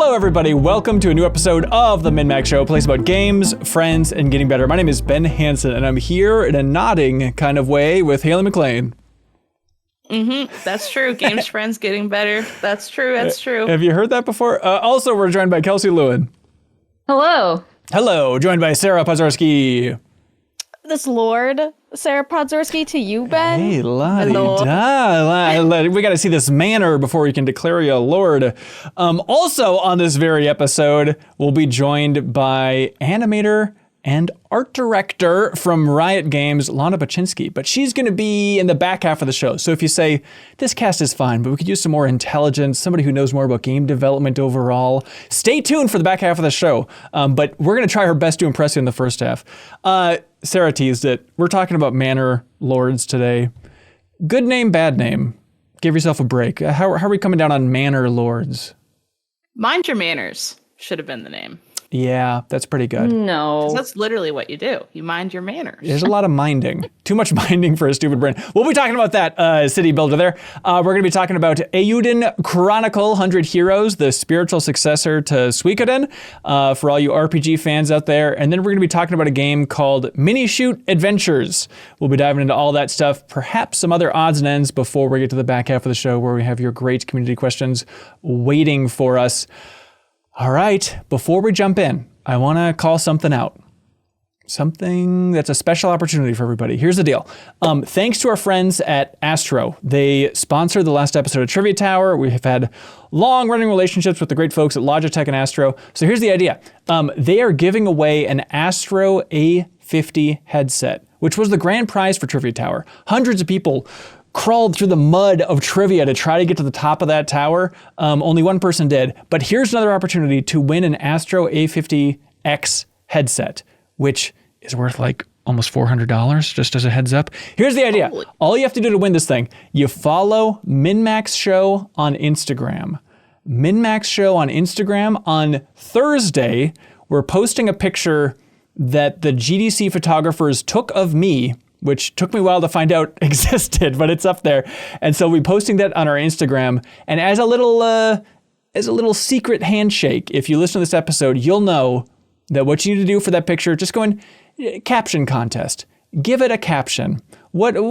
Hello, everybody. Welcome to a new episode of the MinnMax Show, a place about games, friends, and getting better. My name is Ben Hansen, and I'm here in a nodding kind of way with Haley McLean. That's true. Games, friends, getting better. That's true. That's true. Have you heard that before? Also, we're joined by Kelsey Lewin. Hello. Hello. Joined by Sarah Pozorski. This Lord Sarah Podzorski to you, Ben. Hey, la-di-da. We got to see this manor before we can declare you a lord. Also on this very episode, we'll be joined by animator and art director from Riot Games, Lana Bachynski. But she's going to be in the back half of the show. So if you say, this cast is fine, but we could use some more intelligence, somebody who knows more about game development overall, stay tuned for the back half of the show. But we're going to try our best to impress you in the first half. Sarah teased it. We're talking about Manor Lords today. Good name, bad name. Give yourself a break. How are we coming down on Manor Lords? Mind your manners should have been the name. Yeah, that's pretty good. No. That's literally what you do. You mind your manners. There's a lot of minding. Too much minding for a stupid brain. We'll be talking about that city builder there. We're going to be talking about Eiyuden Chronicle 100 Heroes, the spiritual successor to Suikoden, for all you RPG fans out there. And then we're going to be talking about a game called Minishoot Adventures. We'll be diving into all that stuff, perhaps some other odds and ends before we get to the back half of the show where we have your great community questions waiting for us. All right, before we jump in, I want to call something out. Something that's a special opportunity for everybody. Here's the deal. Thanks to our friends at Astro. They sponsored the last episode of Trivia Tower. We have had long-running relationships with the great folks at Logitech and Astro. So here's the idea. They are giving away an Astro A50 headset, which was the grand prize for Trivia Tower. Hundreds of people crawled through the mud of trivia to try to get to the top of that tower. Only one person did. But here's another opportunity to win an Astro A50 X headset, which is worth like almost $400, just as a heads up. Here's the idea. All you have to do to win this thing, you follow MinnMax Show on Instagram. MinnMax Show on Instagram. On Thursday, we're posting a picture that the GDC photographers took of me, which took me a while to find out existed, but it's up there. And so we're posting that on our Instagram. And as a little secret handshake, if you listen to this episode, you'll know that what you need to do for that picture, just go in caption contest. Give it a caption. What do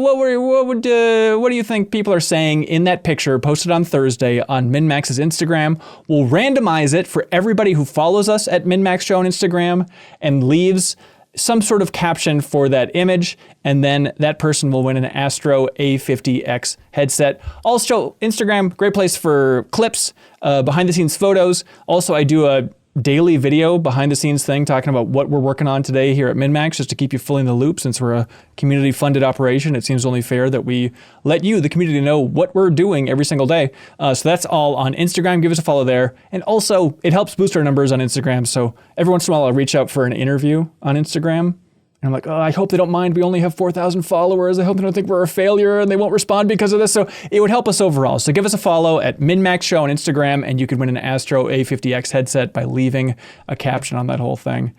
you think people are saying in that picture posted on Thursday on MinnMax's Instagram? We'll randomize it for everybody who follows us at MinnMax Show on Instagram and leaves some sort of caption for that image, and then that person will win an Astro A50 X headset. Also, Instagram, great place for clips, behind-the-scenes photos. Also, I do a daily video behind-the-scenes thing talking about what we're working on today here at MinnMax, just to keep you fully in the loop. Since we're a community-funded operation, it seems only fair that we let you, the community, know what we're doing every single day. So that's all on Instagram. Give us a follow there. And also, it helps boost our numbers on Instagram. So every once in a while, I'll reach out for an interview on Instagram. And I'm like, oh, I hope they don't mind. We only have 4,000 followers. I hope they don't think we're a failure and they won't respond because of this. So it would help us overall. So give us a follow at MinnMax Show on Instagram, and you could win an Astro A50 X headset by leaving a caption on that whole thing.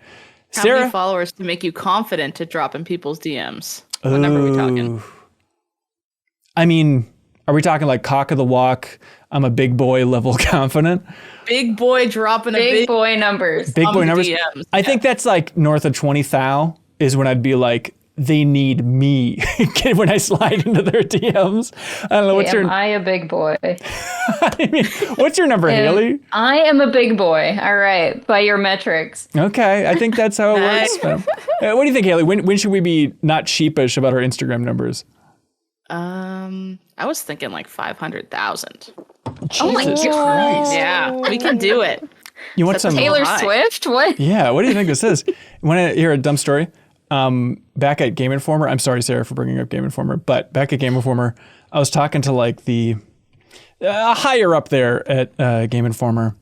How many followers to make you confident to drop in people's DMs? What number are we talking? I mean, are we talking like cock of the walk, I'm a big boy level confident? Big boy dropping big boy numbers. Big boy numbers. DMs. I think that's like north of 20,000 is when I'd be like, they need me when I slide into their DMs. I don't know. Am I a big boy? I mean, what's your number, Haley? I am a big boy. All right. By your metrics. Okay. I think that's how it works. What do you think, Haley? When should we be not sheepish about our Instagram numbers? I was thinking like 500,000. Oh my God. Yeah, we can do it. You want some Taylor Swift? What? Yeah. What do you think this is? You want to hear a dumb story? Back at Game Informer, I'm sorry, Sarah, for bringing up Game Informer, but back at Game Informer, I was talking to like the higher up there at Game Informer,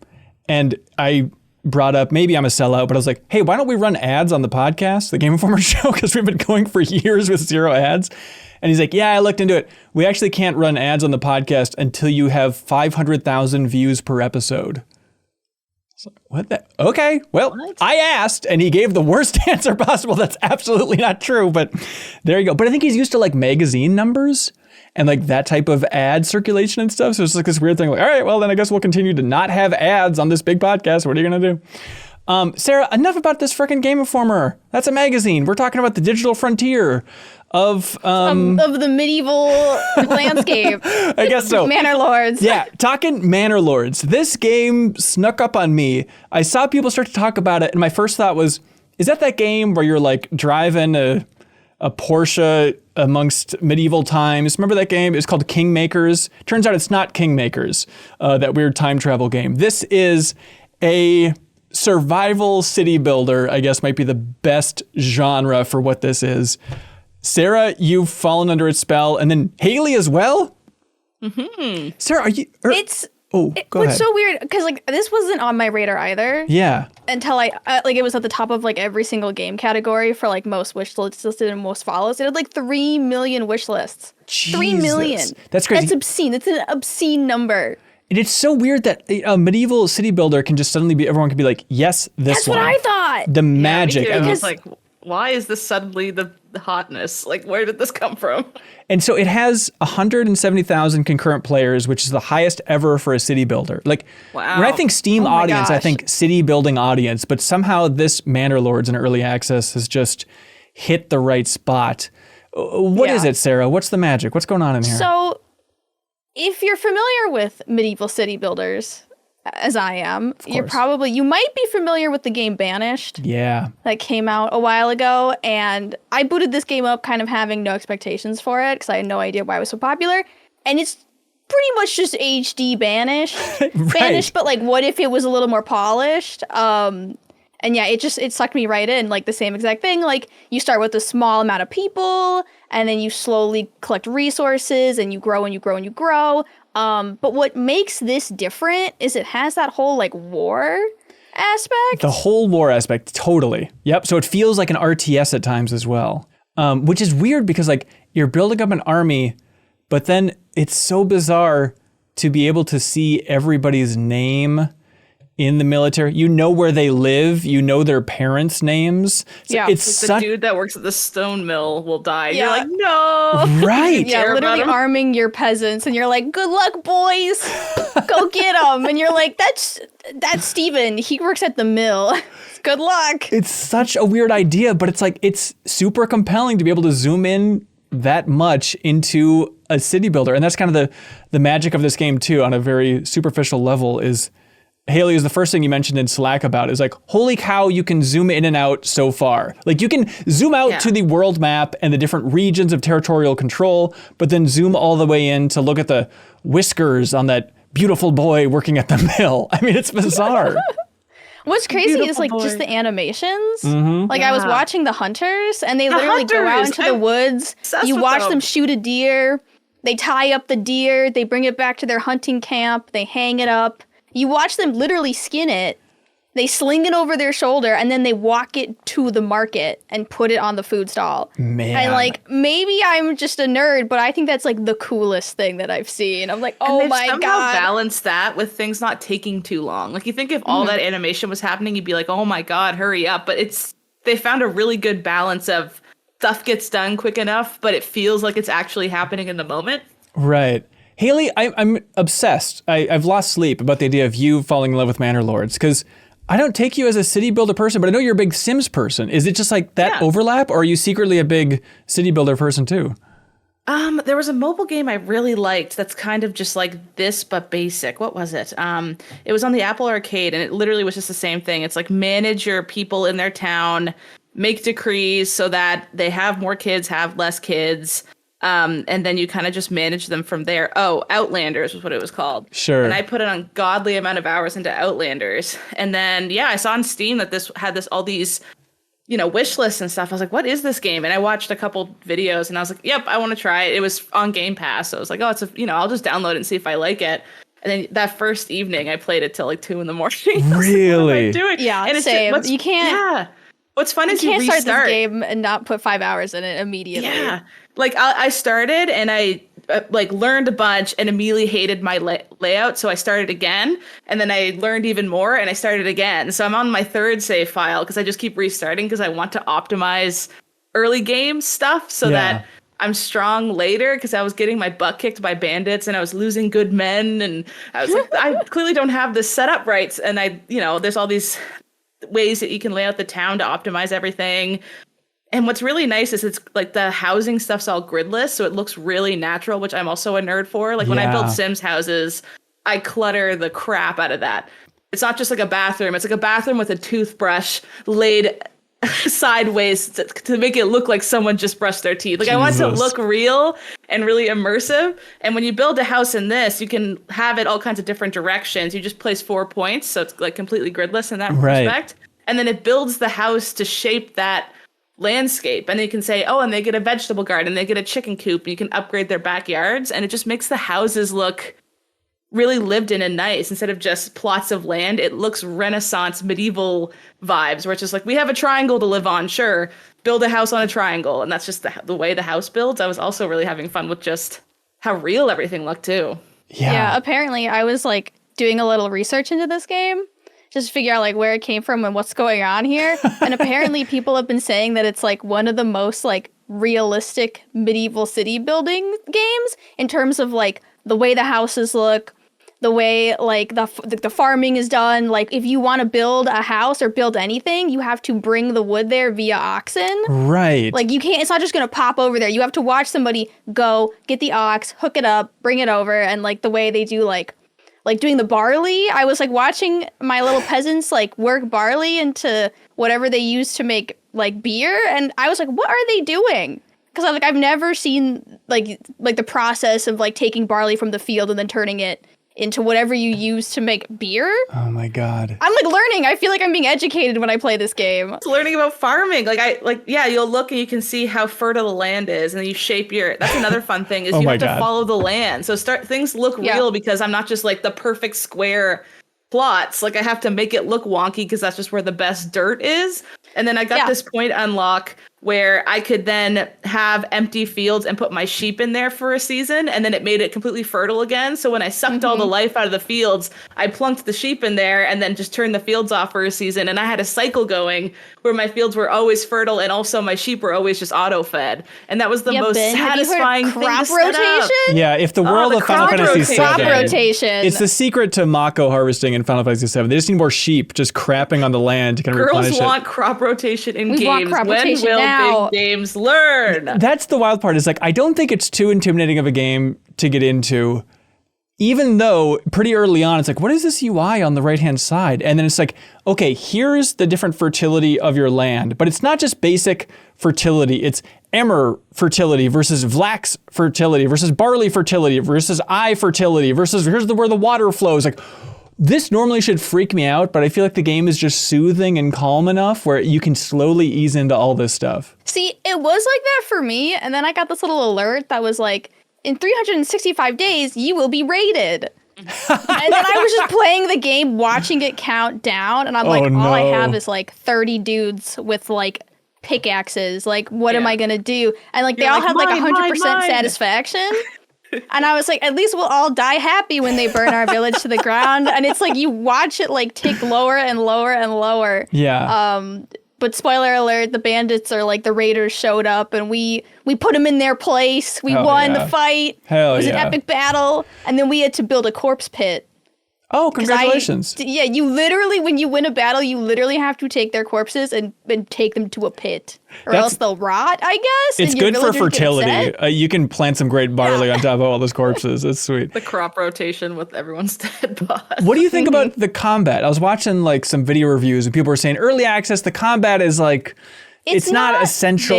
and I brought up, maybe I'm a sellout, but I was like, hey, why don't we run ads on the podcast, the Game Informer show, because we've been going for years with 0 ads. And he's like, yeah, I looked into it. We actually can't run ads on the podcast until you have 500,000 views per episode. What the? Okay, well, What? I asked, and he gave the worst answer possible. That's absolutely not true, but there you go. But I think he's used to like magazine numbers and like that type of ad circulation and stuff. So it's like this weird thing like, all right, well, then I guess we'll continue to not have ads on this big podcast. What are you going to do? Sarah, enough about this frickin' Game Informer. That's a magazine. We're talking about the digital frontier of the medieval landscape. I guess so. Manor Lords. Yeah, talking Manor Lords. This game snuck up on me. I saw people start to talk about it, and my first thought was, is that game where you're like driving a Porsche amongst medieval times? Remember that game? It's called Kingmakers. Turns out it's not Kingmakers, that weird time travel game. This is a survival city builder, I guess might be the best genre for what this is. Sarah, you've fallen under its spell, and then Haley as well? Mm-hmm. Sarah, are you... go ahead. It's so weird, because like this wasn't on my radar either. Yeah. Until I, like it was at the top of like every single game category for like most wish lists listed and most follows. It had like 3 million wish lists. Jesus. 3 million. That's crazy. That's obscene. That's an obscene number. And it's so weird that a medieval city builder can just suddenly be, everyone can be like, yes, this That's one. what I thought. The magic. Yeah, me too. And, It's like, why is this suddenly the hotness? Like, where did this come from? and so it has 170,000 concurrent players, which is the highest ever for a city builder. Like, Wow. when I think Steam Oh my audience, I gosh. think city building audience, but somehow this Manor Lords in early access has just hit the right spot. What is Yeah. it, Sarah? What's the magic? What's going on in here? So, if you're familiar with medieval city builders, as I am, you might be familiar with the game Banished yeah. that came out a while ago. And I booted this game up kind of having no expectations for it because I had no idea why it was so popular. And it's pretty much just HD Banished. Banished, but like, what if it was a little more polished? And yeah, it sucked me right in, like the same exact thing. Like you start with a small amount of people and then you slowly collect resources and you grow and you grow and you grow. But what makes this different is it has that whole like war aspect. The whole war aspect, totally. Yep. So it feels like an RTS at times as well, which is weird because like you're building up an army, but then it's so bizarre to be able to see everybody's name in the military. You know where they live. You know their parents' names. So Yeah. it's The such dude that works at the stone mill will die. Yeah. You're like, no. right. Yeah, care literally about 'em. arming your peasants, and you're like, "Good luck, boys, go get them." And you're like, "That's Steven. He works at the mill. Good luck." It's such a weird idea, but it's like it's super compelling to be able to zoom in that much into a city builder, and that's kind of the magic of this game too. On a very superficial level, is Haley is the first thing you mentioned in Slack about is like, holy cow, you can zoom in and out so far. Like you can zoom out to the world map and the different regions of territorial control, but then zoom all the way in to look at the whiskers on that beautiful boy working at the mill. I mean, it's bizarre. What's crazy is Beautiful like just boy. the animations. Mm-hmm. Like I was watching the hunters, and they literally go out hunters! into the I'm woods. obsessed You with watch them. them shoot a deer. They tie up the deer. They bring it back to their hunting camp. They hang it up. You watch them literally skin it. They sling it over their shoulder, and then they walk it to the market and put it on the food stall. Man. And like, maybe I'm just a nerd, but I think that's like the coolest thing that I've seen. I'm like, oh And my they've somehow god. balanced that with things not taking too long. Like you think if all that animation was happening, you'd be like, oh my god, hurry up. But they found a really good balance of stuff gets done quick enough, but it feels like it's actually happening in the moment. Right. Haley, I'm obsessed. I've lost sleep about the idea of you falling in love with Manor Lords because I don't take you as a city builder person, but I know you're a big Sims person. Is it just like that overlap, or are you secretly a big city builder person too? There was a mobile game I really liked that's kind of just like this but basic. What was it? It was on the Apple Arcade, and it literally was just the same thing. It's like manage your people in their town, make decrees so that they have more kids, have less kids. And then you kind of just manage them from there. Oh, Outlanders was what it was called. Sure. And I put an ungodly amount of hours into Outlanders. And then, I saw on Steam that this had all these, wish lists and stuff. I was like, what is this game? And I watched a couple videos and I was like, yep, I want to try it. It was on Game Pass. So I was like, oh, I'll just download it and see if I like it. And then that first evening I played it till like 2 a.m. Really? Doing? Yeah, and it's same. just- You can't- Yeah. What's fun is you can't restart. start this game and not put 5 hours in it immediately. Yeah. Like I started and I learned a bunch and immediately hated my layout. So I started again and then I learned even more and I started again. So I'm on my third save file because I just keep restarting because I want to optimize early game stuff so that I'm strong later, because I was getting my butt kicked by bandits and I was losing good men. And I was like, I clearly don't have this set up right. And there's all these ways that you can lay out the town to optimize everything. And what's really nice is it's like the housing stuff's all gridless, so it looks really natural, which I'm also a nerd for. Like when I build Sims houses, I clutter the crap out of that. It's not just like a bathroom. It's like a bathroom with a toothbrush laid sideways to make it look like someone just brushed their teeth. Like I want it to look real and really immersive. And when you build a house in this, you can have it all kinds of different directions. You just place 4 points, so it's like completely gridless in that respect. And then it builds the house to shape that landscape. And then you can say, oh, and they get a vegetable garden, they get a chicken coop, and you can upgrade their backyards. And it just makes the houses look really lived in and nice instead of just plots of land. It looks Renaissance medieval vibes where it's just like, we have a triangle to live on. Sure. Build a house on a triangle. And that's just the way the house builds. I was also really having fun with just how real everything looked too. Yeah. Apparently I was like doing a little research into this game just to figure out like where it came from and what's going on here. And apparently people have been saying that it's like one of the most like realistic medieval city building games in terms of like the way the houses look, the way like the farming is done. Like if you want to build a house or build anything, you have to bring the wood there via oxen. Right. Like you can't, it's not just going to pop over there. You have to watch somebody go get the ox, hook it up, bring it over. And like the way they do like doing the barley, I was like watching my little peasants like work barley into whatever they use to make like beer. And I was like, what are they doing? Because I've never seen like the process of like taking barley from the field and then turning it into whatever you use to make beer. Oh my God. I'm like learning. I feel like I'm being educated when I play this game. It's learning about farming. You'll look and you can see how fertile the land is, and then you shape that's another fun thing is you have to follow the land. So things look real because I'm not just like the perfect square plots. Like I have to make it look wonky because that's just where the best dirt is. And then I got this point unlock where I could then have empty fields and put my sheep in there for a season, and then it made it completely fertile again. So when I sucked all the life out of the fields, I plunked the sheep in there and then just turned the fields off for a season. And I had a cycle going where my fields were always fertile and also my sheep were always just auto-fed. And that was the most satisfying thing to set up. Yeah, if the world of Final Fantasy crop VII, rotation. it's the secret to Mako harvesting in Final Fantasy VII. They just need more sheep just crapping on the land to kind of replenish it. Girls want crop rotation in games. Crop when rotation will now. big games learn? That's the wild part is like, I don't think it's too intimidating of a game to get into, even though pretty early on, it's like, what is this UI on the right-hand side? And then it's like, okay, here's the different fertility of your land, but it's not just basic fertility. It's emmer fertility versus Vlax fertility versus barley fertility versus eye fertility versus here's where the water flows. Like, this normally should freak me out, but I feel like the game is just soothing and calm enough where you can slowly ease into all this stuff. See, it was like that for me, and then I got this little alert that was like, in 365 days, you will be raided. And then I was just playing the game, watching it count down, and I'm like, all I have is like 30 dudes with like pickaxes. Like, what am I gonna do? And like, they all had like 100% satisfaction. And I was like, at least we'll all die happy when they burn our village to the ground. And it's like, you watch it like tick lower and lower and lower. Yeah. But spoiler alert, the bandits are like the raiders showed up and we put them in their place. We won the fight. It was an epic battle. And then we had to build a corpse pit. Oh, congratulations. You literally, when you win a battle, you literally have to take their corpses and take them to a pit. Or else they'll rot, I guess. It's good for fertility. You can plant some great barley on top of all those corpses. It's sweet. The crop rotation with everyone's dead boss. What do you think about the combat? I was watching like some video reviews and people were saying early access, the combat is like, it's not essential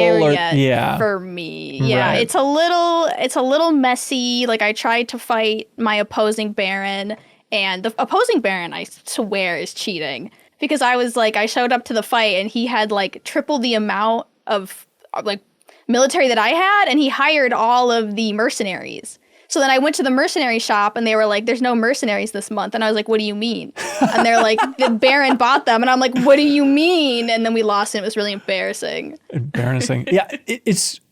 for me. Yeah, Right. it's a little messy. Like I tried to fight my opposing baron, and the opposing baron, I swear, is cheating. Because I showed up to the fight and he had like triple the amount of like military that I had, and he hired all of the mercenaries. So then I went to the mercenary shop and they were like, there's no mercenaries this month. And I was like, what do you mean? And they're like, the Baron bought them. And I'm like, what do you mean? And then we lost and it was really embarrassing. Embarrassing. Yeah.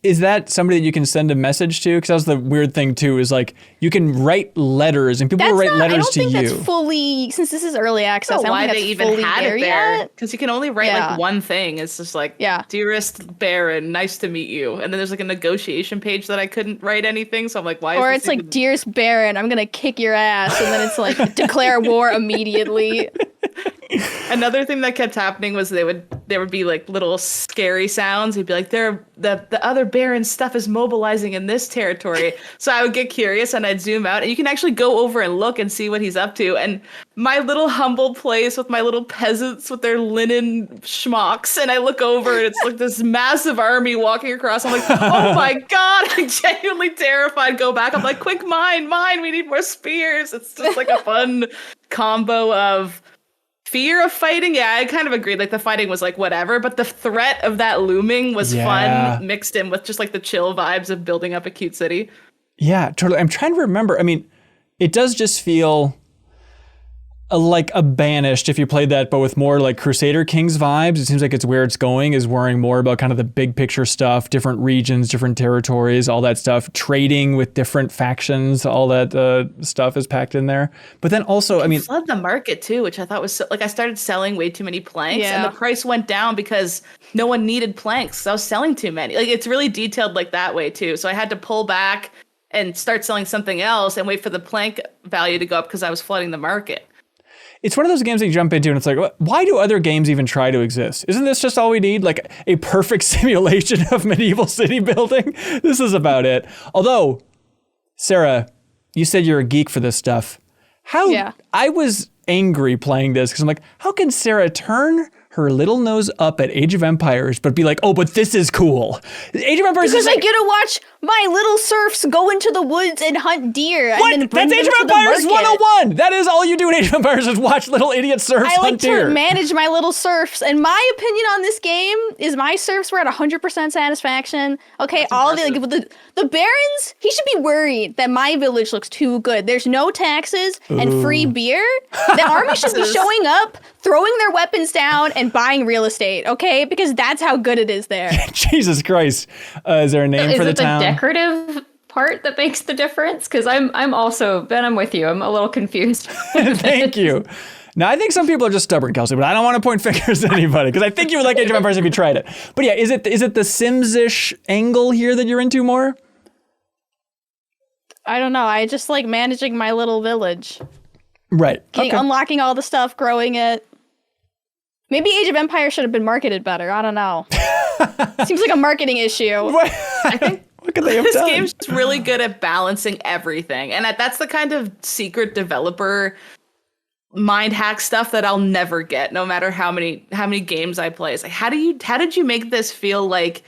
Is that somebody that you can send a message to? Because that was the weird thing too, is like you can write letters and people will write letters to you. I don't think that's fully, since this is early access, I don't why think they that's even fully had there it there. yet. Because you can only write like one thing. It's just like, dearest Baron, nice to meet you. And then there's like a negotiation page that I couldn't write anything. So I'm like, why? Or is it's this like, dearest Baron, I'm going to kick your ass. And then it's like, declare war immediately. Another thing that kept happening was there would be like little scary sounds. He'd be like, the other Baron's stuff is mobilizing in this territory. So I would get curious and I'd zoom out and you can actually go over and look and see what he's up to. And my little humble place with my little peasants with their linen schmucks, and I look over and it's like this massive army walking across. I'm like, oh my God, I'm genuinely terrified. Go back. I'm like, quick, mine, we need more spears. It's just like a fun combo of fear of fighting. Yeah, I kind of agreed. Like the fighting was like whatever, but the threat of that looming was fun, mixed in with just like the chill vibes of building up a cute city. Yeah, totally. I'm trying to remember. I mean, it does just feel like a Banished if you played that, but with more like Crusader Kings vibes. It seems like it's where it's going, is worrying more about kind of the big picture stuff, different regions, different territories, all that stuff, trading with different factions, all that stuff is packed in there. But then also, I mean, flood the market too, which I thought was I started selling way too many planks and the price went down because no one needed planks. So I was selling too many. Like it's really detailed like that way too. So I had to pull back and start selling something else and wait for the plank value to go up because I was flooding the market. It's one of those games that you jump into and it's like, why do other games even try to exist? Isn't this just all we need? Like a perfect simulation of medieval city building? This is about it. Although, Sarah, you said you're a geek for this stuff. I was angry playing this because I'm like, how can Sarah turn her little nose up at Age of Empires, but be like, oh, but this is cool. Age of Empires because is I get to watch my little serfs go into the woods and hunt deer. What? And then bring That's Age of them to Empires the market. 101. That is all you do in Age of Empires is watch little idiot serfs hunt deer. I like to manage my little serfs. And my opinion on this game is my serfs were at 100% satisfaction. Okay, that's all of the barons, he should be worried that my village looks too good. There's no taxes and free beer. The army should be showing up, throwing their weapons down, and buying real estate, okay? Because that's how good it is there. Jesus Christ. Is there a name for the town? Is it the decorative part that makes the difference? Because I'm also, Ben, I'm with you. I'm a little confused. Thank you. Now, I think some people are just stubborn, Kelsey, but I don't want to point fingers at anybody because I think you would like Age of Empires if you tried it. But yeah, is it the Sims-ish angle here that you're into more? I don't know. I just like managing my little village. Right. Unlocking all the stuff, growing it. Maybe Age of Empires should have been marketed better. I don't know. Seems like a marketing issue. I think what could they have this done? game's really good at balancing everything. And that's the kind of secret developer mind hack stuff that I'll never get, no matter how many games I play. It's like, how did you make this feel like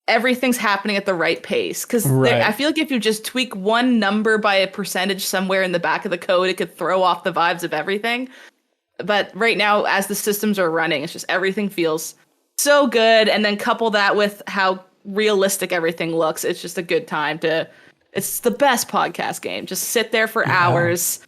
everything's happening at the right pace? Because I feel like if you just tweak one number by a percentage somewhere in the back of the code, it could throw off the vibes of everything. But right now, as the systems are running, it's just everything feels so good. And then couple that with how realistic everything looks. It's just a good time it's the best podcast game. Just sit there for hours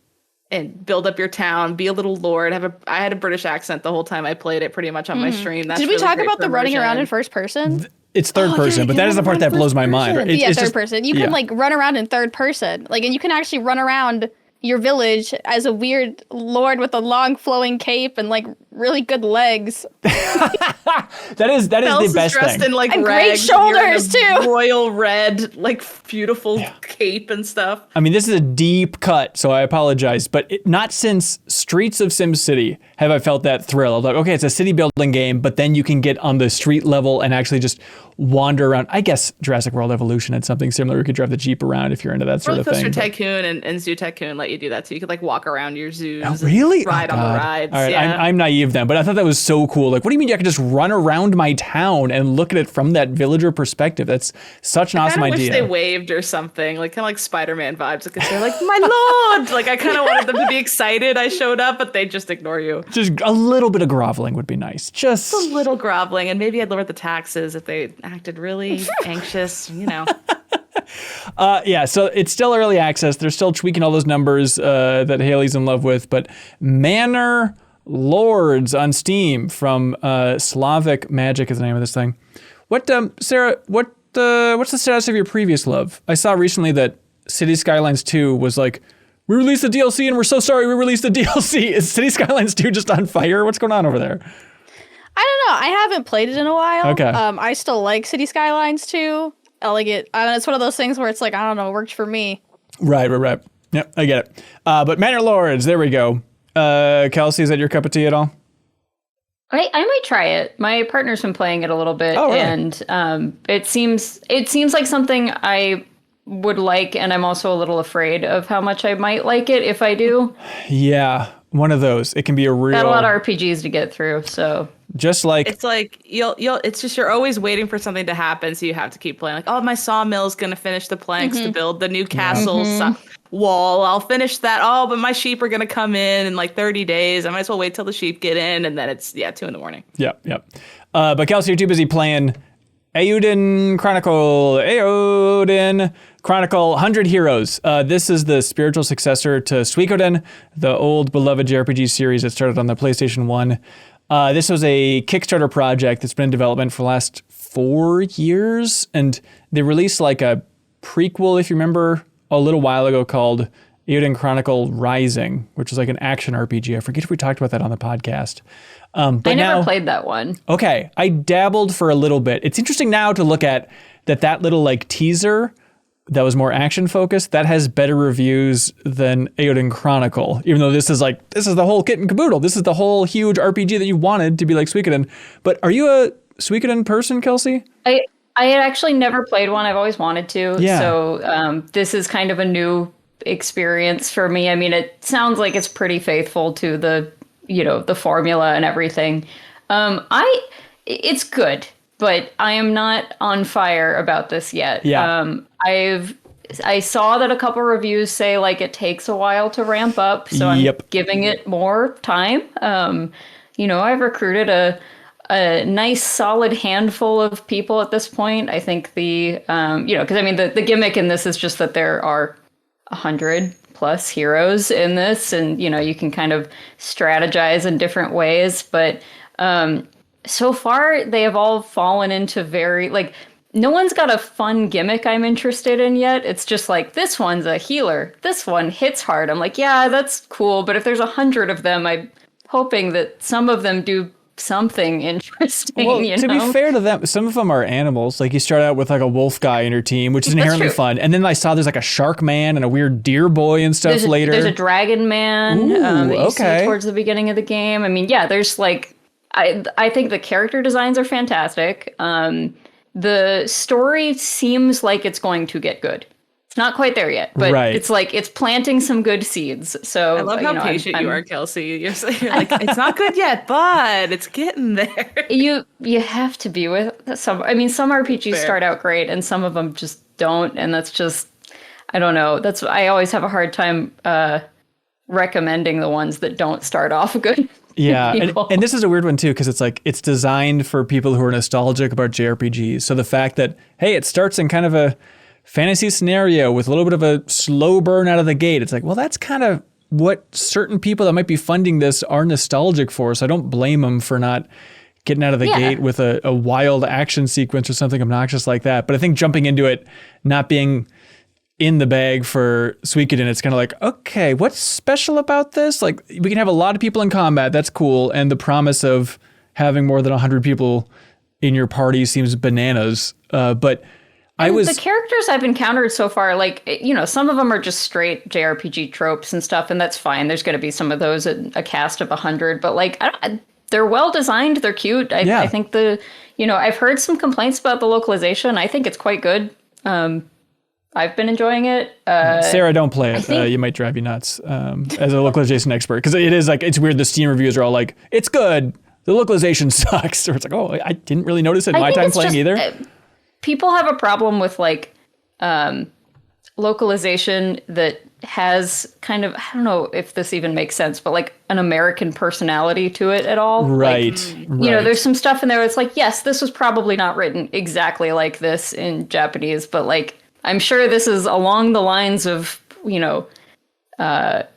and build up your town, be a little lord. I had a British accent the whole time I played it pretty much on my stream. That's Did we really talk great about for the running immersion. around in first person? It's third person, but that is the part that blows my mind. Right? It's third person. You can like run around in third person. Like, and you can actually run around your village as a weird lord with a long flowing cape and like really good legs. that is the best dressed thing. In like and rags, great shoulders too. Royal red, like beautiful cape and stuff. I mean, this is a deep cut, so I apologize, but not since Streets of SimCity have I felt that thrill of like, okay, it's a city building game, but then you can get on the street level and actually just wander around. I guess Jurassic World Evolution had something similar. You could drive the Jeep around if you're into that sort of thing. Roller Coaster Tycoon and Zoo Tycoon let you do that too. You could like walk around your zoos. Oh, really? And ride on the rides. All right, yeah. I'm naive then, but I thought that was so cool. Like, what do you mean I could just run around my town and look at it from that villager perspective? That's such an awesome idea. I wish they waved or something, like kind of like Spider-Man vibes. Because they're like, my lord! Like I kind of wanted them to be excited I showed up, but they just ignore you. Just a little bit of groveling would be nice. Just a little groveling, and maybe I'd lower the taxes if they acted really anxious, you know. Yeah, so it's still early access. They're still tweaking all those numbers that Haley's in love with. But Manor Lords on Steam from Slavic Magic is the name of this thing. What, Sarah? What's the status of your previous love? I saw recently that City Skylines 2 was like, we released the DLC and we're so sorry we released the DLC. Is City Skylines 2 just on fire? What's going on over there? I don't know. I haven't played it in a while. Okay. I still like City Skylines 2. I like it. I don't know, it's one of those things where it's like, I don't know, it worked for me. Right. Yep, I get it. But Manor Lords, there we go. Kelsey, is that your cup of tea at all? I might try it. My partner's been playing it a little bit, really? And it seems like something I would like, and I'm also a little afraid of how much I might like it if I do. Yeah, one of those. It can be a real... Got a lot of RPGs to get through, so... Just like... It's like, it's just you're always waiting for something to happen, so you have to keep playing. Like, oh, my sawmill's going to finish the planks to build the new castle wall. I'll finish that. Oh, but my sheep are going to come in like 30 days. I might as well wait till the sheep get in, and then it's, 2 a.m. Yep. But Kelsey, you're too busy playing Eiyuden Chronicle 100 Heroes. This is the spiritual successor to Suikoden, the old beloved JRPG series that started on the PlayStation 1. This was a Kickstarter project that's been in development for the last 4 years, and they released like a prequel, if you remember, a little while ago called Eiyuden Chronicle Rising, which is like an action RPG. I forget if we talked about that on the podcast. But I never played that one. Okay, I dabbled for a little bit. It's interesting now to look at that little like teaser that was more action focused, that has better reviews than Eiyuden Chronicle, even though this is the whole kit and caboodle. This is the whole huge RPG that you wanted to be like Suikoden. But are you a Suikoden person, Kelsey? I had actually never played one. I've always wanted to. Yeah. So this is kind of a new experience for me. I mean, it sounds like it's pretty faithful to the formula and everything. It's good, but I am not on fire about this yet. Yeah. I saw that a couple reviews say like it takes a while to ramp up, so I'm giving it more time. I've recruited a nice solid handful of people at this point. I think because the gimmick in this is just that there are 100 plus heroes in this, and you can kind of strategize in different ways, but so far they have all fallen into very like, no one's got a fun gimmick I'm interested in yet. It's just like, this one's a healer, this one hits hard. I'm like, yeah, that's cool, but if there's 100 of them, I'm hoping that some of them do something interesting. Well, to be fair to them, some of them are animals. Like you start out with like a wolf guy in your team, which is inherently fun. And then I saw there's like a shark man and a weird deer boy and stuff later. There's a dragon man that you see towards the beginning of the game. I mean, yeah, there's like, I think the character designs are fantastic. The story seems like it's going to get good. It's not quite there yet, but it's like it's planting some good seeds. So I love how patient you are, Kelsey. You're like, it's not good yet, but it's getting there. You have to be with some. I mean, some RPGs start out great, and some of them just don't, and that's just, I don't know. I always have a hard time recommending the ones that don't start off good. Yeah, and this is a weird one too, because it's like it's designed for people who are nostalgic about JRPGs. So the fact that, hey, it starts in kind of a fantasy scenario with a little bit of a slow burn out of the gate, it's like, well, that's kind of what certain people that might be funding this are nostalgic for. So I don't blame them for not getting out of the gate with a wild action sequence or something obnoxious like that. But I think jumping into it, not being in the bag for Suikoden, it's kind of like, okay, what's special about this? Like, we can have a lot of people in combat, that's cool, and the promise of having more than 100 people in your party seems bananas. But the characters I've encountered so far, like, some of them are just straight JRPG tropes and stuff, and that's fine. There's going to be some of those in a cast of 100, but like, they're well designed, they're cute. I think I've heard some complaints about the localization. I think it's quite good. I've been enjoying it. Sarah, don't play it. You might drive you nuts as a localization expert. Because it is like, it's weird. The Steam reviews are all like, it's good. The localization sucks. Or it's like, oh, I didn't really notice it in my time playing either. People have a problem with like localization that has kind of, I don't know if this even makes sense, but like an American personality to it at all. Right. Like, there's some stuff in there that's like, yes, this was probably not written exactly like this in Japanese, but like, I'm sure this is along the lines of,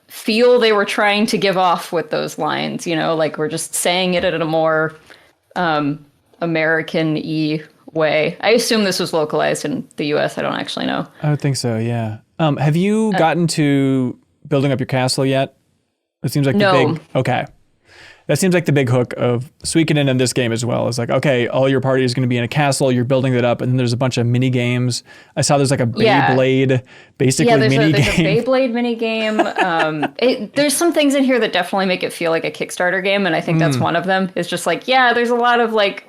feel they were trying to give off with those lines, like we're just saying it in a more American-y way. I assume this was localized in the US. I don't actually know. I would think so, yeah. Have you gotten to building up your castle yet? It seems like okay. That seems like the big hook of Suikoden in this game as well. It's like, okay, all your party is going to be in a castle, you're building it up, and then there's a bunch of mini games. I saw there's like a Beyblade, basically mini game. There's a Beyblade mini game. There's some things in here that definitely make it feel like a Kickstarter game, and I think that's one of them. It's just like, there's a lot of like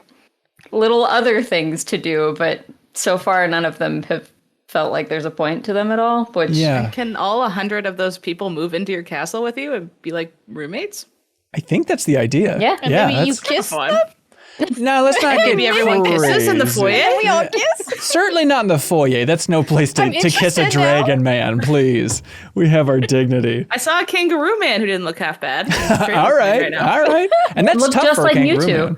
little other things to do, but so far none of them have felt like there's a point to them at all. Which Can all 100 of those people move into your castle with you and be like roommates? I think that's the idea. Yeah. And maybe you kiss them? No, let's not get Maybe everyone kisses in the foyer. Can we all kiss? Certainly not in the foyer. That's no place to kiss a dragon man, please. We have our dignity. I saw a kangaroo man who didn't look half bad. All right. And that's look tough just for like a kangaroo Mewtwo. man.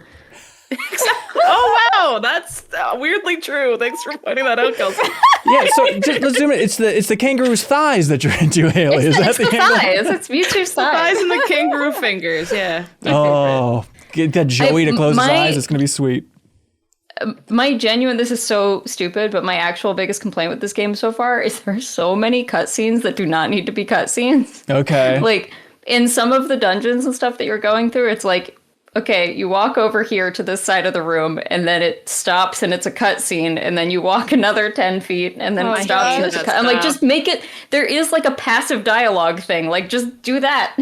Oh, wow. That's weirdly true. Thanks for pointing that out, Kelsey. Yeah, so just, let's zoom in. It's the kangaroo's thighs that you're into, Haley. Is that It's the thighs. It's Mewtwo's thighs. Thighs and the kangaroo fingers, yeah. Oh, get that Joey to close his eyes. It's going to be sweet. This is so stupid, but my actual biggest complaint with this game so far is there are so many cutscenes that do not need to be cutscenes. Okay. Like, in some of the dungeons and stuff that you're going through, it's like, okay, you walk over here to this side of the room, and then it stops, and it's a cutscene, and then you walk another 10 feet, and then it stops, and it's a cut. I'm like, just make it, there is like a passive dialogue thing, like, just do that.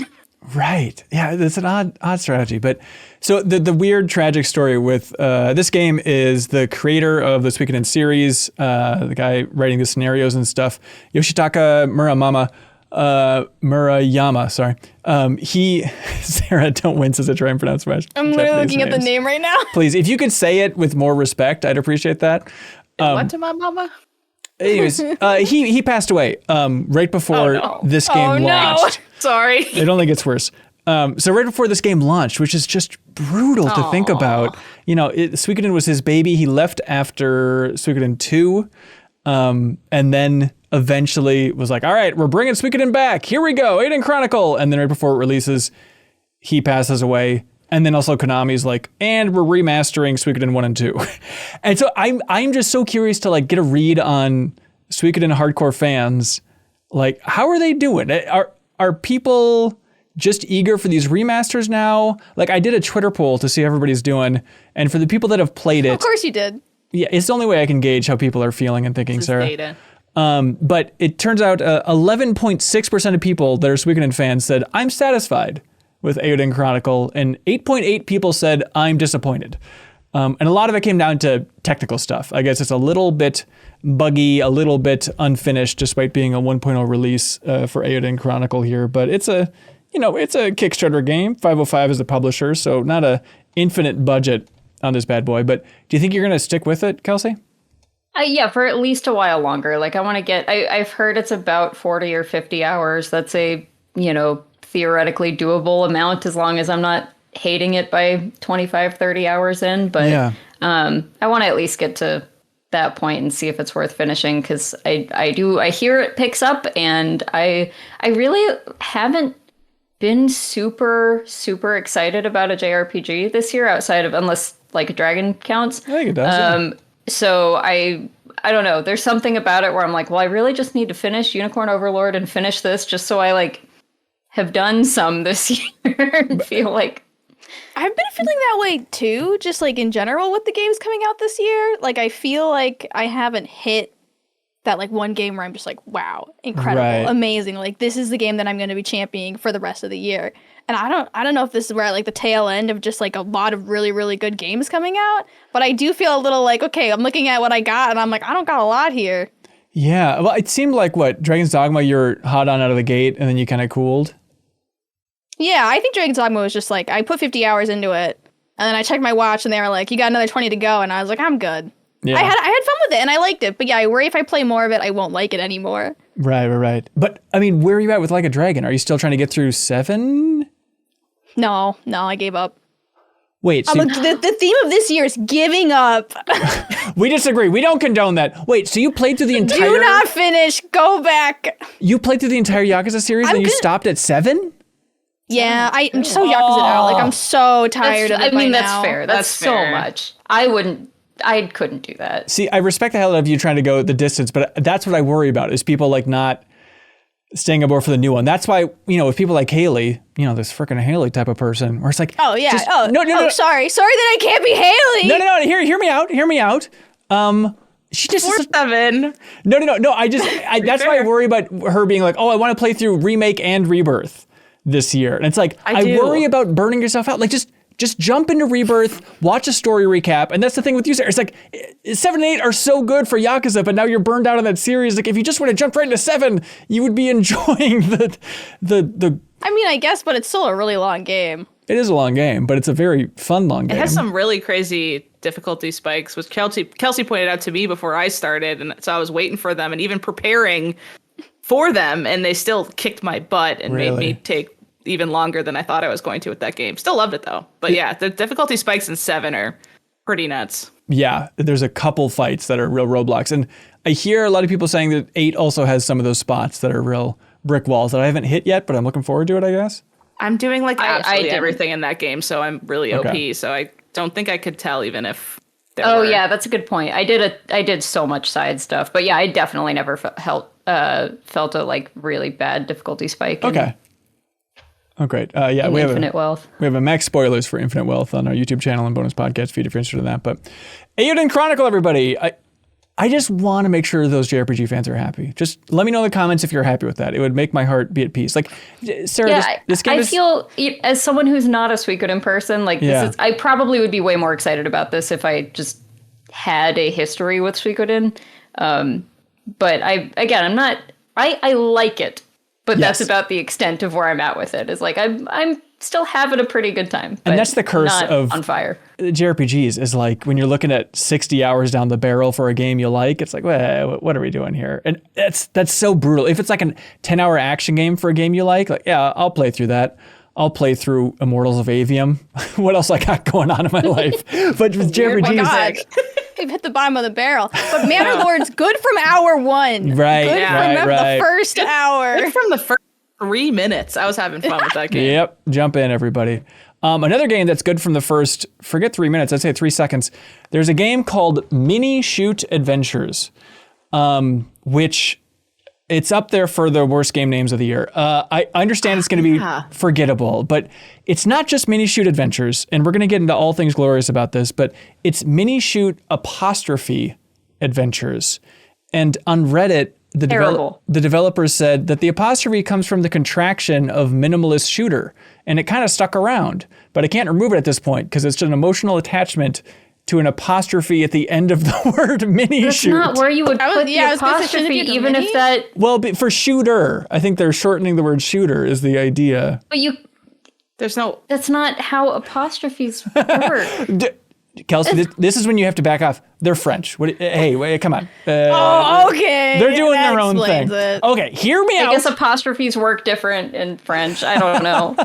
Right. Yeah, it's an odd strategy. But so the weird tragic story with this game is the creator of the Suikoden series, the guy writing the scenarios and stuff, Yoshitaka Murayama, sorry. Sarah, don't wince as I try and pronounce my I'm literally looking at the name right now. Please, if you could say it with more respect, I'd appreciate that. What to my mama? Anyways, he passed away right before this game launched. Sorry. It only gets worse. So right before this game launched, which is just brutal to think about. Suikoden was his baby. He left after Suikoden 2, and then eventually was like, all right, we're bringing Suikoden back. Here we go, Eiyuden Chronicle. And then right before it releases, he passes away. And then also Konami's like, and we're remastering Suikoden 1 and 2. And so I'm just so curious to like get a read on Suikoden hardcore fans. Like, how are they doing? Are people just eager for these remasters now? Like, I did a Twitter poll to see how everybody's doing. And for the people that have played it. Of course you did. Yeah, it's the only way I can gauge how people are feeling and thinking, Sarah. Data. But it turns out 11.6% of people that are Suikoden fans said, I'm satisfied with Eiyuden Chronicle, and 8.8 people said, I'm disappointed. And a lot of it came down to technical stuff. I guess it's a little bit buggy, a little bit unfinished, despite being a 1.0 release for Eiyuden Chronicle here. But it's a Kickstarter game. 505 is the publisher, so not a infinite budget on this bad boy. But do you think you're going to stick with it, Kelsey? Yeah, for at least a while longer. Like, I want to get, I've heard it's about 40 or 50 hours. That's a, theoretically doable amount as long as I'm not hating it by 25, 30 hours in. But yeah. I want to at least get to that point and see if it's worth finishing, because I hear it picks up, and I really haven't been super, super excited about a JRPG this year outside of, unless like Dragon counts. I think it does. So I don't know. There's something about it where I'm like, well, I really just need to finish Unicorn Overlord and finish this just so I like have done some this year and feel like. I've been feeling that way too, just like in general with the games coming out this year. Like, I feel like I haven't hit that like one game where I'm just like, wow, incredible, amazing. Like, this is the game that I'm going to be championing for the rest of the year. And I don't know if this is where like the tail end of just like a lot of really, really good games coming out, but I do feel a little like, okay, I'm looking at what I got and I'm like, I don't got a lot here. Yeah, well, it seemed like Dragon's Dogma, you're hot on out of the gate and then you kind of cooled. Yeah, I think Dragon's Dogma was just like, I put 50 hours into it and then I checked my watch and they were like, you got another 20 to go. And I was like, I'm good. Yeah. I had fun with it and I liked it, but yeah, I worry if I play more of it, I won't like it anymore. Right. But I mean, where are you at with Like a Dragon? Are you still trying to get through 7? No, I gave up. Wait, so the theme of this year is giving up. we disagree. We don't condone that. Wait, so you played through the entire... Do not finish. Go back. You played through the entire Yakuza series and you stopped at 7? Yeah, I'm so Yakuza now. Like, I'm so tired of it by that's now. fair. That's so fair. much. I couldn't do that. See, I respect the hell out of you trying to go the distance, but that's what I worry about is people like not staying aboard for the new one. That's why, with people like Haley, this freaking Haley type of person, where it's like, Oh, yeah. just- no, sorry. Sorry that I can't be Haley. No. Hear me out. She just 4-7. No. That's why I worry about her being like, oh, I want to play through Remake and Rebirth this year. And it's like, I worry about burning yourself out. Like, just jump into Rebirth, watch a story recap. And that's the thing with you, Sarah. It's like 7 and 8 are so good for Yakuza, but now you're burned out on that series. Like, if you just would have jumped right into 7, you would be enjoying the I mean, I guess, but it's still a really long game. It is a long game, but it's a very fun long game. It has some really crazy difficulty spikes, which Kelsey pointed out to me before I started, and so I was waiting for them and even preparing for them, and they still kicked my butt and made me take even longer than I thought I was going to with that game. Still loved it though. But yeah, the difficulty spikes in 7 are pretty nuts. Yeah, there's a couple fights that are real roadblocks. And I hear a lot of people saying that 8 also has some of those spots that are real brick walls that I haven't hit yet, but I'm looking forward to it, I guess. I'm doing like absolutely didn't. everything in that game, so I'm really Okay. OP, so I don't think I could tell even if there Oh were. yeah, that's a good point. I did so much side stuff, but yeah, I definitely never felt a like really bad difficulty spike. Okay. Oh, great. Yeah, we have Infinite Wealth. We have a max spoilers for Infinite Wealth on our YouTube channel and bonus podcast feed if you're interested in that. But Eiyuden Chronicle, everybody. I just want to make sure those JRPG fans are happy. Just let me know in the comments if you're happy with that. It would make my heart be at peace. Like, Sarah, Yeah, this game I is... feel as someone who's not a Suikoden person, like I probably would be way more excited about this if I just had a history with Suikoden. But I'm not. I like it, but that's about the extent of where I'm at with it. Is like I'm still having a pretty good time. And that's the curse not of on fire. JRPGs is like when you're looking at 60 hours down the barrel for a game you like, it's like, well, what are we doing here? And that's so brutal. If it's like a 10-hour action game for a game you like, yeah, I'll play through that. I'll play through Immortals of Avium. What else I got going on in my life? But with JRPGs, We've hit the bottom of the barrel. But Manor Lords, good from hour 1. Right, Good from the first hour. Good from the first 3 minutes. I was having fun with that game. Yep, jump in, everybody. Another game that's good from the first, forget 3 minutes, I'd say 3 seconds. There's a game called Minishoot Adventures, which it's up there for the worst game names of the year. I understand it's going to be forgettable, but it's not just Minishoot Adventures, and we're going to get into all things glorious about this, but it's Minishoot apostrophe Adventures. And on Reddit, the developers said that the apostrophe comes from the contraction of minimalist shooter, and it kind of stuck around, but I can't remove it at this point because it's an emotional attachment to an apostrophe at the end of the word mini That's shoot. not where you would put the apostrophe, even if that... Well, for shooter, I think they're shortening the word shooter is the idea. But there's no... That's not how apostrophes work. Kelsey, this is when you have to back off. They're French. Hey, wait, come on. Okay. They're doing their own thing. Okay, hear me out. I guess apostrophes work different in French. I don't know.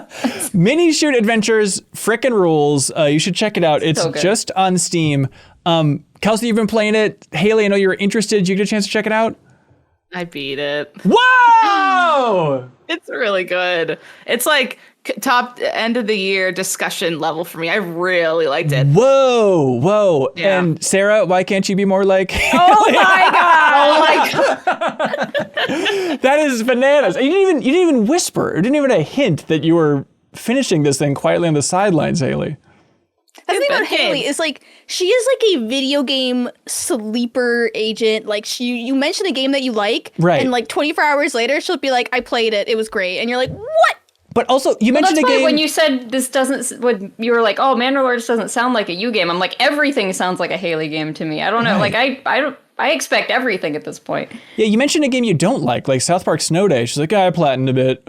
Minishoot Adventures frickin' rules. You should check it out. It's just on Steam. Kelsey, you've been playing it. Haley, I know you're interested. Did you get a chance to check it out? I beat it. Whoa! It's really good. It's like top end of the year discussion level for me. I really liked it. Whoa. Yeah. And Sarah, why can't you be more like Oh my god. That is bananas. You didn't even whisper. You didn't even a hint that you were finishing this thing quietly on the sidelines, Haley. The thing about Haley is like she is like a video game sleeper agent. Like you mention a game that you like, right? And like 24 hours later, she'll be like, "I played it. It was great." And you're like, "What?" But also, you mentioned a game. When you said this doesn't, when you were like, "Oh, Manor Lords doesn't sound like a you game," I'm like, everything sounds like a Haley game to me. I don't know. Right. Like I expect everything at this point. Yeah, you mentioned a game you don't like South Park Snow Day. She's like, I platinumed a bit,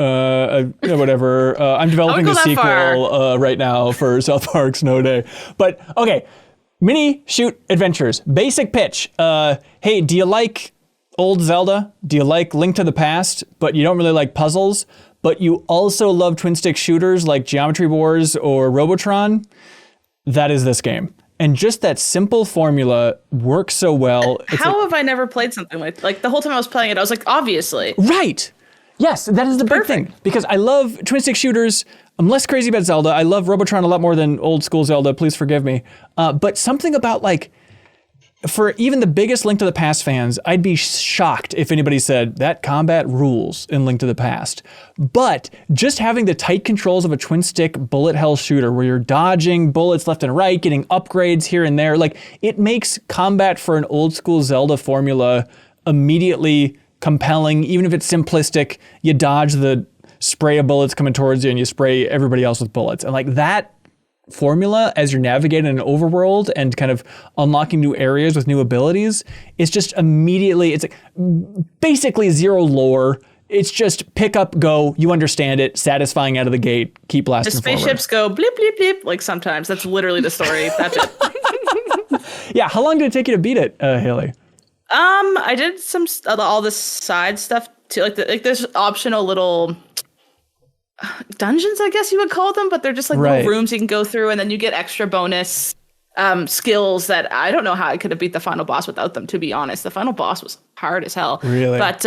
whatever. I'm developing the sequel right now for South Park Snow Day. But okay, Minishoot Adventures. Basic pitch. Hey, do you like old Zelda? Do you like Link to the Past, but you don't really like puzzles? But you also love twin stick shooters like Geometry Wars or Robotron? that is this game. And just that simple formula works so well. How have I never played something like the whole time I was playing it, I was like, obviously. Right. Yes, that is the big thing. Because I love twin stick shooters. I'm less crazy about Zelda. I love Robotron a lot more than old school Zelda. Please forgive me. But something about like, for even the biggest Link to the Past fans, I'd be shocked if anybody said that combat rules in Link to the Past. But just having the tight controls of a twin stick bullet hell shooter where you're dodging bullets left and right, getting upgrades here and there, like it makes combat for an old school Zelda formula immediately compelling. Even if it's simplistic, you dodge the spray of bullets coming towards you and you spray everybody else with bullets. And like that formula as you're navigating an overworld and kind of unlocking new areas with new abilities, it's just immediately, it's like basically zero lore. It's just pick up, go, you understand it, satisfying out of the gate, keep blasting forward. The spaceships go blip, blip, blip, like sometimes. That's literally the story. That's it. Yeah, how long did it take you to beat it, Haley? I did all the side stuff too, like there's optional little dungeons, I guess you would call them, but they're just like little rooms you can go through, and then you get extra bonus skills that I don't know how I could have beat the final boss without them, to be honest. The final boss was hard as hell. Really? But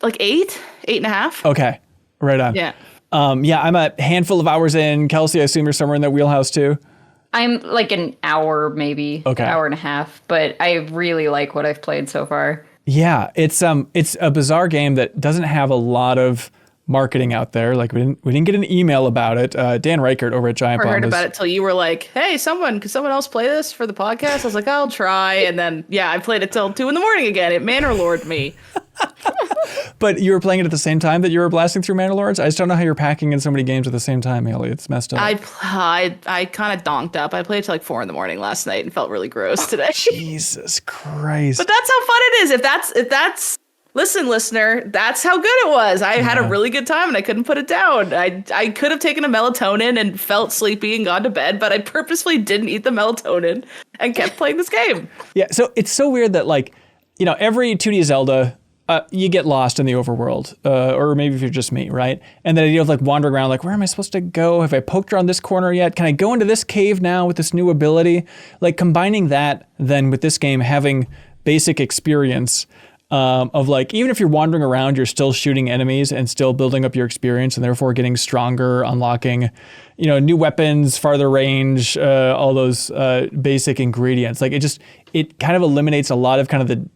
like 8.5. Okay, right on. Yeah. Yeah, I'm a handful of hours in. Kelsey, I assume you're somewhere in that wheelhouse too? I'm like an hour, maybe an hour and a half, but I really like what I've played so far. Yeah, it's a bizarre game that doesn't have a lot of marketing out there. Like we didn't get an email about it. Dan Reichert over at Giant Bomb. I heard about it till you were like, "Hey, could someone else play this for the podcast?" I was like, "I'll try." And then I played it till 2 a.m. again. It Manor Lord me. But you were playing it at the same time that you were blasting through Manor Lords? I just don't know how you're packing in so many games at the same time, Haley. It's messed up. I kind of donked up. I played till like 4 a.m. last night and felt really gross today. Jesus Christ. But that's how fun it is. If that's listen, listener, that's how good it was. I had a really good time and I couldn't put it down. I could have taken a melatonin and felt sleepy and gone to bed, but I purposefully didn't eat the melatonin and kept playing this game. Yeah, so it's so weird that like, every 2D Zelda, you get lost in the overworld, or maybe if you're just me, right? And the idea of like wandering around, like, where am I supposed to go? Have I poked around this corner yet? Can I go into this cave now with this new ability? Like combining that then with this game having basic experience of like, even if you're wandering around, you're still shooting enemies and still building up your experience and therefore getting stronger, unlocking, new weapons, farther range, all those basic ingredients. Like it kind of eliminates a lot of kind of the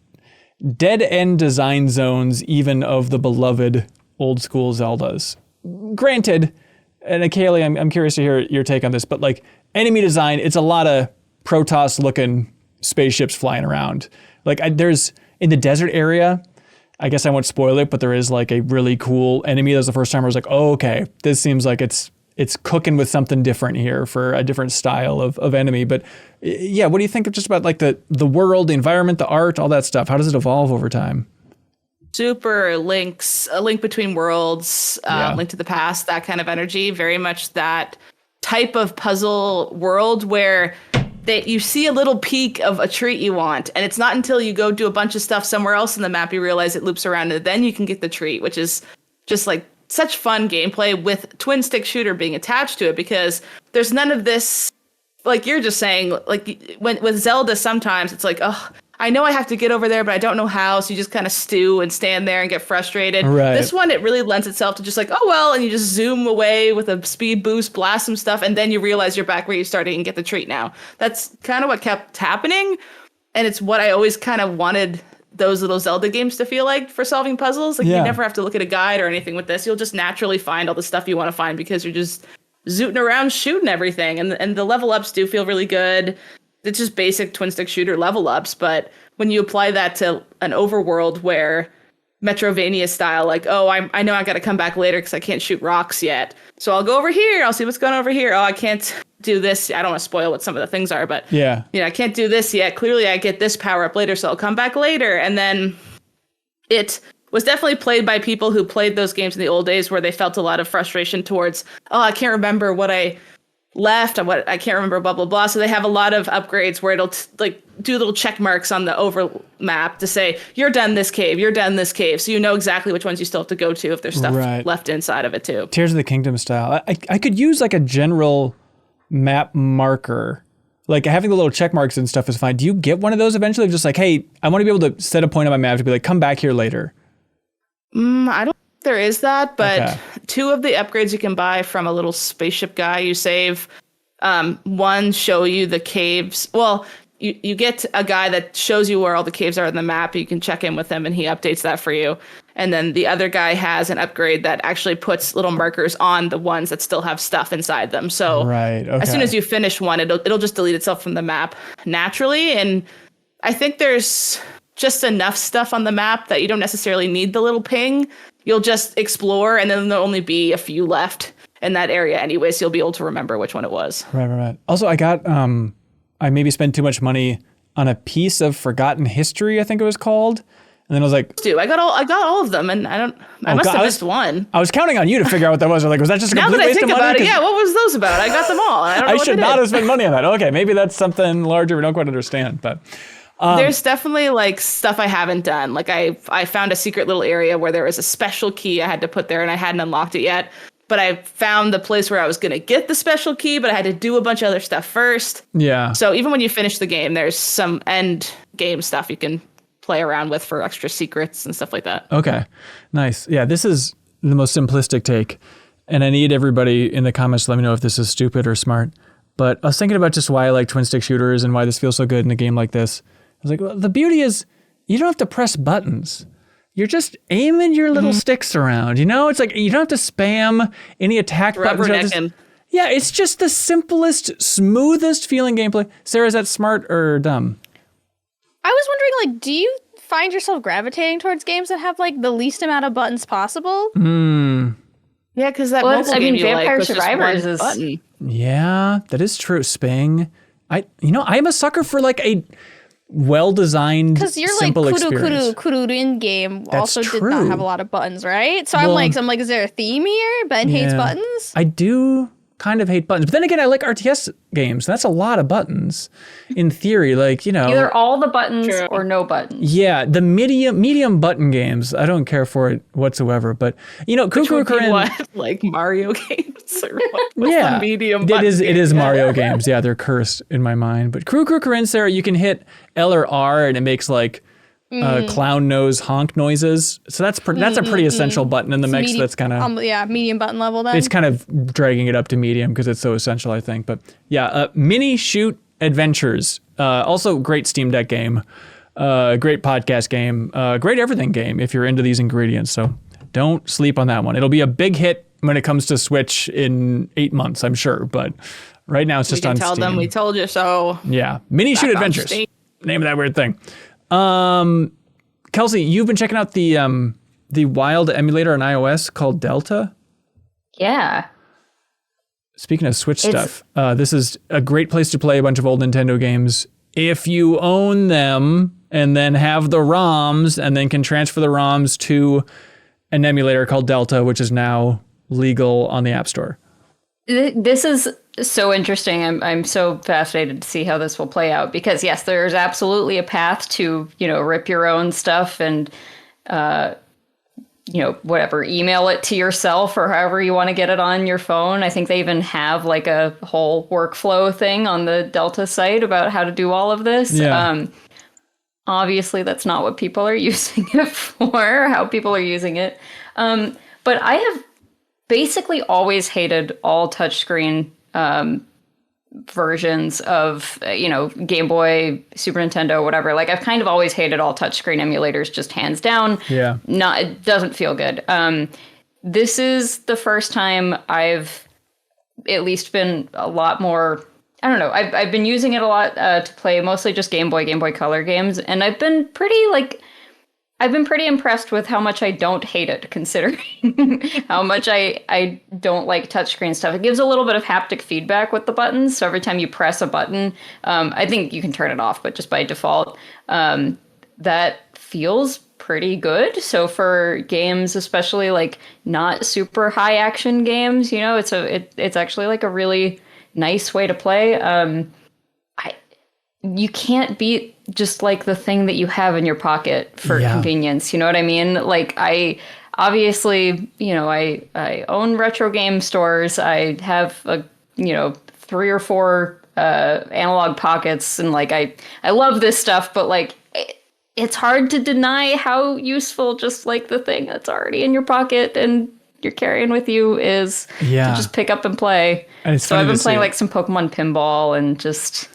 dead end design zones, even of the beloved old school Zeldas. Granted, and Kaylee, I'm curious to hear your take on this, but like enemy design, it's a lot of Protoss looking spaceships flying around. Like there's in the desert area, I guess I won't spoil it, but there is like a really cool enemy. That was the first time I was like, oh, okay, this seems like it's cooking with something different here for a different style of enemy. But yeah, what do you think of just about like the world, the environment, the art, all that stuff? How does it evolve over time? Super a link between worlds, Link to the Past, that kind of energy, very much that type of puzzle world where you see a little peek of a treat you want, and it's not until you go do a bunch of stuff somewhere else in the map you realize it loops around, and then you can get the treat, which is just like such fun gameplay with twin stick shooter being attached to it, because there's none of this, like you're just saying, like with Zelda, sometimes it's like, oh, I know I have to get over there, but I don't know how. So you just kind of stew and stand there and get frustrated. Right. This one, it really lends itself to just like, oh, well, and you just zoom away with a speed boost, blast some stuff, and then you realize you're back where you started and get the treat now. That's kind of what kept happening. And it's what I always kind of wanted those little Zelda games to feel like for solving puzzles. Like you never have to look at a guide or anything with this. You'll just naturally find all the stuff you want to find because you're just zooting around shooting everything. And the level ups do feel really good. It's just basic twin stick shooter level ups, but when you apply that to an overworld where Metrovania style, like, oh, I know I got to come back later because I can't shoot rocks yet, so I'll go over here. I'll see what's going on over here. Oh, I can't do this. I don't want to spoil what some of the things are, but I can't do this yet. Clearly, I get this power up later, so I'll come back later. And then it was definitely played by people who played those games in the old days where they felt a lot of frustration towards, oh, I can't remember what I left and what I can't remember, blah blah blah. So they have a lot of upgrades where it'll like do little check marks on the over map to say you're done this cave, you're done this cave, so you know exactly which ones you still have to go to if there's stuff left inside of it too. Tears of the Kingdom style. I could use like a general map marker. Like having the little check marks and stuff is fine. Do you get one of those eventually? Just like, hey, I want to be able to set a point on my map to be like, come back here later. I don't think there is that, but 2 of the upgrades you can buy from a little spaceship guy you save. One, show you the caves. Well, you get a guy that shows you where all the caves are on the map. You can check in with him and he updates that for you. And then the other guy has an upgrade that actually puts little markers on the ones that still have stuff inside them. So as soon as you finish one, it'll just delete itself from the map naturally. And I think there's just enough stuff on the map that you don't necessarily need the little ping. You'll just explore, and then there'll only be a few left in that area anyway, so you'll be able to remember which one it was. Right. Also, I got I maybe spent too much money on a piece of forgotten history, I think it was called. And then I was like, dude, I got all of them, and I must have missed one. I was counting on you to figure out what that was. Or like, was that just a complete waste of money? Now that I think about it, what was those about? I got them all. I don't know I should not have spent money on that. Okay, maybe that's something larger we don't quite understand, but there's definitely like stuff I haven't done. Like I found a secret little area where there was a special key I had to put there, and I hadn't unlocked it yet. But I found the place where I was going to get the special key, but I had to do a bunch of other stuff first. Yeah. So even when you finish the game, there's some end game stuff you can play around with for extra secrets and stuff like that. Okay, nice. Yeah, this is the most simplistic take. And I need everybody in the comments to let me know if this is stupid or smart. But I was thinking about just why I like twin stick shooters and why this feels so good in a game like this. I was like, well, the beauty is you don't have to press buttons. You're just aiming your little sticks around, you know? It's like you don't have to spam any attack buttons. Yeah, it's just the simplest, smoothest feeling gameplay. Sarah, is that smart or dumb? I was wondering, like, do you find yourself gravitating towards games that have, like, the least amount of buttons possible? Yeah, because that mobile game you Vampire like Survivors is button. Yeah, that is true. Sping. I'm a sucker for, like, a well-designed, simple experience. Because your like Kururin game also did not have a lot of buttons, right? So I'm like, is there a theme here? Ben hates buttons. I do kind of hate buttons, but then again, I like RTS games. That's a lot of buttons, in theory. Like either all the buttons or no buttons. Yeah, the medium button games, I don't care for it whatsoever. But Kururin, what, like Mario games or what? Yeah, the medium. It is Mario games. Yeah, they're cursed in my mind. But Kururin, Sarah, you can hit L or R and it makes like clown nose honk noises. So that's a pretty essential button in the mix. That's kind of medium button level. Then it's kind of dragging it up to medium because it's so essential, I think. But yeah, Minishoot Adventures, also great Steam Deck game, great podcast game, great everything game if you're into these ingredients. So don't sleep on that one. It'll be a big hit when it comes to Switch in 8 months, I'm sure. But right now it's just on Steam. Tell them we told you so. Yeah, Minishoot Adventures. Name of that weird thing. Kelsey, you've been checking out the Wild emulator on iOS called Delta. Yeah. Speaking of Switch stuff, this is a great place to play a bunch of old Nintendo games if you own them and then have the ROMs and then can transfer the ROMs to an emulator called Delta, which is now legal on the App Store. This is so interesting. I'm so fascinated to see how this will play out because yes, there's absolutely a path to, rip your own stuff and, whatever, email it to yourself or however you want to get it on your phone. I think they even have like a whole workflow thing on the Delta site about how to do all of this. Yeah. Obviously that's not what people are using it for, how people are using it. But I have basically always hated all touchscreen versions of, Game Boy, Super Nintendo, whatever. Like I've kind of always hated all touchscreen emulators, just hands down. Yeah. It doesn't feel good. This is the first time I've at least been a lot more, I don't know. I've been using it a lot to play mostly just Game Boy Color games. And I've been pretty impressed with how much I don't hate it, considering how much I don't like touchscreen stuff. It gives a little bit of haptic feedback with the buttons. So every time you press a button, I think you can turn it off, but just by default, that feels pretty good. So for games, especially like not super high action games, it's actually like a really nice way to play. You can't beat just like the thing that you have in your pocket for convenience. You know what I mean? Like I obviously, I own retro game stores. I have 3 3 or 4 analog pockets, and like I love this stuff, but like it's hard to deny how useful just like the thing that's already in your pocket and you're carrying with you is to just pick up and play. And so I've been playing like some Pokemon Pinball and just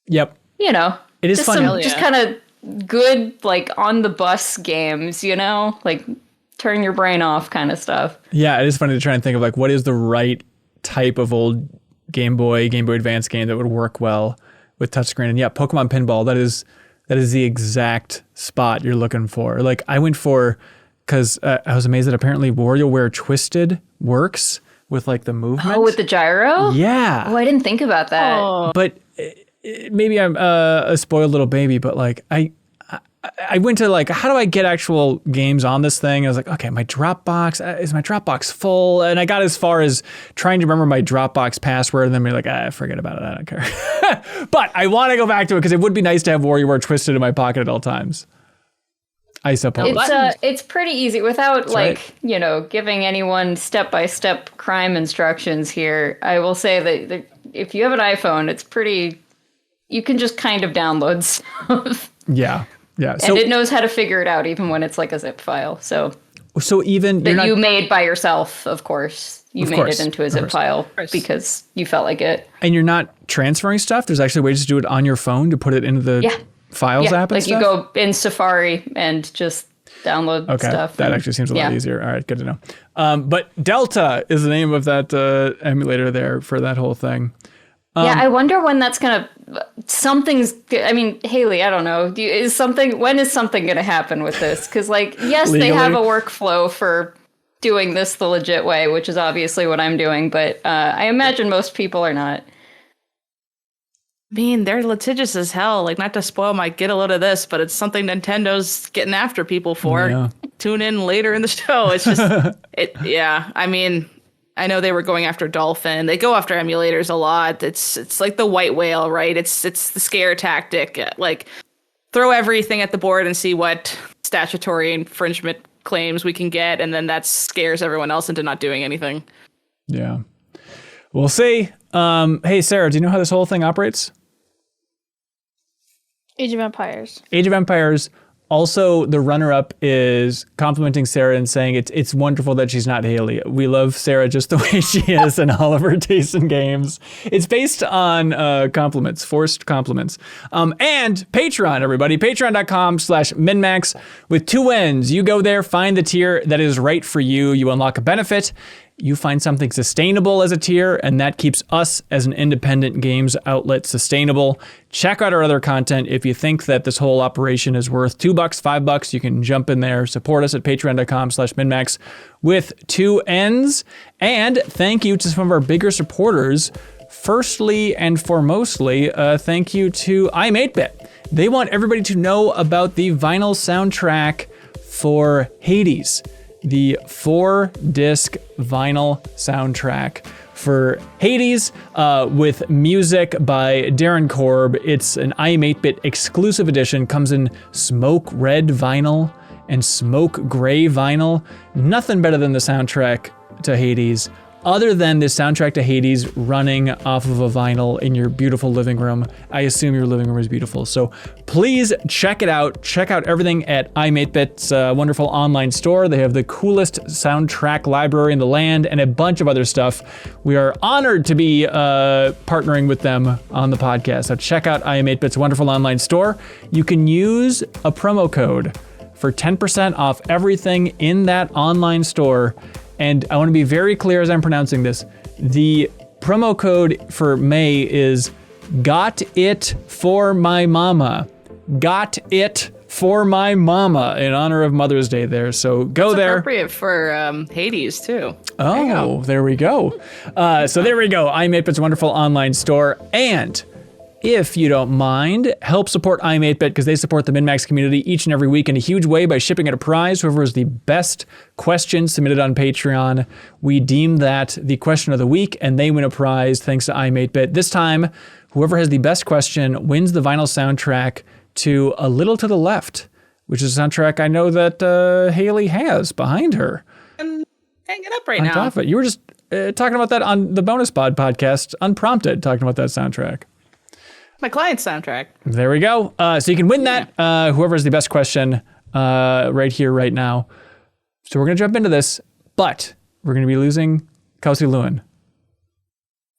you know, it is fun. Just kind of good like on the bus games, you know, like turn your brain off kind of stuff. Yeah, it is funny to try and think of like what is the right type of old Game Boy Advance game that would work well with touchscreen. And Pokemon Pinball, that is the exact spot you're looking for. Like I went for, because I was amazed that apparently WarioWare Twisted works with like the movement. Oh, with the gyro? Yeah. Oh, I didn't think about that. Oh. But maybe I'm a spoiled little baby, but like I went to like, how do I get actual games on this thing? I was like, okay, my Dropbox, is my Dropbox full? And I got as far as trying to remember my Dropbox password, and then be like, forget about it, I don't care. But I want to go back to it because it would be nice to have WarioWare Twisted in my pocket at all times. I suppose. It's pretty easy without you know, giving anyone step-by-step crime instructions here. I will say that if you have an iPhone, it's pretty, you can just kind of download stuff. Yeah. Yeah. And it knows how to figure it out even when it's like a zip file. So even that you made by yourself, of course. You made it into a zip file because you felt like it. And you're not transferring stuff? There's actually ways to do it on your phone to put it into the Files app and stuff? Like you go in Safari and just download stuff. That actually seems a lot easier. All right, good to know. But Delta is the name of that emulator there for that whole thing. I wonder when that's going to... Haley, I don't know. When is something going to happen with this? Because, like, yes, legally, they have a workflow for doing this the legit way, which is obviously what I'm doing, but I imagine most people are not. I mean, they're litigious as hell. Like, not to spoil my get a load of this, but it's something Nintendo's getting after people for. Yeah. Tune in later in the show. It's just, I mean... I know they were going after Dolphin. They go after emulators a lot. It's like the white whale, right? It's the scare tactic. Like, throw everything at the board and see what statutory infringement claims we can get, and then that scares everyone else into not doing anything. Yeah. We'll see. Hey, Sarah, do you know how this whole thing operates? Age of Empires. Age of Empires. Also, the runner-up is complimenting Sarah and saying it's wonderful that she's not Haley. We love Sarah just the way she is and all of her tastes in games. It's based on compliments, forced compliments. And Patreon, everybody. Patreon.com/MinnMax with 2 N's. You go there, find the tier that is right for you. You unlock a benefit. You find something sustainable as a tier, and that keeps us as an independent games outlet sustainable. Check out our other content. If you think that this whole operation is worth $2, $5, you can jump in there. Support us at patreon.com/MinnMax with 2 N's. And thank you to some of our bigger supporters. Firstly and foremostly, thank you to I'm 8-Bit. They want everybody to know about the vinyl soundtrack for Hades. The 4-disc vinyl soundtrack for Hades with music by Darren Korb. It's an I'm 8-Bit exclusive edition. Comes in smoke red vinyl and smoke gray vinyl. Nothing better than the soundtrack to Hades, other than the soundtrack to Hades running off of a vinyl in your beautiful living room. I assume your living room is beautiful. So please check it out. Check out everything at I'm 8-Bit's wonderful online store. They have the coolest soundtrack library in the land and a bunch of other stuff. We are honored to be partnering with them on the podcast. So check out I'm 8-Bit's wonderful online store. You can use a promo code for 10% off everything in that online store. And I want to be very clear as I'm pronouncing this. The promo code for May is Got It For My Mama. Got It For My Mama in honor of Mother's Day there. So go That's there. Appropriate for Hades too. Oh, there we go. So there we go. I'm 8-Bit's wonderful online store. And if you don't mind, help support I'm 8-Bit because they support the MinnMax community each and every week in a huge way by shipping out a prize. Whoever is the best question submitted on Patreon, we deem that the question of the week, and they win a prize thanks to I'm 8-Bit. This time, whoever has the best question wins the vinyl soundtrack to A Little to the Left, which is a soundtrack I know that Haley has behind her. I'm hanging up right on now. Top of it. You were just talking about that on the Bonus Pod podcast, Unprompted, talking about that soundtrack. My client's soundtrack. There we go. So you can win that. Whoever has the best question right here, right now. So we're going to jump into this, but we're going to be losing Kelsey Lewin.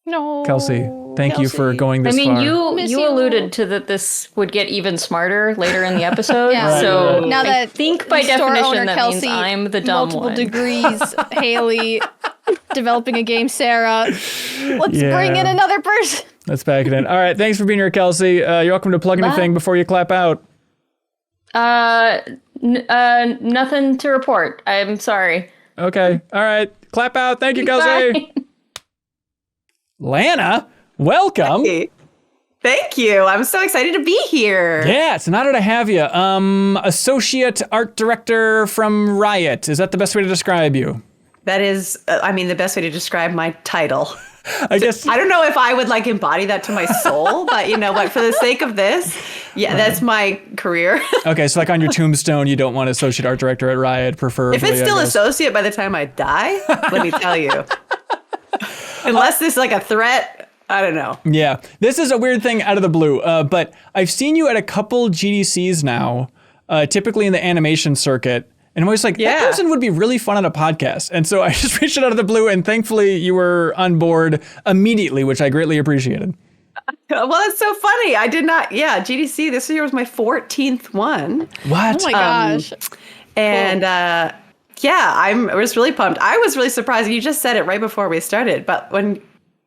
No. Kelsey, thank you for going this far. You alluded to that this would get even smarter later in the episode. Yeah. So now that I think by definition that Kelsey, means I'm the dumb multiple one. degrees, Haley, developing a game, Sarah. Let's bring in another person. Let's pack it in. All right, thanks for being here, Kelsey. You're welcome to plug anything before you clap out. Nothing to report. I'm sorry. Okay. All right. Clap out. Thank you, Kelsey. Bye. Lana, welcome. Hey. Thank you. I'm so excited to be here. Yeah, it's an honor to have you. Associate art director from Riot. Is that the best way to describe you? That is, the best way to describe my title. I guess. I don't know if I would embody that to my soul, but you know what? For the sake of this, that's my career. Okay, so on your tombstone, you don't want associate art director at Riot, preferably. If it's still associate by the time I die, let me tell you. Unless this is a threat, I don't know. Yeah, this is a weird thing out of the blue, but I've seen you at a couple GDCs now, typically in the animation circuit. And I'm always like, that person would be really fun on a podcast. And so I just reached out of the blue, and thankfully you were on board immediately, which I greatly appreciated. Well, that's so funny. I did not. Yeah, GDC this year was my 14th one. What? Oh my gosh. And I was really pumped. I was really surprised. You just said it right before we started. But when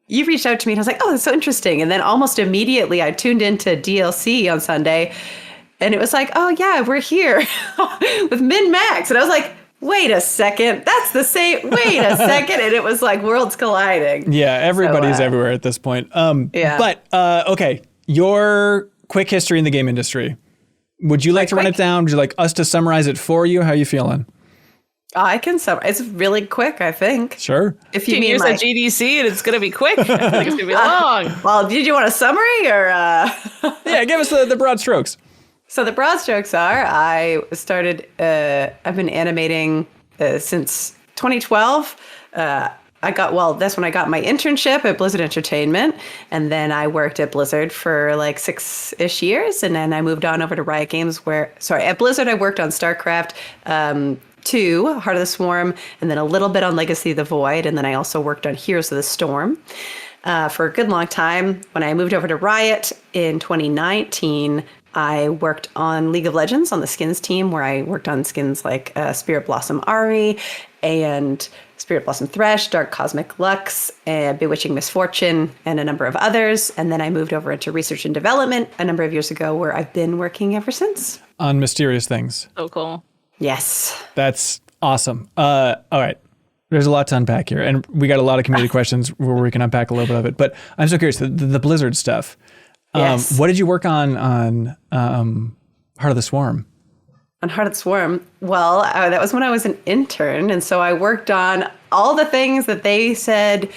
you reached out to me, and I was like, oh, that's so interesting. And then almost immediately I tuned into DLC on Sunday. And it was like, oh, yeah, we're here with MinnMax. And I was like, wait a second. That's the same. Wait a second. And it was like worlds colliding. Yeah, everybody's everywhere at this point. But, okay, your quick history in the game industry. Would you like to run it down? Would you like us to summarize it for you? How are you feeling? I can summarize. It's really quick, I think. Sure. If you 15 mean years at GDC and it's going to be quick. I think it's going to be long. Well, did you want a summary or? Yeah, give us the broad strokes. So the broad strokes are, I started, I've been animating since 2012. That's when I got my internship at Blizzard Entertainment. And then I worked at Blizzard for 6-ish years. And then I moved on over to Riot Games at Blizzard I worked on StarCraft 2, Heart of the Swarm, and then a little bit on Legacy of the Void. And then I also worked on Heroes of the Storm for a good long time. When I moved over to Riot in 2019, I worked on League of Legends on the skins team, where I worked on skins like Spirit Blossom Ari and Spirit Blossom Thresh, Dark Cosmic Lux, and Bewitching Misfortune, and a number of others. And then I moved over into research and development a number of years ago, where I've been working ever since. On Mysterious Things. So cool. Yes. That's awesome. All right. There's a lot to unpack here, and we got a lot of community questions where we can unpack a little bit of it. But I'm so curious, the Blizzard stuff. Yes. What did you work on Heart of the Swarm? On Heart of the Swarm? Well, that was when I was an intern. And so I worked on all the things that they said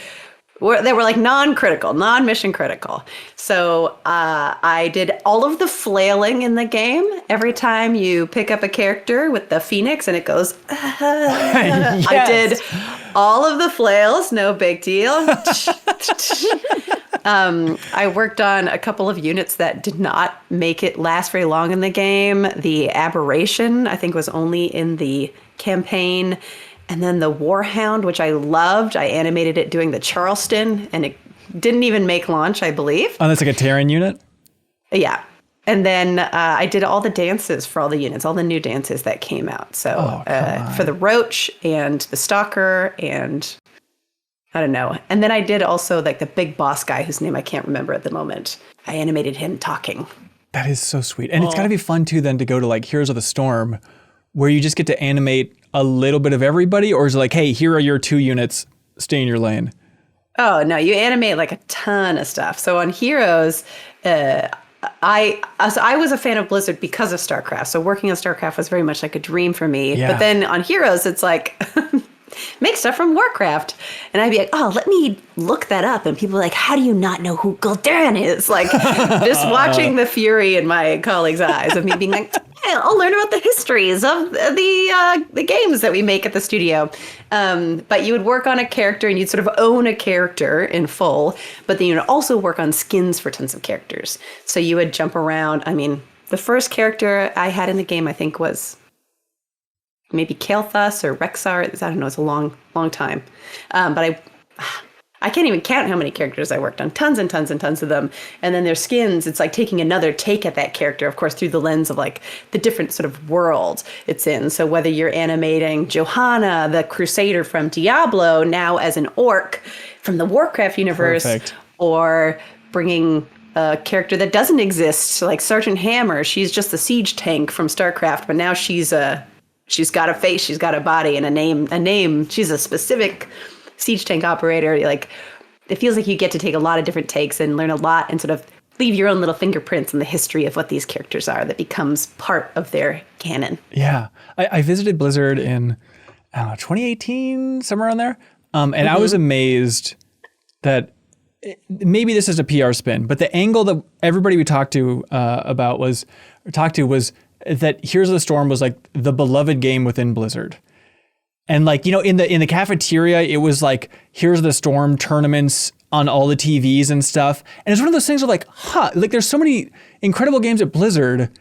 were non-critical, non-mission critical. So I did all of the flailing in the game. Every time you pick up a character with the phoenix and it goes, Yes. I did all of the flails, no big deal. I worked on a couple of units that did not make it last very long in the game. The Aberration, I think, was only in the campaign. And then the Warhound, which I loved. I animated it doing the Charleston, and it didn't even make launch, I believe. Oh, that's like a Terran unit? Yeah. And then I did all the dances for all the units, all the new dances that came out. So for the Roach and the Stalker and I don't know. And then I did also the big boss guy whose name I can't remember at the moment. I animated him talking. That is so sweet. And it's got to be fun too then to go to Heroes of the Storm, where you just get to animate a little bit of everybody, or is it hey, here are your 2 units, stay in your lane? Oh, no, you animate a ton of stuff. So on Heroes, I was a fan of Blizzard because of StarCraft. So working on StarCraft was very much a dream for me. Yeah. But then on Heroes, it's make stuff from Warcraft. And I'd be like, oh, let me look that up. And people are how do you not know who Gul'dan is? Just watching the fury in my colleagues' eyes of me being I'll learn about the histories of the games that we make at the studio. But you would work on a character and you'd sort of own a character in full, but then you'd also work on skins for tons of characters. So you would jump around. I mean, the first character I had in the game, I think, was maybe Kael'thas or Rexar. I don't know. It's a long time. But I can't even count how many characters I worked on. Tons and tons and tons of them. And then their skins, it's like taking another take at that character, of course, through the lens of like the different sort of world it's in. So whether you're animating Johanna, the Crusader from Diablo, now as an orc from the Warcraft universe, Perfect. or bringing a character that doesn't exist, like Sergeant Hammer. She's just the siege tank from StarCraft, but now she's got a face, she's got a body, and a name. She's a specific siege tank operator. Like, it feels like you get to take a lot of different takes and learn a lot and sort of leave your own little fingerprints in the history of what these characters are that becomes part of their canon. Yeah. I visited Blizzard in, I don't know, 2018, somewhere around there. And I was amazed that maybe this is a PR spin, but the angle that everybody we talked to was that Heroes of the Storm was like the beloved game within Blizzard. And like, you know, in the cafeteria, it was like, Heroes of the Storm tournaments on all the TVs and stuff. And it's one of those things of like, like there's so many incredible games at Blizzard,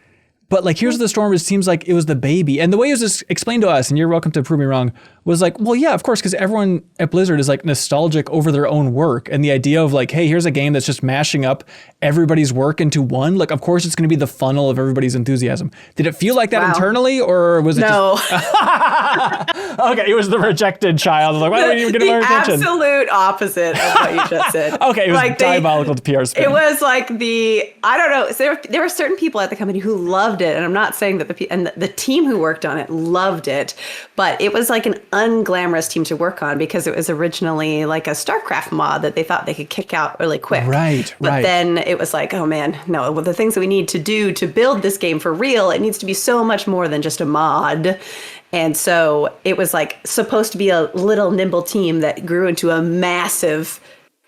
but like Heroes of the Storm, it seems like it was the baby. And the way it was just explained to us, and you're welcome to prove me wrong, was like, well, yeah, of course, because everyone at Blizzard is like nostalgic over their own work. And the idea of like, hey, here's a game that's just mashing up everybody's work into one. Like, of course, it's going to be the funnel of everybody's enthusiasm. Did it feel like that internally, or was it just... Okay, it was the rejected child. Like, why are you even getting our attention? The absolute opposite of what you just said. Okay, it was like diabolical to PR spin. It was like I don't know. So there were certain people at the company who loved it, and I'm not saying that the team who worked on it loved it, but it was like an unglamorous team to work on because it was originally like a StarCraft mod that they thought they could kick out really quick. Right. But then it was like, oh man, no, well, the things that we need to do to build this game for real, it needs to be so much more than just a mod. And so it was like supposed to be a little nimble team that grew into a massive,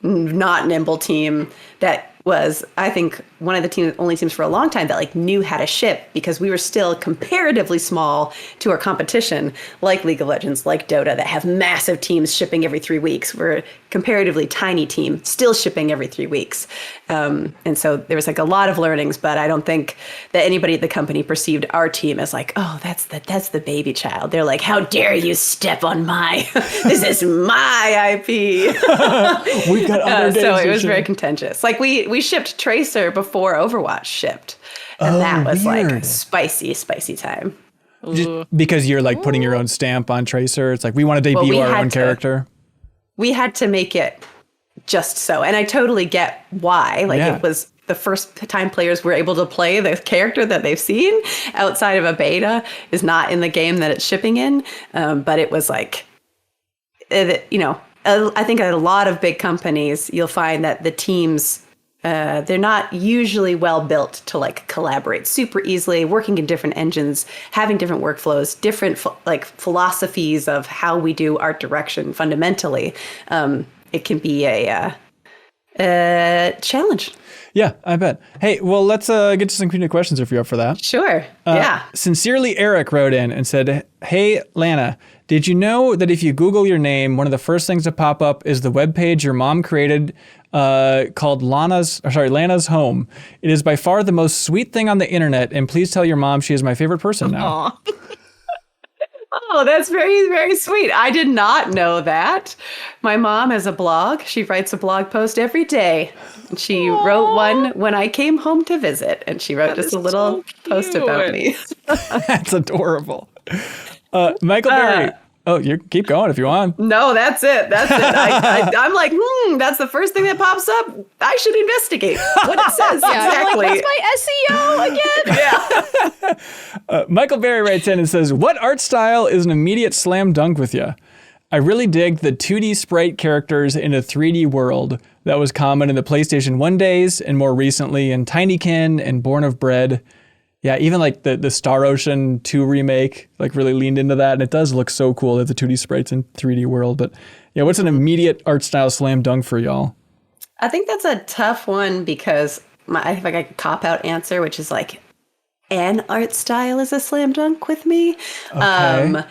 not nimble team that was, I think, one of the only teams for a long time that like knew how to ship, because we were still comparatively small to our competition, like League of Legends, like Dota, that have massive teams shipping every 3 weeks. We're a comparatively tiny team, still shipping every 3 weeks. And so there was like a lot of learnings, but I don't think that anybody at the company perceived our team as like, oh, that's the baby child. They're like, how dare you step on this is my IP. We've got other games. So it was very contentious. Like we shipped Tracer before Overwatch shipped. And that was weird. like spicy time. Just because you're like putting your own stamp on Tracer. It's like, we want to debut our own character. We had to make it just so. And I totally get why. Like it was the first time players were able to play the character that they've seen outside of a beta is not in the game that it's shipping in. But it was like, you know, I think at a lot of big companies, you'll find that the teams, they're not usually well built to like collaborate super easily, working in different engines, having different workflows, different like philosophies of how we do art direction fundamentally. It can be a challenge. Yeah, I bet. Hey, well, let's get to some community questions if you're up for that. Sure. Yeah. Sincerely, Eric wrote in and said, hey, Lana, did you know that if you Google your name, one of the first things to pop up is the webpage your mom created called Lana's Home? It is by far the most sweet thing on the internet, and please tell your mom she is my favorite person now. Oh, that's very, very sweet. I did not know that. My mom has a blog. She writes a blog post every day. She wrote one when I came home to visit, and she wrote just a little post about me. That's adorable. Michael Berry. Oh, you keep going if you want. No, that's it. That's it. I'm like, that's the first thing that pops up. I should investigate what it says exactly. Like, what's my SEO again? Yeah. Michael Berry writes in and says, what art style is an immediate slam dunk with you? I really dig the 2D sprite characters in a 3D world that was common in the PlayStation 1 days and more recently in Tinykin and Born of Bread. Yeah, even like the Star Ocean 2 remake like really leaned into that, and it does look so cool that the 2D sprites in 3D world. But yeah, what's an immediate art style slam dunk for y'all? I think that's a tough one because I have like a cop-out answer, which is like an art style is a slam dunk with me. Okay.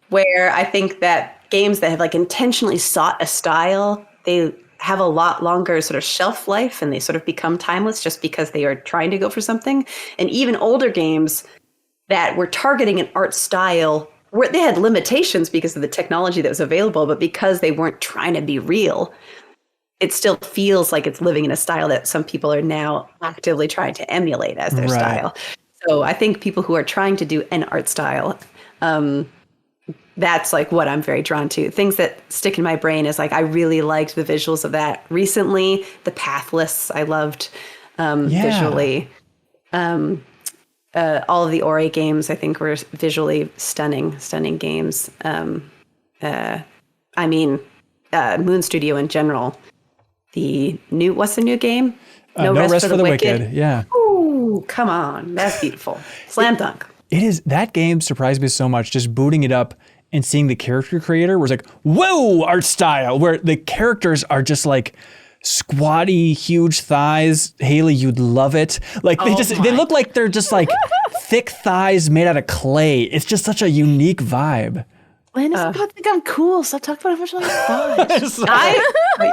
Where I think that games that have like intentionally sought a style, they have a lot longer sort of shelf life and they sort of become timeless just because they are trying to go for something. And even older games that were targeting an art style where they had limitations because of the technology that was available, but because they weren't trying to be real, it still feels like it's living in a style that some people are now actively trying to emulate as their style. So I think people who are trying to do an art style, that's like what I'm very drawn to. Things that stick in my brain is like, I really liked the visuals of that recently. The Pathless, I loved visually. All of the Ori games, I think, were visually stunning games. Moon Studio in general. What's the new game? No Rest for the Wicked. Yeah. Ooh, come on. That's beautiful. Slam dunk. It is. That game surprised me so much, just booting it up and seeing the character creator was like, whoa, art style, where the characters are just like squatty, huge thighs. Haley, you'd love it. Like they look like they're just like thick thighs made out of clay. It's just such a unique vibe. Lana, I think I'm cool. Stop talking about how much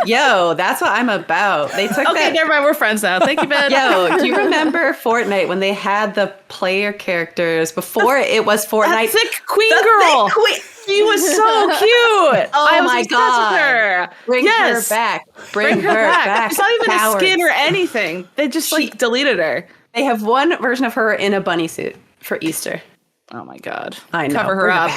Yo, that's what I'm about. They took okay, never mind. We're friends now. Thank you, Ben. Yo, do you remember Fortnite when they had the player characters before it was Fortnite? That thick queen girl. She was so cute. I was my God. With her. Bring her back. Bring her back. She's not even a skin or anything. They just deleted her. They have one version of her in a bunny suit for Easter. Oh my God. I know. Cover her up.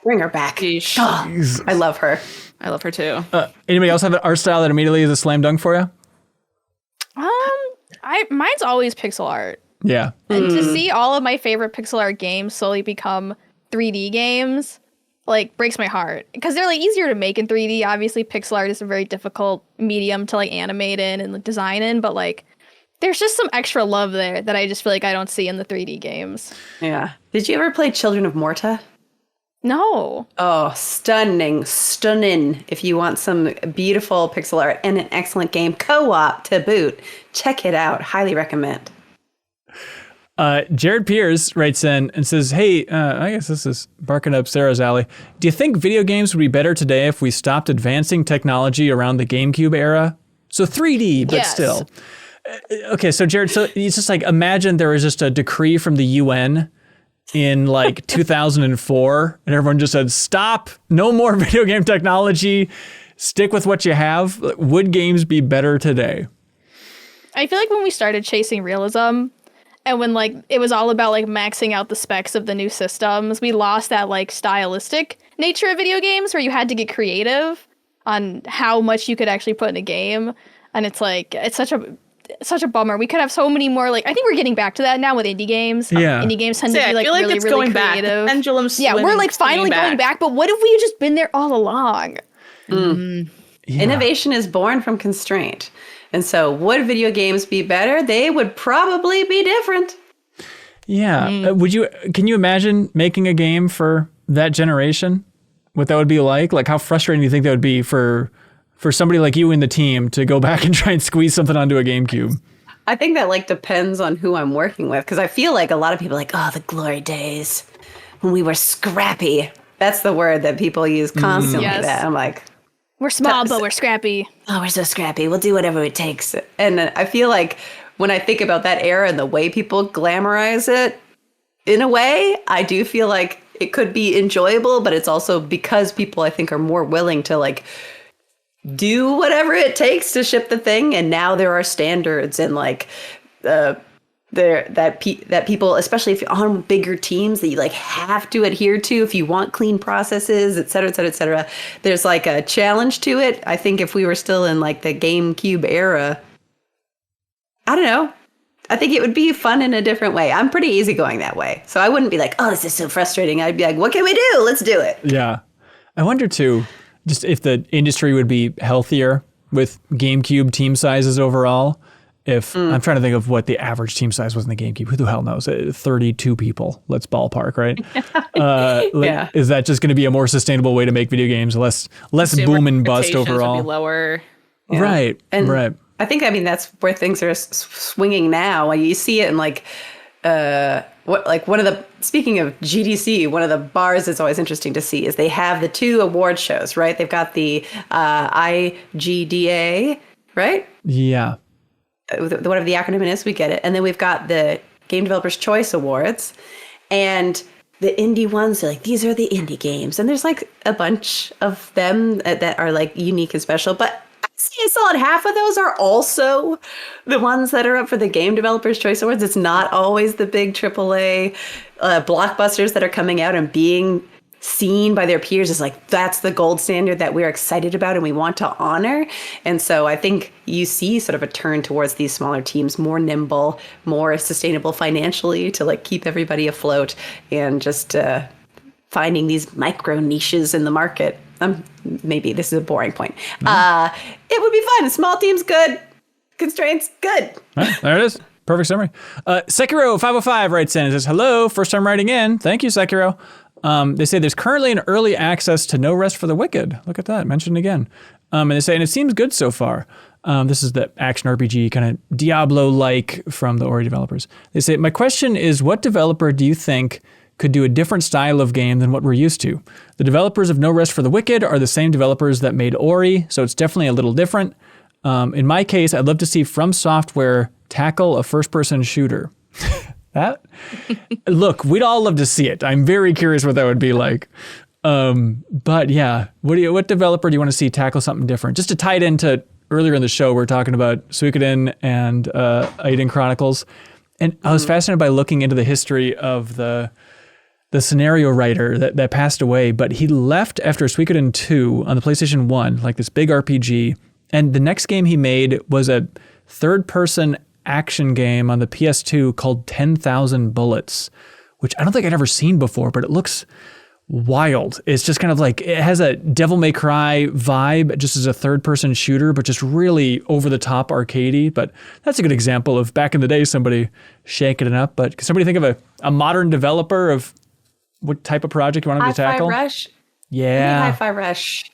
Bring her back. Oh, I love her. I love her too. Anybody else have an art style that immediately is a slam dunk for you? Mine's always pixel art. Yeah. And to see all of my favorite pixel art games slowly become 3D games, like, breaks my heart. Because they're, like, easier to make in 3D. Obviously, pixel art is a very difficult medium to, like, animate in and design in. But, like, there's just some extra love there that I just feel like I don't see in the 3D games. Yeah. Did you ever play Children of Morta? No. Oh, stunning. If you want some beautiful pixel art and an excellent game, co-op to boot, check it out. Highly recommend. Jared Pierce writes in and says, hey, I guess this is barking up Sarah's alley. Do you think video games would be better today if we stopped advancing technology around the GameCube era? So 3D, but still. Okay, so Jared, so it's just like, imagine there was just a decree from the UN in like 2004 and everyone just said, stop, no more video game technology, stick with what you have. Would games be better today? I feel like when we started chasing realism and when like it was all about like maxing out the specs of the new systems, we lost that like stylistic nature of video games where you had to get creative on how much you could actually put in a game. And it's like, it's such a bummer. We could have so many more, like, I think we're getting back to that now with indie games. Yeah. Indie games tend to be like really, really going creative. Back. Pendulum's yeah, we're like finally going back, but what if we had just been there all along? Yeah. Innovation is born from constraint. And so would video games be better? They would probably be different. Yeah. Can you imagine making a game for that generation? What that would be like? Like, how frustrating do you think that would be for somebody like you and the team to go back and try and squeeze something onto a GameCube? I think that like depends on who I'm working with. Because I feel like a lot of people are like, oh, the glory days when we were scrappy. That's the word that people use constantly. Yes. That I'm like, we're small, but we're scrappy. Oh, we're so scrappy. We'll do whatever it takes. And I feel like when I think about that era and the way people glamorize it, in a way, I do feel like it could be enjoyable, but it's also because people, I think, are more willing to like do whatever it takes to ship the thing. And now there are standards and like that people, especially if you're on bigger teams, that you like have to adhere to if you want clean processes, et cetera, et cetera, et cetera. There's like a challenge to it. I think if we were still in like the GameCube era, I don't know. I think it would be fun in a different way. I'm pretty easygoing that way. So I wouldn't be like, oh, this is so frustrating. I'd be like, what can we do? Let's do it. Yeah. I wonder too, just if the industry would be healthier with GameCube team sizes overall. If I'm trying to think of what the average team size was in the GameCube. Who the hell knows? 32 people. Let's ballpark, right? Yeah. Is that just going to be a more sustainable way to make video games? Less boom and bust overall? Would be lower. Yeah. Right. And right. I think, that's where things are swinging now. Like you see it in like speaking of GDC, one of the bars that's always interesting to see is they have the 2 award shows, right? They've got the IGDA, right? Yeah. Whatever the acronym is, we get it. And then we've got the Game Developers Choice Awards. And the indie ones are like, these are the indie games. And there's like a bunch of them that are like unique and special. But I see a solid half of those are also the ones that are up for the Game Developers Choice Awards. It's not always the big AAA blockbusters that are coming out and being seen by their peers as like, that's the gold standard that we're excited about and we want to honor. And so I think you see sort of a turn towards these smaller teams, more nimble, more sustainable financially to like keep everybody afloat and just finding these micro niches in the market. Maybe this is a boring point. It would be fun. Small teams, good. Constraints, good. Right, there it is. Perfect summary. Sekiro 505 writes in and says, hello, first time writing in. Thank you, Sekiro. They say there's currently an early access to No Rest for the Wicked. Look at that, mentioned again. And they say, and it seems good so far. This is the action RPG kind of Diablo-like from the Ori developers. They say, my question is, what developer do you think could do a different style of game than what we're used to? The developers of No Rest for the Wicked are the same developers that made Ori, so it's definitely a little different. In my case, I'd love to see From Software tackle a first-person shooter. Look, we'd all love to see it. I'm very curious what that would be like. But yeah, what developer do you want to see tackle something different? Just to tie it into earlier in the show, we're talking about Suikoden and Eiyuden Chronicles. And I was fascinated by looking into the history of the scenario writer that passed away, but he left after Suikoden 2 on the PlayStation 1, like this big RPG. And the next game he made was a third-person action game on the PS2 called 10,000 Bullets, which I don't think I'd ever seen before, but it looks wild. It's just kind of like, it has a Devil May Cry vibe just as a third-person shooter, but just really over-the-top arcadey. But that's a good example of back in the day, somebody shaking it up. But can somebody think of a modern developer of what type of project you want them to tackle? Hi-Fi Rush? Yeah. Hi-Fi Rush.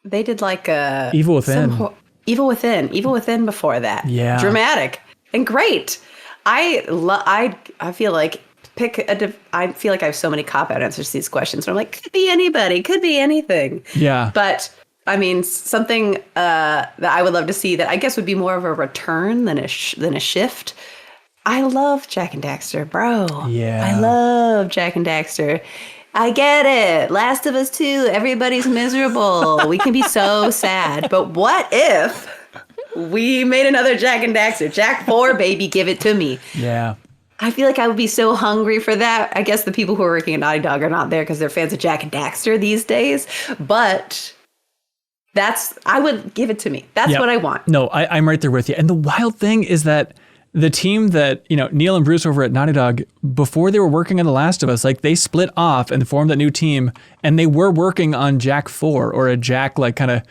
They did like a... Evil Within. Evil Within before that. Yeah. Dramatic and great. I feel like I feel like I have so many cop-out answers to these questions. So I'm like, could be anybody, could be anything. Yeah. But I mean, something that I would love to see that I guess would be more of a return than a shift. I love Jak and Daxter, bro. Yeah. I love Jak and Daxter. I get it. Last of Us 2, everybody's miserable. We can be so sad. But what if we made another Jak and Daxter? Jak 4, baby, give it to me. Yeah. I feel like I would be so hungry for that. I guess the people who are working at Naughty Dog are not there because they're fans of Jak and Daxter these days. But I would give it to me. That's what I want. No, I'm right there with you. And the wild thing is that the team that, Neil and Bruce over at Naughty Dog, before they were working on The Last of Us, like they split off and formed that new team, and they were working on Jak 4 or a Jak like kind of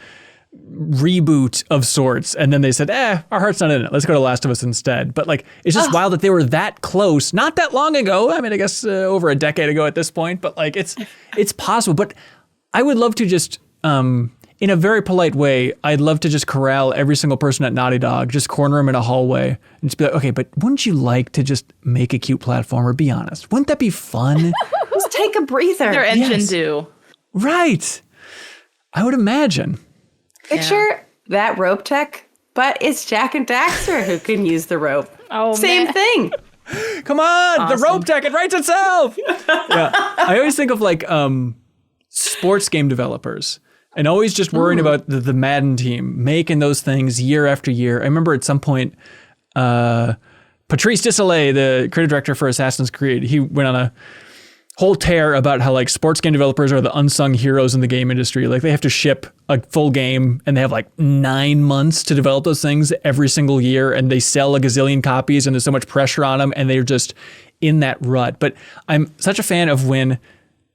reboot of sorts. And then they said, our heart's not in it. Let's go to Last of Us instead. But like, it's just wild that they were that close, not that long ago. I mean, I guess over a decade ago at this point, but like it's possible. But I would love to just, in a very polite way, I'd love to just corral every single person at Naughty Dog, just corner them in a hallway and just be like, okay, but wouldn't you like to just make a cute platformer? Be honest. Wouldn't that be fun? Just take a breather. Their engine do. Right. I would imagine. Picture that rope tech, but it's Jak and Daxter who can use the rope. Oh, Same man. thing. Come on, the rope tech, it writes itself. Yeah. I always think of like sports game developers. And always just worrying about the Madden team making those things year after year. I remember at some point, Patrice Désilets, the creative director for Assassin's Creed, he went on a whole tear about how like sports game developers are the unsung heroes in the game industry. Like they have to ship a full game and they have like 9 months to develop those things every single year, and they sell a gazillion copies and there's so much pressure on them and they're just in that rut. But I'm such a fan of when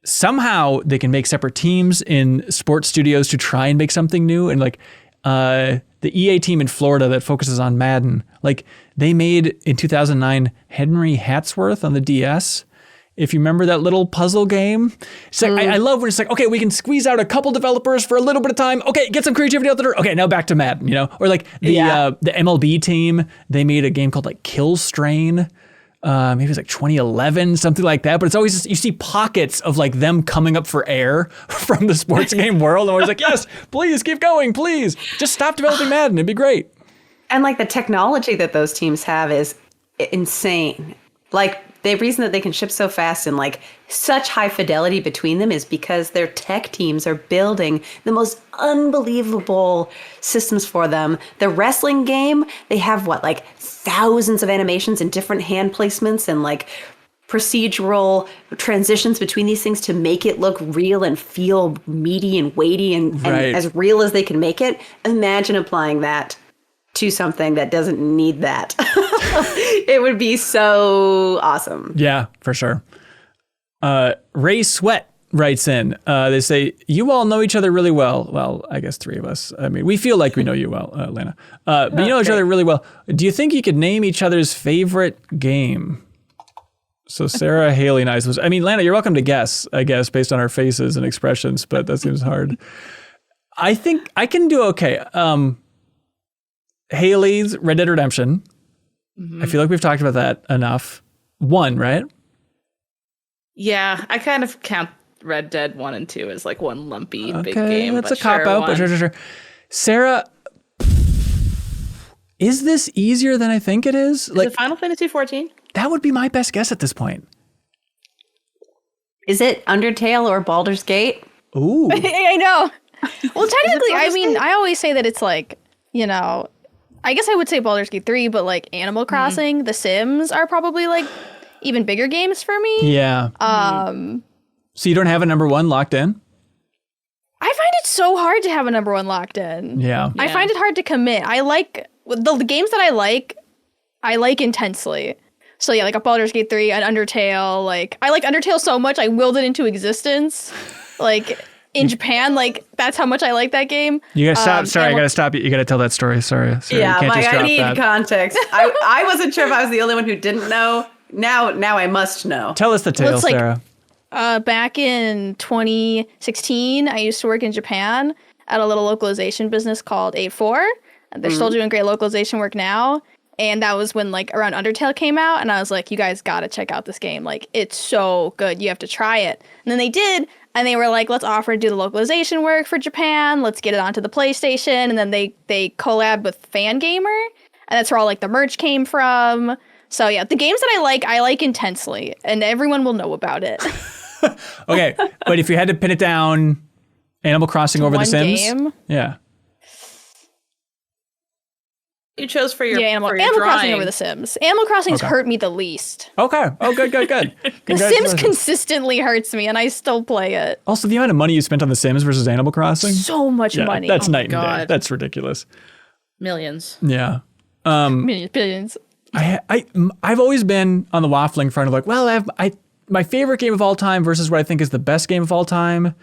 somehow they can make separate teams in sports studios to try and make something new. And like the EA team in Florida that focuses on Madden, like they made in 2009 Henry Hatsworth on the DS. If you remember that little puzzle game, it's like, I love when it's like, okay, we can squeeze out a couple developers for a little bit of time. Okay, get some creativity out the door. Okay, now back to Madden, Or like the MLB team, they made a game called like Kill Strain. maybe it was like 2011, something like that. But it's always just, you see pockets of like them coming up for air from the sports game world. I'm always like, yes, please keep going, please. Just stop developing Madden. It'd be great. And like the technology that those teams have is insane. Like the reason that they can ship so fast and like such high fidelity between them is because their tech teams are building the most unbelievable systems for them. The wrestling game, they have like thousands of animations and different hand placements and like procedural transitions between these things to make it look real and feel meaty and weighty and as real as they can make it. Imagine applying that to something that doesn't need that. It would be so awesome. Yeah, for sure. Ray Sweat writes in, they say, you all know each other really well. Well, I guess three of us. I mean, we feel like we know you well, Lana. But you know each other really well. Do you think you could name each other's favorite game? So Sarah, Haley, and I mean, Lana, you're welcome to guess, I guess, based on our faces and expressions, but that seems hard. I think I can do okay. Haley's Red Dead Redemption. Mm-hmm. I feel like we've talked about that enough. 1, right? Yeah, I kind of count Red Dead 1 and 2 as like one lumpy big game. That's a cop-out, but sure. Sarah, is this easier than I think it is? Is it Final Fantasy 14? That would be my best guess at this point. Is it Undertale or Baldur's Gate? Ooh. I know. Well, technically, I mean, I always say that it's like, you know, I guess I would say Baldur's Gate 3, but like Animal Crossing, The Sims are probably like even bigger games for me. Yeah. So you don't have a number 1 locked in? I find it so hard to have a number 1 locked in. Yeah. I find it hard to commit. I like the games that I like intensely. So yeah, like a Baldur's Gate 3, an Undertale, like I like Undertale so much I willed it into existence. Like in Japan, like that's how much I like that game. You gotta stop. Sorry, I gotta stop you. You gotta tell that story. Sorry. Yeah, you can't just I drop need that. context. I wasn't sure if I was the only one who didn't know. Now I must know. Tell us the tale, Sarah. Back in 2016, I used to work in Japan at a little localization business called 84. They're still doing great localization work now. And that was when like around Undertale came out, and I was like, you guys gotta check out this game. Like, it's so good. You have to try it. And then they did, and they were like, let's offer to do the localization work for Japan. Let's get it onto the PlayStation. And then they collabed with Fangamer, and that's where all like the merch came from. So yeah, the games that I like intensely, and everyone will know about it. Okay, but if you had to pin it down, Animal Crossing over The Sims? Game? Yeah. You chose for your Animal Crossing over The Sims. Animal Crossing's hurt me the least. Okay. Oh, good. The Sims consistently hurts me, and I still play it. Also, the amount of money you spent on The Sims versus Animal Crossing? So much money. That's night and day. That's ridiculous. Millions. Yeah. Billions. I've always been on the waffling front of like, well, my favorite game of all time versus what I think is the best game of all time.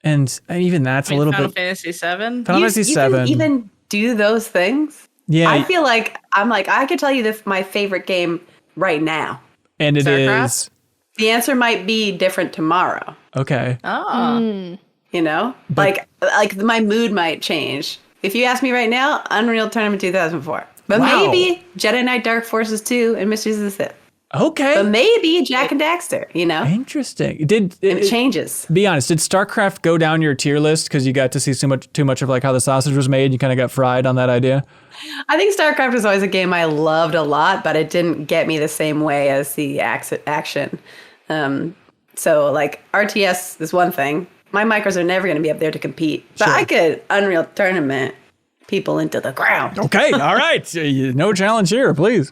And even that's a little Final bit... Fantasy 7? Final Fantasy 7. Even do those things? Yeah. I feel like, I could tell you my favorite game right now. And it is... The answer might be different tomorrow. Okay. Oh. You know? Like my mood might change. If you ask me right now, Unreal Tournament 2004. But maybe Jedi Knight Dark Forces 2 and Mysteries of the Sith. Okay. But maybe Jack and Daxter, you know? Interesting. It changes. Be honest, did StarCraft go down your tier list because you got to see too much of like how the sausage was made? You kind of got fried on that idea? I think StarCraft was always a game I loved a lot, but it didn't get me the same way as the action. So like RTS is one thing. My micros are never going to be up there to compete. But I could Unreal Tournament people into the ground. Okay, all right. No challenge here, please.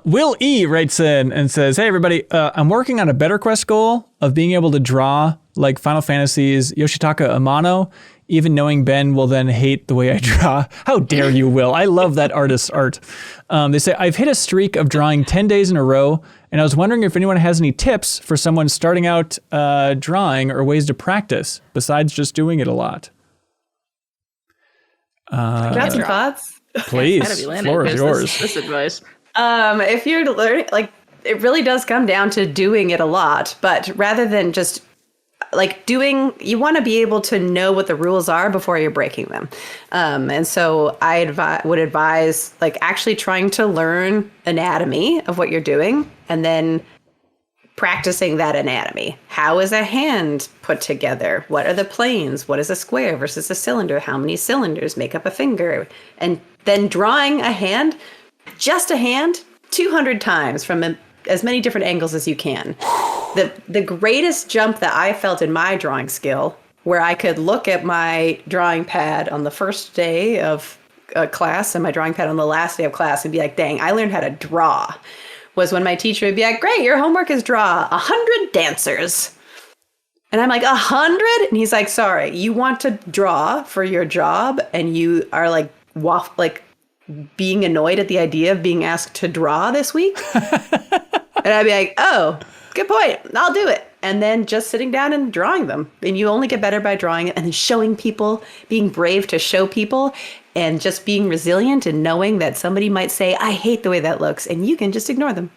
Will E writes in and says, hey, everybody, I'm working on a better quest goal of being able to draw like Final Fantasy's Yoshitaka Amano, even knowing Ben will then hate the way I draw. How dare you, Will? I love that artist's art. They say, I've hit a streak of drawing 10 days in a row, and I was wondering if anyone has any tips for someone starting out drawing or ways to practice besides just doing it a lot. Got some thoughts? Please, floor is yours. This advice. If you're learning, like, it really does come down to doing it a lot. But rather than just you want to be able to know what the rules are before you're breaking them. And so I would advise like actually trying to learn anatomy of what you're doing and then practicing that anatomy. How is a hand put together? What are the planes? What is a square versus a cylinder? How many cylinders make up a finger? And then drawing a hand, just a hand, 200 times from as many different angles as you can. The greatest jump that I felt in my drawing skill, where I could look at my drawing pad on the first day of class and my drawing pad on the last day of class and be like, dang, I learned how to draw, was when my teacher would be like, great, your homework is draw 100 dancers. And I'm like, 100? And he's like, sorry, you want to draw for your job and you are like being annoyed at the idea of being asked to draw this week? And I'd be like, oh, good point. I'll do it. And then just sitting down and drawing them. And you only get better by drawing it and then showing people, being brave to show people, and just being resilient and knowing that somebody might say, I hate the way that looks. And you can just ignore them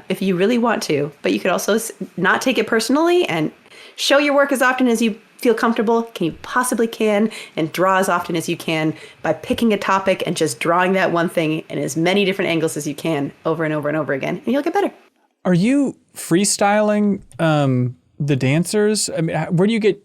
if you really want to. But you could also not take it personally and show your work as often as you feel comfortable, you possibly can, and draw as often as you can by picking a topic and just drawing that one thing in as many different angles as you can over and over and over again, and you'll get better. Are you freestyling the dancers? I mean, where do you get?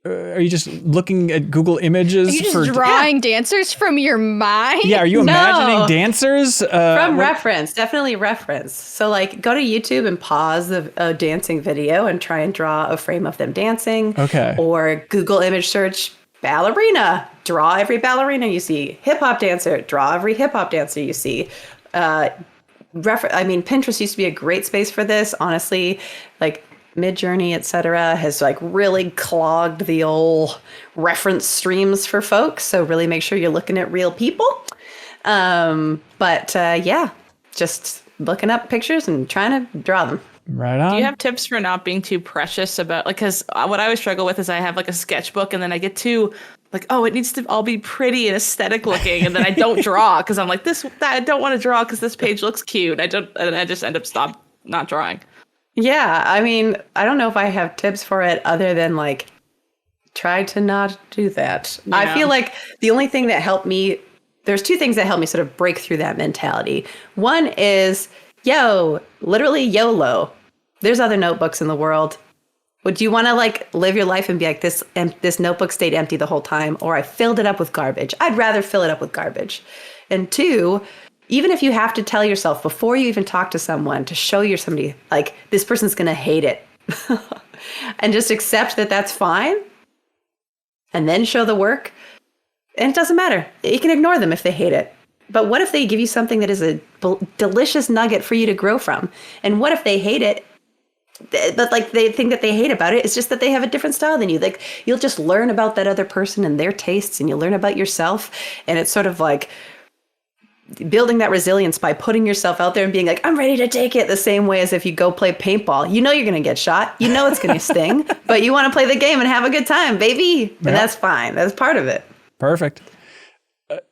Are you just looking at Google Images? Are you just drawing dancers from your mind? Yeah, are you imagining dancers? From reference, definitely reference. So like go to YouTube and pause a dancing video and try and draw a frame of them dancing. Okay. Or Google image search ballerina, draw every ballerina you see. Hip hop dancer, draw every hip hop dancer you see. Pinterest used to be a great space for this, honestly. Like Midjourney, etc., has like really clogged the old reference streams for folks. So really make sure you're looking at real people. Just looking up pictures and trying to draw them. Right on. Do you have tips for not being too precious about, like, because what I always struggle with is I have like a sketchbook and then I get too like, oh, it needs to all be pretty and aesthetic looking, and then I don't draw because I'm like, I don't want to draw because this page looks cute. And I just end up not drawing. Yeah, I mean, I don't know if I have tips for it other than like try to not do that. Yeah. I feel like the only thing that helped me, there's two things that help me sort of break through that mentality. One is, literally YOLO. There's other notebooks in the world. Would you want to like live your life and be like, this notebook stayed empty the whole time, or I filled it up with garbage? I'd rather fill it up with garbage. And two, even if you have to tell yourself before you even talk to someone to show you somebody, like, this person's going to hate it. And just accept that that's fine. And then show the work. And it doesn't matter. You can ignore them if they hate it. But what if they give you something that is a delicious nugget for you to grow from? And what if they hate it? But like they think that they hate about it. It's just that they have a different style than you. Like you'll just learn about that other person and their tastes, and you'll learn about yourself. And it's sort of like building that resilience by putting yourself out there and being like, I'm ready to take it, the same way as if you go play paintball. You know you're going to get shot. You know it's going to sting, but you want to play the game and have a good time, baby. And that's fine. That's part of it. Perfect.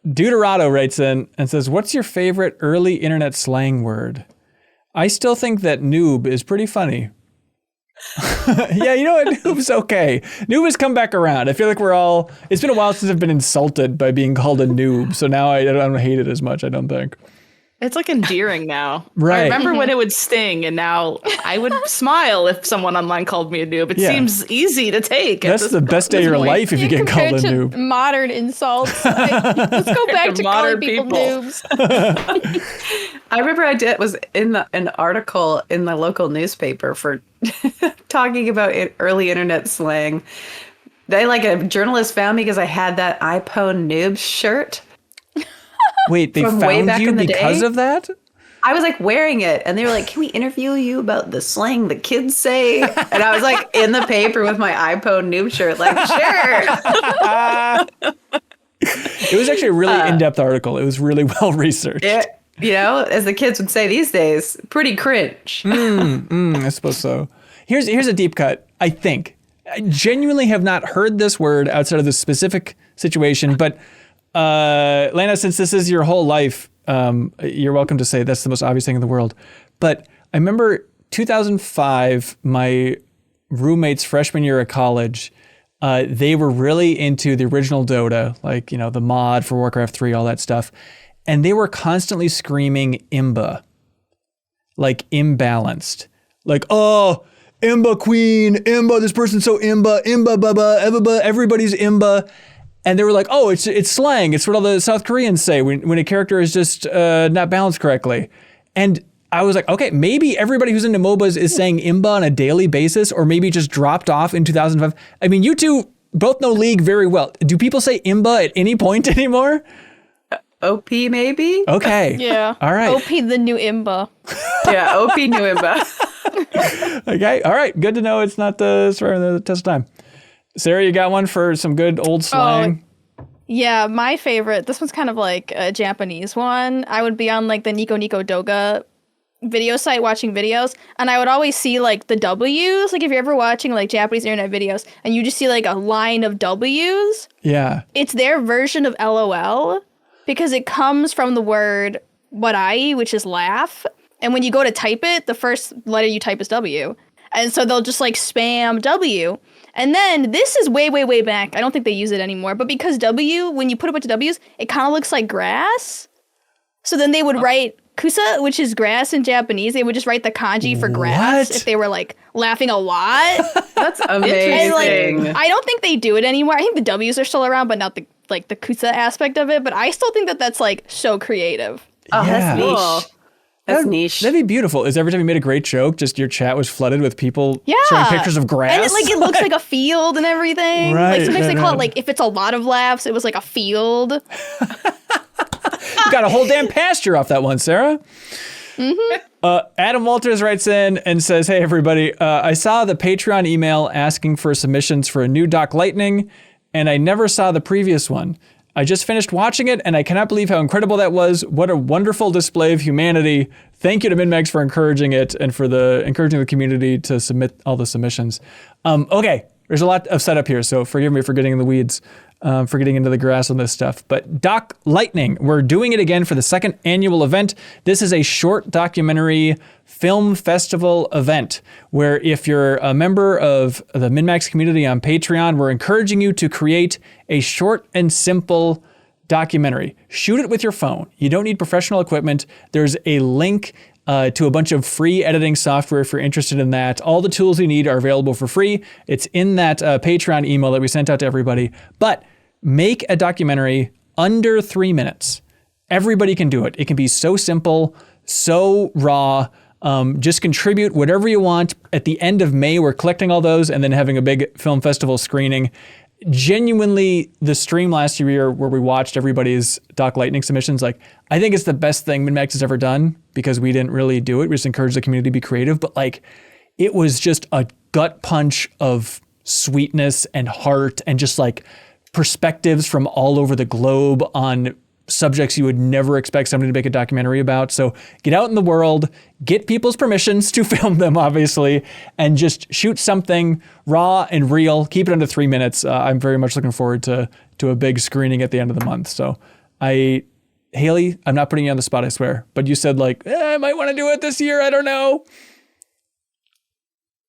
Deuterado writes in and says, what's your favorite early internet slang word? I still think that noob is pretty funny. Yeah, you know what? Noob's okay. Noob has come back around. I feel like it's been a while since I've been insulted by being called a noob. So now I don't hate it as much, I don't think. It's like endearing now. Right. I remember when it would sting, and now I would smile if someone online called me a noob. It seems easy to take. That's the best day of your life if you get called a noob. Modern insults. Let's go back to calling people noobs. I remember was in an article in the local newspaper for talking about early internet slang. A journalist found me because I had that iPhone noob shirt. Wait, they found you because of that? I was like wearing it, and they were like, can we interview you about the slang the kids say? And I was like in the paper with my iPhone noob shirt, like, sure. It was actually a really in-depth article. It was really well researched. As the kids would say these days, pretty cringe. I suppose so. Here's a deep cut, I think. I genuinely have not heard this word outside of this specific situation, but Lana, since this is your whole life, you're welcome to say that's the most obvious thing in the world. But I remember 2005, my roommates freshman year of college, they were really into the original Dota, like, you know, the mod for Warcraft 3, all that stuff. And they were constantly screaming Imba, like imbalanced. Like, oh, Imba queen, Imba, this person's so Imba, baba, everybody's Imba. And they were like, oh, it's slang. It's what all the South Koreans say when a character is just not balanced correctly. And I was like, okay, maybe everybody who's into MOBAs is saying Imba on a daily basis, or maybe just dropped off in 2005. I mean, you two both know League very well. Do people say Imba at any point anymore? OP maybe? Okay. Yeah. All right. OP the new Imba. Yeah, OP new Imba. Okay. All right. Good to know it's not the test of time. Sarah, you got one for some good old slang? Yeah, my favorite. This one's kind of like a Japanese one. I would be on like the Nico Nico Doga video site watching videos, and I would always see like the W's. Like if you're ever watching like Japanese internet videos and you just see like a line of W's. Yeah. It's their version of LOL because it comes from the word warai, which is laugh. And when you go to type it, the first letter you type is W. And so they'll just like spam W. And then this is way, way, way back. I don't think they use it anymore. But because W, when you put a bunch of W's, it kind of looks like grass. So then they would write kusa, which is grass in Japanese. They would just write the kanji for grass if they were like laughing a lot. That's amazing. And, like, I don't think they do it anymore. I think the W's are still around, but not the like the kusa aspect of it. But I still think that that's like so creative. Oh, Yeah. that's niche. That's niche. That'd be beautiful. Is every time you made a great joke, just your chat was flooded with people Yeah. showing pictures of grass? And it looks like a field and everything. Right, Like sometimes they right, call right. it like if it's a lot of laughs, it was like a field. You got a whole damn pasture off that one, Sarah. Adam Walters writes in and says, hey, everybody, I saw the Patreon email asking for submissions for a new Doc Lightning, and I never saw the previous one. I just finished watching it, and I cannot believe how incredible that was. What a wonderful display of humanity. Thank you to MinnMax for encouraging it and for encouraging the community to submit all the submissions. Okay, there's a lot of setup here, so forgive me for getting in the weeds, for getting into the grass on this stuff. But Doc Lightning, we're doing it again for the second annual event. This is a short documentary film festival event where if you're a member of the MinnMax community on Patreon, we're encouraging you to create a short and simple documentary. Shoot it with your phone. You don't need professional equipment. There's a link to a bunch of free editing software if you're interested in that. All the tools you need are available for free. It's in that Patreon email that we sent out to everybody. But make a documentary under 3 minutes. Everybody can do it. It can be so simple, so raw. Just contribute whatever you want. At the end of May, we're collecting all those and then having a big film festival screening. Genuinely, the stream last year where we watched everybody's Doc Lightning submissions, like, I think it's the best thing MinnMax has ever done because we didn't really do it. We just encouraged the community to be creative, but like, it was just a gut punch of sweetness and heart and just like perspectives from all over the globe on subjects you would never expect somebody to make a documentary about. So get out in the world, get people's permissions to film them, obviously, and just shoot something raw and real. Keep it under 3 minutes. I'm very much looking forward to a big screening at the end of the month. So Haley, I'm not putting you on the spot, I swear, but you said like, I might want to do it this year. I don't know.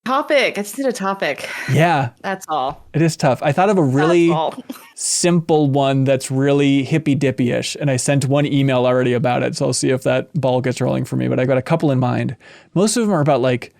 Topic. I just need a topic. Yeah. That's all. It is tough. I thought of a really That's all. simple one that's really hippy-dippy-ish, and I sent one email already about it, so I'll see if that ball gets rolling for me, but I got a couple in mind. Most of them are about like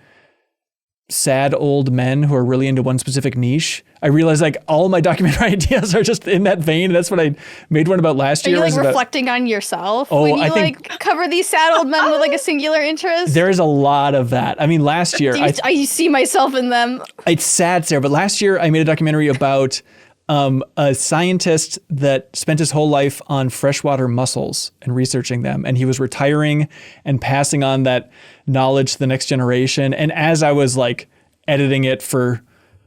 sad old men who are really into one specific niche. I realized like all my documentary ideas are just in that vein. That's what I made one about last year. Are you like was about, reflecting on yourself Oh, when you I think- like cover these sad old men with like a singular interest? there is a lot of that. I mean, last year, I see myself in them. it's sad, Sarah, but last year I made a documentary about a scientist that spent his whole life on freshwater mussels and researching them. And he was retiring and passing on that knowledge to the next generation. And as I was like editing it for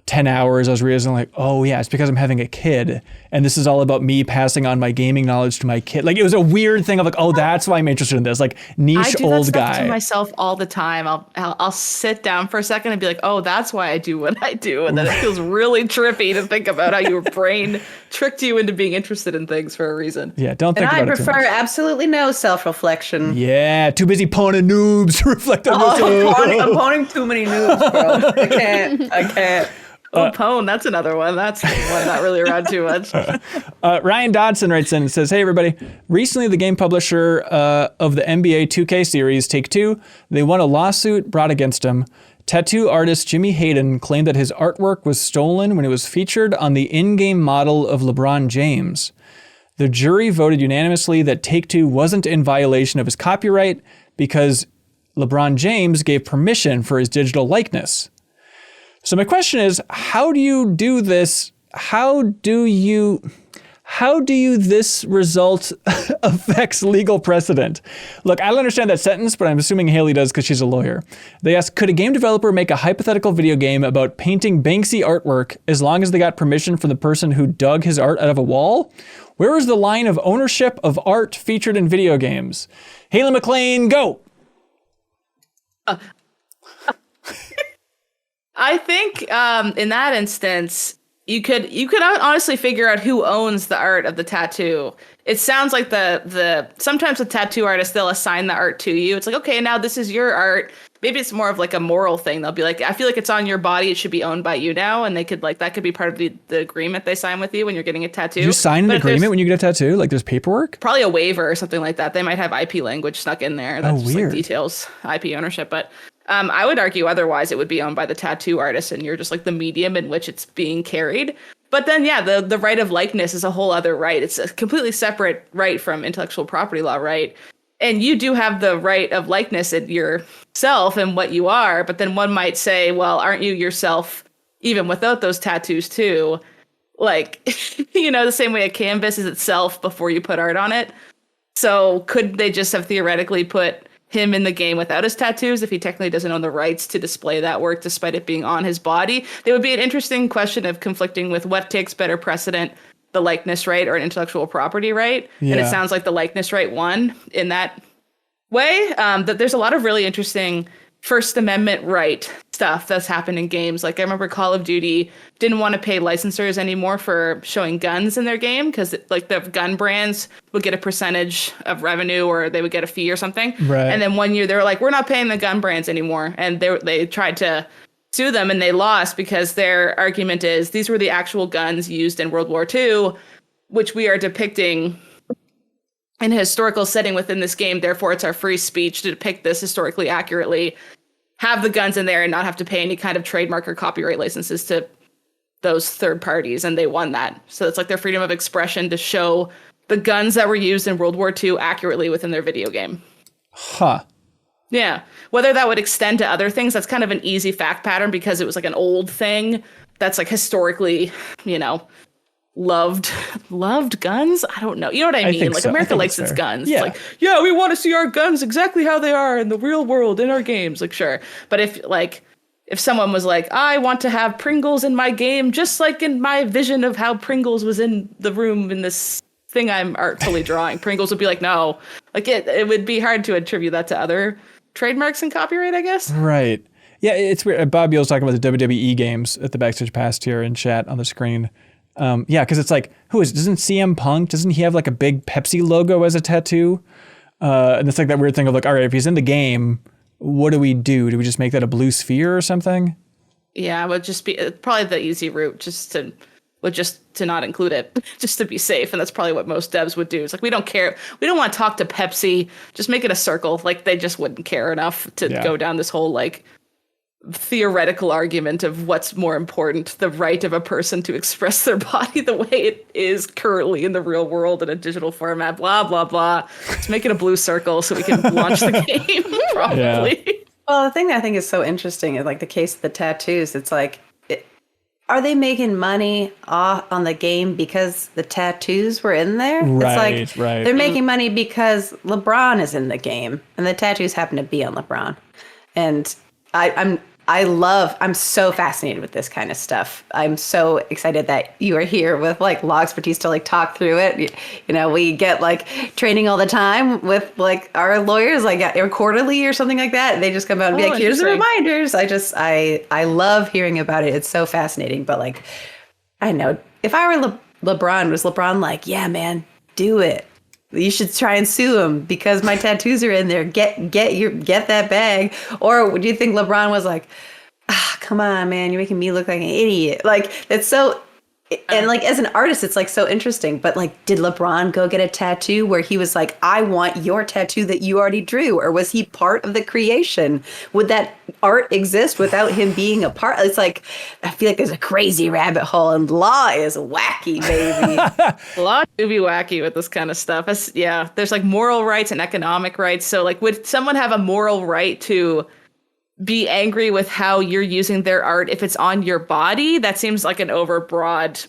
10 hours, I was realizing like, oh yeah, it's because I'm having a kid. And this is all about me passing on my gaming knowledge to my kid. Like it was a weird thing of like, oh, that's why I'm interested in this. Like niche I do old that stuff guy. to myself all the time. I'll sit down for a second and be like, oh, that's why I do what I do. And then it feels really trippy to think about how your brain tricked you into being interested in things for a reason. Yeah, don't think And about I it too prefer much. absolutely no self-reflection. Yeah, too busy pawning noobs to reflect on I'm this. pawning too many noobs, bro. I can't. Oh, Pwn, that's another one. That's one not really around too much. Ryan Dodson writes in and says, hey, everybody. Recently, the game publisher of the NBA 2K series, Take-Two, they won a lawsuit brought against him. Tattoo artist Jimmy Hayden claimed that his artwork was stolen when it was featured on the in-game model of LeBron James. The jury voted unanimously that Take-Two wasn't in violation of his copyright because LeBron James gave permission for his digital likeness. So my question is, how do you do this? How do this result affects legal precedent? Look, I don't understand that sentence, but I'm assuming Haley does because she's a lawyer. They ask, could a game developer make a hypothetical video game about painting Banksy artwork as long as they got permission from the person who dug his art out of a wall? Where is the line of ownership of art featured in video games? Haley McLean, go! I think in that instance, you could honestly figure out who owns the art of the tattoo. It sounds like the sometimes with tattoo artists, they'll assign the art to you. It's like, okay, now this is your art. Maybe it's more of like a moral thing. They'll be like, I feel like it's on your body. It should be owned by you now. And they could like, that could be part of the agreement they sign with you when you're getting a tattoo. You sign an agreement when you get a tattoo? Like there's paperwork? Probably a waiver or something like that. They might have IP language snuck in there. That's just weird. like details, IP ownership. But I would argue otherwise it would be owned by the tattoo artist and you're just like the medium in which it's being carried. But then, yeah, the right of likeness is a whole other right. It's a completely separate right from intellectual property law, right? And you do have the right of likeness in yourself and what you are. But then one might say, well, aren't you yourself even without those tattoos too? Like, the same way a canvas is itself before you put art on it. So could they just have theoretically put him in the game without his tattoos if he technically doesn't own the rights to display that work despite it being on his body? It would be an interesting question of conflicting with what takes better precedent, the likeness right or an intellectual property right. Yeah. And it sounds like the likeness right won in that way. That there's a lot of really interesting First Amendment right stuff that's happened in games. Like I remember Call of Duty didn't want to pay licensors anymore for showing guns in their game because like the gun brands would get a percentage of revenue or they would get a fee or something. Right. And then one year they were like, we're not paying the gun brands anymore. And they tried to sue them and they lost because their argument is these were the actual guns used in World War II, which we are depicting in a historical setting within this game. Therefore, it's our free speech to depict this historically accurately, have the guns in there and not have to pay any kind of trademark or copyright licenses to those third parties. And they won that. So it's like their freedom of expression to show the guns that were used in World War II accurately within their video game. Huh. Yeah. Whether that would extend to other things, that's kind of an easy fact pattern because it was like an old thing that's like historically, loved guns. I don't know. You know what I mean? Like so. America likes its guns. Yeah. It's like, yeah, we want to see our guns exactly how they are in the real world in our games. Like, sure. But if someone was like, I want to have Pringles in my game, just like in my vision of how Pringles was in the room in this thing I'm artfully drawing, Pringles would be like, no. Like it would be hard to attribute that to other trademarks and copyright, I guess. Right. Yeah, it's weird. Bob Beal's talking about the WWE games at the Backstage Pass here in chat on the screen. Yeah, because it's like, doesn't CM Punk, doesn't he have like a big Pepsi logo as a tattoo? And it's like that weird thing of like, all right, if he's in the game, what do we do? Do we just make that a blue sphere or something? Yeah, it would just be probably the easy route just to not include it, just to be safe. And that's probably what most devs would do. It's like, we don't care. We don't want to talk to Pepsi. Just make it a circle. Like they just wouldn't care enough to go down this whole like theoretical argument of what's more important, the right of a person to express their body the way it is currently in the real world in a digital format, blah, blah, blah. Let's make it a blue circle so we can launch the game, probably. Yeah. Well, the thing that I think is so interesting is like the case of the tattoos. It's like, are they making money off on the game because the tattoos were in there? Right, it's like right. they're making money because LeBron is in the game and the tattoos happen to be on LeBron. And I'm so fascinated with this kind of stuff. I'm so excited that you are here with like law expertise to like talk through it. You know, we get like training all the time with like our lawyers, like or quarterly or something like that. They just come out and be like, here's the reminders. I love hearing about it. It's so fascinating. But like, I know if I were LeBron, was LeBron like, yeah, man, do it. You should try and sue him because my tattoos are in there. Get that bag. Or do you think LeBron was like, come on, man, you're making me look like an idiot? Like, that's so, and like as an artist, it's like so interesting. But like, did LeBron go get a tattoo where he was like, I want your tattoo that you already drew? Or was he part of the creation? Would that art exist without him being a part? It's like, I feel like there's a crazy rabbit hole, and law is wacky, baby. Law do be wacky with this kind of stuff. Yeah, there's like moral rights and economic rights. So like, would someone have a moral right to be angry with how you're using their art if it's on your body? That seems like an overbroad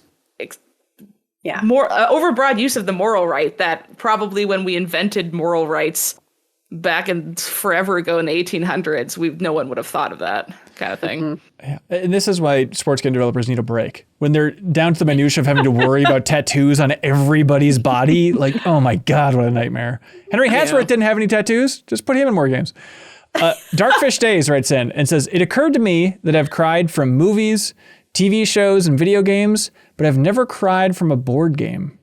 overbroad use of the moral right that probably when we invented moral rights back in forever ago in the 1800s, no one would have thought of that kind of thing. Mm-hmm. Yeah. And this is why sports game developers need a break. When they're down to the minutia of having to worry about tattoos on everybody's body, like, oh my God, what a nightmare. Henry Hansworth didn't have any tattoos. Just put him in more games. Darkfish Days writes in and says, it occurred to me that I've cried from movies, TV shows, and video games, but I've never cried from a board game.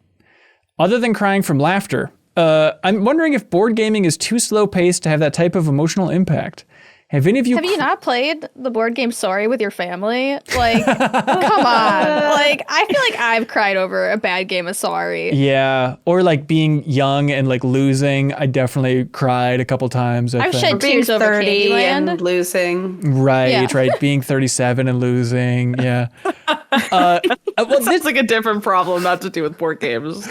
Other than crying from laughter, I'm wondering if board gaming is too slow paced to have that type of emotional impact. Have any of you... Have you not played the board game Sorry with your family? Like, come on. Like, I feel like I've cried over a bad game of Sorry. Yeah. Or like being young and like losing. I definitely cried a couple times. I've shed tears over 30 Candyland. and losing. Right. Being 37 and losing. Yeah. Well, it's like a different problem, not to do with board games.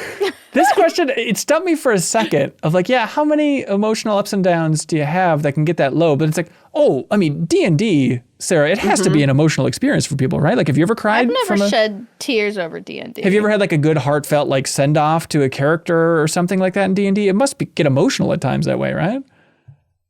This question, it stumped me for a second of like, yeah, how many emotional ups and downs do you have that can get that low? But it's like, oh, I mean, D&D, Sarah, it has to be an emotional experience for people, right? Like, have you ever cried? I've never shed tears over D&D. Have you ever had like a good heartfelt like send off to a character or something like that in D&D? It must get emotional at times that way, right?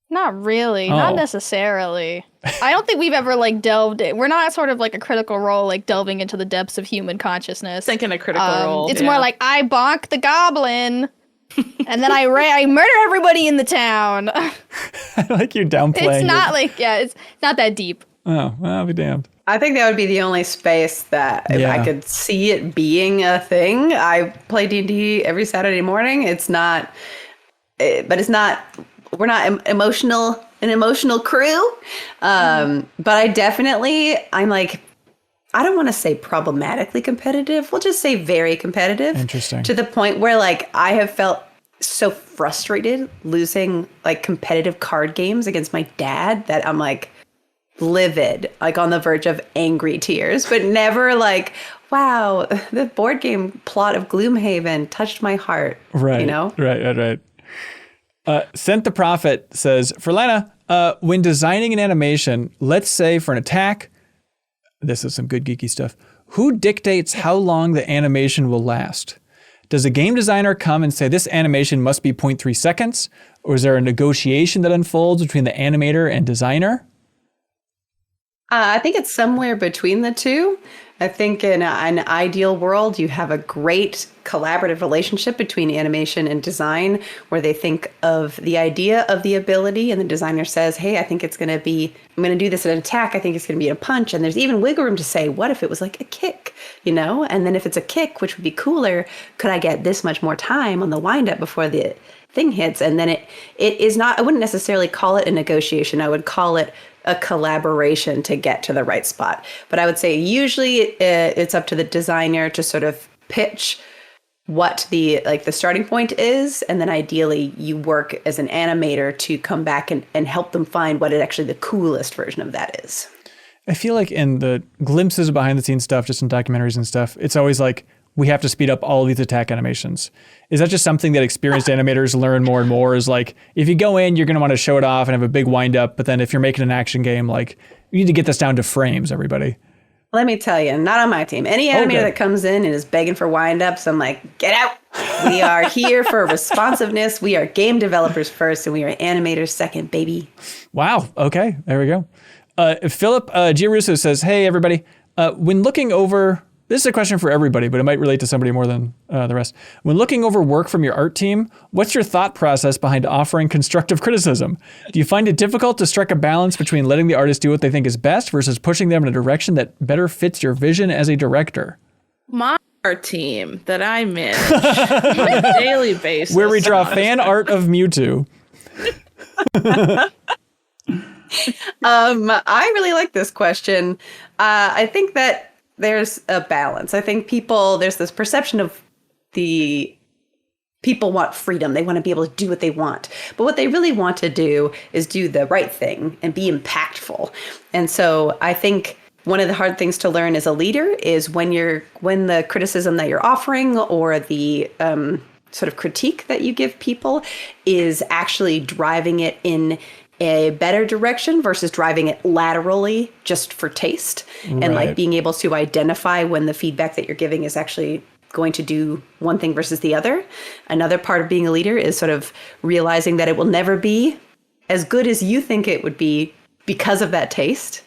Not really. Not necessarily. I don't think we've ever like delved in. We're not sort of like a Critical Role, like delving into the depths of human consciousness. Thinking a Critical Role. It's more like I bonk the goblin and then I murder everybody in the town. I like you downplaying. It's not like, it's not that deep. Oh, well, I'll be damned. I think that would be the only space that if I could see it being a thing. I play D&D every Saturday morning. It's not, but it's not, we're not an emotional crew. But I'm like, I don't want to say problematically competitive. We'll just say very competitive. Interesting. To the point where like I have felt so frustrated losing like competitive card games against my dad that I'm like livid, like on the verge of angry tears, but never like, wow, the board game plot of Gloomhaven touched my heart. Right. You know? Right. Sent the Prophet says, for Lana, when designing an animation, let's say for an attack, this is some good geeky stuff, who dictates how long the animation will last? Does a game designer come and say this animation must be 0.3 seconds? Or is there a negotiation that unfolds between the animator and designer? I think it's somewhere between the two. I think in an ideal world, you have a great collaborative relationship between animation and design where they think of the idea of the ability and the designer says, hey, I think it's going to be, I'm going to do this in an attack. I think it's going to be a punch. And there's even wiggle room to say, what if it was like a kick, you know? And then if it's a kick, which would be cooler, could I get this much more time on the wind up before the thing hits? And then it is not, I wouldn't necessarily call it a negotiation. I would call it a collaboration to get to the right spot. But I would say usually it's up to the designer to sort of pitch what the starting point is. And then ideally you work as an animator to come back and help them find what actually the coolest version of that is. I feel like in the glimpses of behind the scenes stuff, just in documentaries and stuff, it's always like, we have to speed up all these attack animations. Is that just something that experienced animators learn more and more? Is like, if you go in, you're going to want to show it off and have a big wind up. But then if you're making an action game, like, you need to get this down to frames, everybody. Let me tell you, not on my team. Any animator that comes in and is begging for wind ups, I'm like, get out. We are here for responsiveness. We are game developers first and we are animators second, baby. Wow. Okay. There we go. Philip Giarusso says, hey, everybody. When looking over, this is a question for everybody, but it might relate to somebody more than the rest. When looking over work from your art team, what's your thought process behind offering constructive criticism? Do you find it difficult to strike a balance between letting the artist do what they think is best versus pushing them in a direction that better fits your vision as a director? My art team that I manage on a daily basis. Where we draw fan art of Mewtwo. I really like this question. I think that there's a balance. I think there's this perception of the people want freedom. They want to be able to do what they want. But what they really want to do is do the right thing and be impactful. And so I think one of the hard things to learn as a leader is when the criticism that you're offering or the sort of critique that you give people is actually driving it in a better direction versus driving it laterally just for taste. Right. And like being able to identify when the feedback that you're giving is actually going to do one thing versus the other. Another part of being a leader is sort of realizing that it will never be as good as you think it would be because of that taste.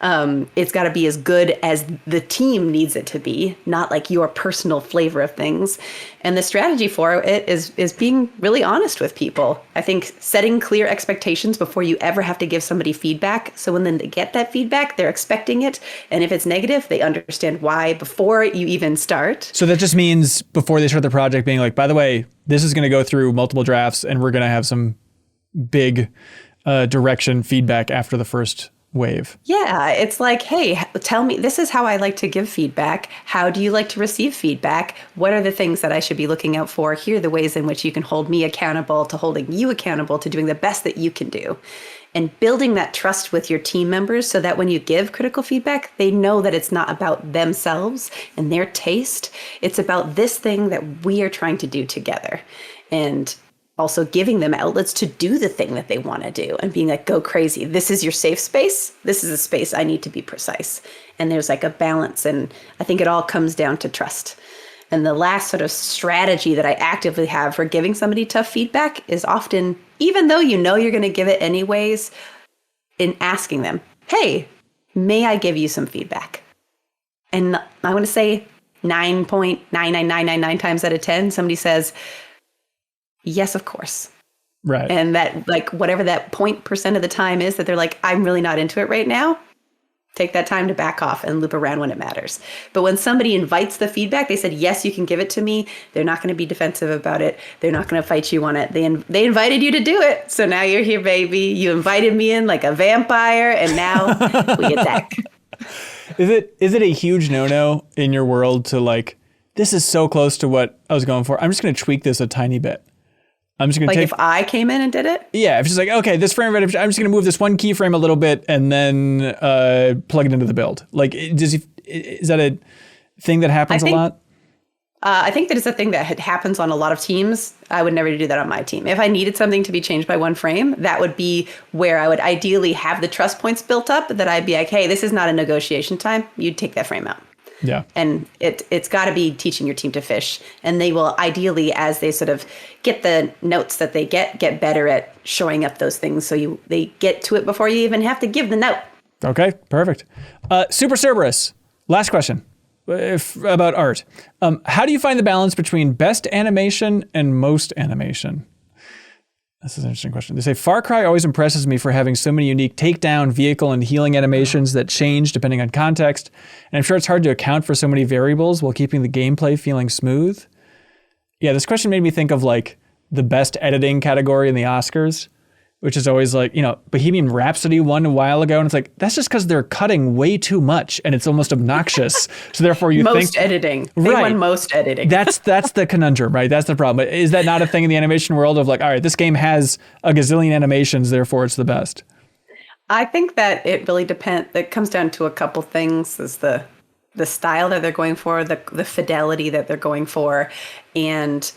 It's got to be as good as the team needs it to be, not like your personal flavor of things. And the strategy for it is being really honest with people. I think setting clear expectations before you ever have to give somebody feedback. So when they get that feedback, they're expecting it. And if it's negative, they understand why before you even start. So that just means before they start the project being like, by the way, this is going to go through multiple drafts and we're going to have some big direction feedback after the first wave. Yeah, it's like, hey, tell me, this is how I like to give feedback. How do you like to receive feedback? What are the things that I should be looking out for? Here are the ways in which you can hold me accountable to holding you accountable to doing the best that you can do. And building that trust with your team members so that when you give critical feedback, they know that it's not about themselves and their taste. It's about this thing that we are trying to do together. And also giving them outlets to do the thing that they want to do and being like, go crazy. This is your safe space. This is a space I need to be precise. And there's like a balance. And I think it all comes down to trust. And the last sort of strategy that I actively have for giving somebody tough feedback is often, even though you know you're going to give it anyways, in asking them, hey, may I give you some feedback? And I want to say 9.99999 times out of 10, somebody says, yes, of course. Right. And that, like, whatever that 0% of the time is that they're like, I'm really not into it right now. Take that time to back off and loop around when it matters. But when somebody invites the feedback, they said, yes, you can give it to me. They're not going to be defensive about it. They're not going to fight you on it. They invited you to do it. So now you're here, baby. You invited me in like a vampire, and now we attack. Is it a huge no-no in your world to like, this is so close to what I was going for, I'm just going to tweak this a tiny bit? I'm just going to if I came in and did it? Yeah, if it's like, okay, this frame rate, I'm just going to move this one keyframe a little bit and then plug it into the build. Like, is that a thing that happens a lot? I think that it's a thing that happens on a lot of teams. I would never do that on my team. If I needed something to be changed by one frame, that would be where I would ideally have the trust points built up that I'd be like, hey, this is not a negotiation time. You'd take that frame out. Yeah. And it's got to be teaching your team to fish. And they will ideally, as they sort of get the notes that they get better at showing up those things. So they get to it before you even have to give the note. Okay, perfect. Super Cerberus, last question about art. How do you find the balance between best animation and most animation? This is an interesting question. They say, Far Cry always impresses me for having so many unique takedown, vehicle, and healing animations that change depending on context. And I'm sure it's hard to account for so many variables while keeping the gameplay feeling smooth. Yeah, this question made me think of like the best editing category in the Oscars, which is always like, Bohemian Rhapsody won a while ago. And it's like, that's just because they're cutting way too much and it's almost obnoxious. So therefore you think... Most editing. They won most editing. That's the conundrum, right? That's the problem. But is that not a thing in the animation world of like, all right, this game has a gazillion animations, therefore it's the best? I think that it really depends. It comes down to a couple things. Is the style that they're going for, the fidelity that they're going for, and...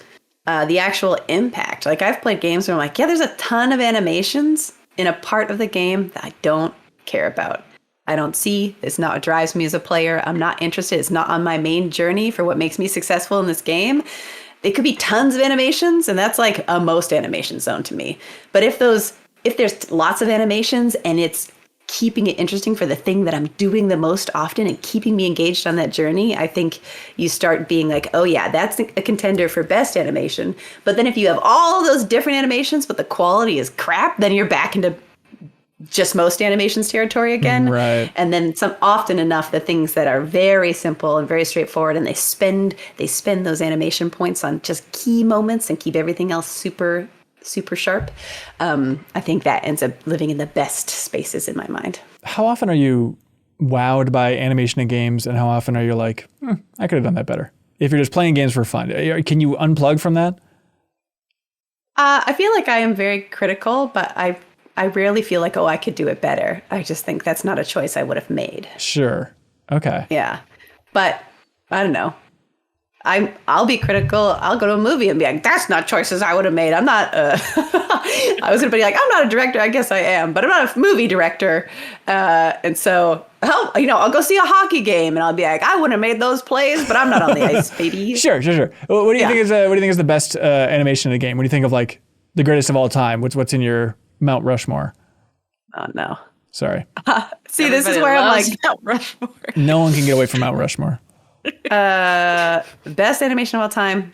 the actual impact. Like I've played games where I'm like, yeah, there's a ton of animations in a part of the game that I don't care about. I don't see. It's not what drives me as a player. I'm not interested. It's not on my main journey for what makes me successful in this game. It could be tons of animations, and that's like a most animation zone to me. But if there's lots of animations and it's keeping it interesting for the thing that I'm doing the most often and keeping me engaged on that journey, I think you start being like, oh yeah, that's a contender for best animation. But then if you have all those different animations, but the quality is crap, then you're back into just most animations territory again. Right. And then often enough, the things that are very simple and very straightforward, and they spend those animation points on just key moments and keep everything else super sharp. I think that ends up living in the best spaces in my mind. How often are you wowed by animation in games, and how often are you like, I could have done that better? If you're just playing games for fun, can you unplug from that? I feel like I am very critical, but I rarely feel like, I could do it better. I just think that's not a choice I would have made. Sure. Okay. Yeah. But I don't know. I'll be critical. I'll go to a movie and be like, that's not choices I would have made. I'm not, I was going to be like, I'm not a director. I guess I am, but I'm not a movie director. And so, I'll go see a hockey game and I'll be like, I wouldn't have made those plays, but I'm not on the ice, baby. Sure. What do you think is the best animation in a game? When you think of like the greatest of all time, what's in your Mount Rushmore? Oh, no. Sorry. See, this is where I'm like, Mount Rushmore. No one can get away from Mount Rushmore. Best animation of all time.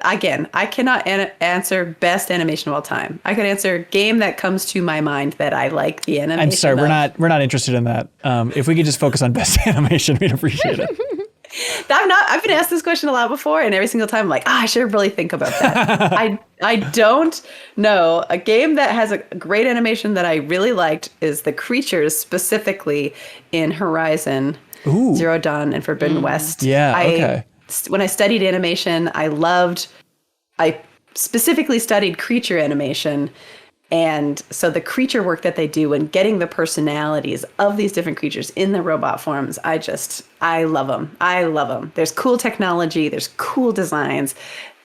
Again, I cannot answer best animation of all time. I could answer game that comes to my mind that I like the animation. I'm sorry, we're not interested in that. If we could just focus on best animation, we'd appreciate it. I've been asked this question a lot before, and every single time I'm like, I should really think about that. I don't know. A game that has a great animation that I really liked is the creatures, specifically in Horizon, Zero Dawn, and Forbidden West. Yeah, okay. When I studied animation, I specifically studied creature animation. And so the creature work that they do and getting the personalities of these different creatures in the robot forms, I love them. I love them. There's cool technology. There's cool designs.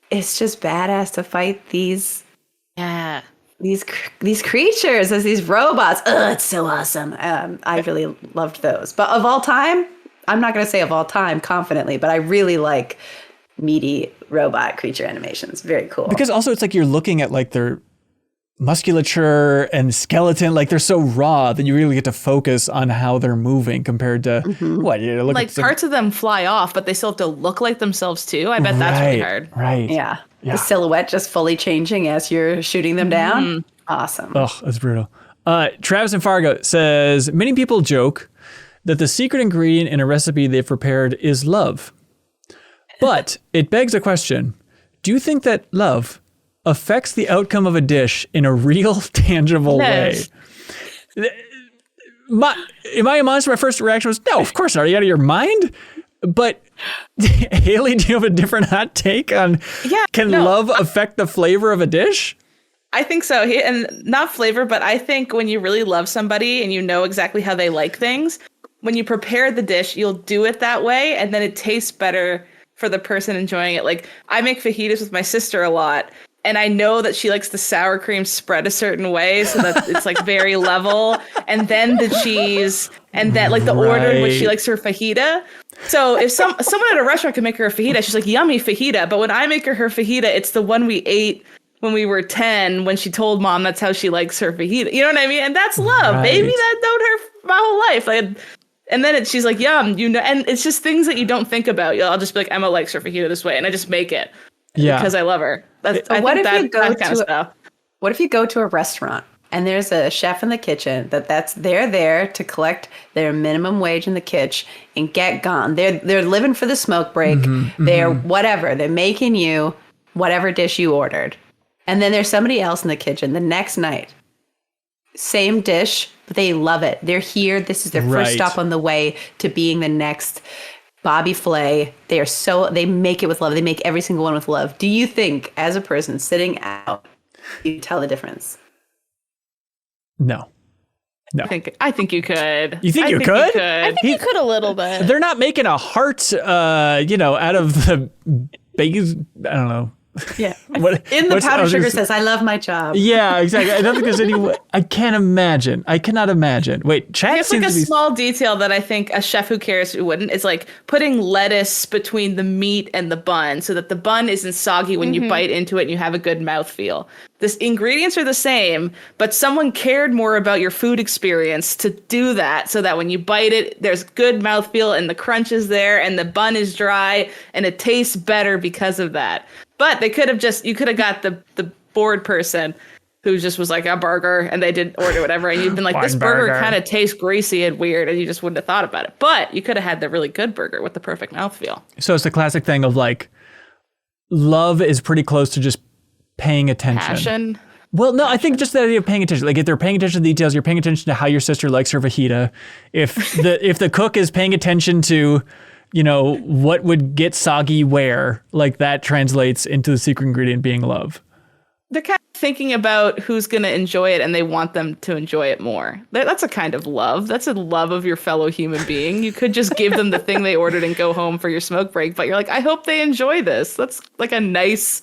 It's just badass to fight these creatures as these robots. It's so awesome. I really loved those. But of all time, I'm not going to say of all time confidently, but I really like meaty robot creature animations. Very cool. Because also it's like you're looking at like their musculature and skeleton, like they're so raw that you really get to focus on how they're moving compared to what you look like parts of them fly off, but they still have to look like themselves too. I bet that's really hard. Right. Yeah. The silhouette just fully changing as you're shooting them down. Awesome. Oh, that's brutal. Travis and Fargo says, many people joke that the secret ingredient in a recipe they've prepared is love. But it begs a question. Do you think that love affects the outcome of a dish in a real, tangible way? Am I a monster? My first reaction was, no, of course not. Are you out of your mind? But Haley, do you have a different hot take on love affect the flavor of a dish? I think so. And not flavor, but I think when you really love somebody and you know exactly how they like things, when you prepare the dish, you'll do it that way. And then it tastes better for the person enjoying it. Like I make fajitas with my sister a lot. And I know that she likes the sour cream spread a certain way so that it's like very level. And then the cheese and that like the order in which she likes her fajita. So if someone at a restaurant can make her a fajita, she's like, yummy fajita. But when I make her fajita, it's the one we ate when we were 10, when she told mom that's how she likes her fajita. You know what I mean? And that's love, baby. That known her my whole life. Like, and then she's like, yum, and it's just things that you don't think about. I'll just be like, Emma likes her fajita this way. And I just make it. Yeah, because I love her. What if you go to a restaurant and there's a chef in the kitchen they're there to collect their minimum wage in the kitchen and get gone. They're living for the smoke break. They're whatever. They're making you whatever dish you ordered. And then there's somebody else in the kitchen the next night. Same dish, but they love it. They're here. This is their first stop on the way to being the next Bobby Flay. They make it with love. They make every single one with love. Do you think, as a person sitting out, you tell the difference? No. I think you could. You think you could? I think you could a little bit. They're not making a heart, out of the base. I don't know. Yeah. What- In the what's- I powder was gonna sugar say- says, I love my job. Yeah, exactly. I don't think there's any way. I can't imagine. I cannot imagine. Wait, chat It's like seems a to be. small detail that I think a chef who cares who wouldn't is like putting lettuce between the meat and the bun so that the bun isn't soggy when you bite into it and you have a good mouthfeel. The ingredients are the same, but someone cared more about your food experience to do that so that when you bite it, there's good mouthfeel and the crunch is there and the bun is dry and it tastes better because of that. But they could have you could have got the bored person who just was like a burger and they didn't order whatever. And you've been like, this burger kind of tastes greasy and weird. And you just wouldn't have thought about it. But you could have had the really good burger with the perfect mouthfeel. So it's the classic thing of like, love is pretty close to just paying attention. Passion. Well, no, I think just the idea of paying attention. Like if they're paying attention to the details, you're paying attention to how your sister likes her fajita. If the cook is paying attention to, you know, what would get soggy where, like that translates into the secret ingredient being love. They're kind of thinking about who's going to enjoy it and they want them to enjoy it more. That's a kind of love. That's a love of your fellow human being. You could just give them the thing they ordered and go home for your smoke break, but you're like, I hope they enjoy this. That's like a nice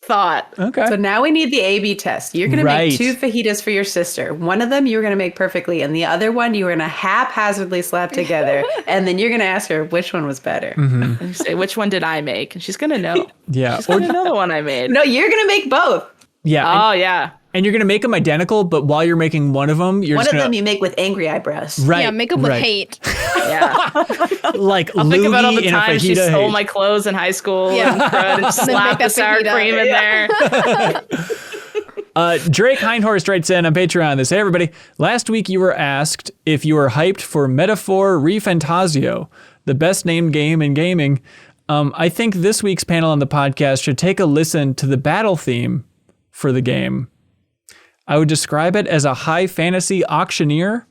thought. Okay. So now we need the A/B test. You're going to Right. make 2 fajitas for your sister. One of them you're going to make perfectly, and the other one you were going to haphazardly slap together. And then you're going to ask her which one was better. And you say, which one did I make? And she's going to know. Yeah. She's going to know the one I made. No, you're going to make both. Yeah. Oh, yeah. And you're going to make them identical, but while you're making one of them, you're One just of going them to. you make with angry eyebrows. Right. Yeah, make them with right. hate. Yeah. Like I'll think about all the loogie in a time she fajita. stole hate. my clothes in high school Yeah. and crud and slapped the that sour fajita. cream in there. Drake Hindhorst writes in on Patreon this, hey everybody, last week you were asked if you were hyped for Metaphor Refantasio, the best named game in gaming. I think this week's panel on the podcast should take a listen to the battle theme for the game. I would describe it as a high fantasy auctioneer.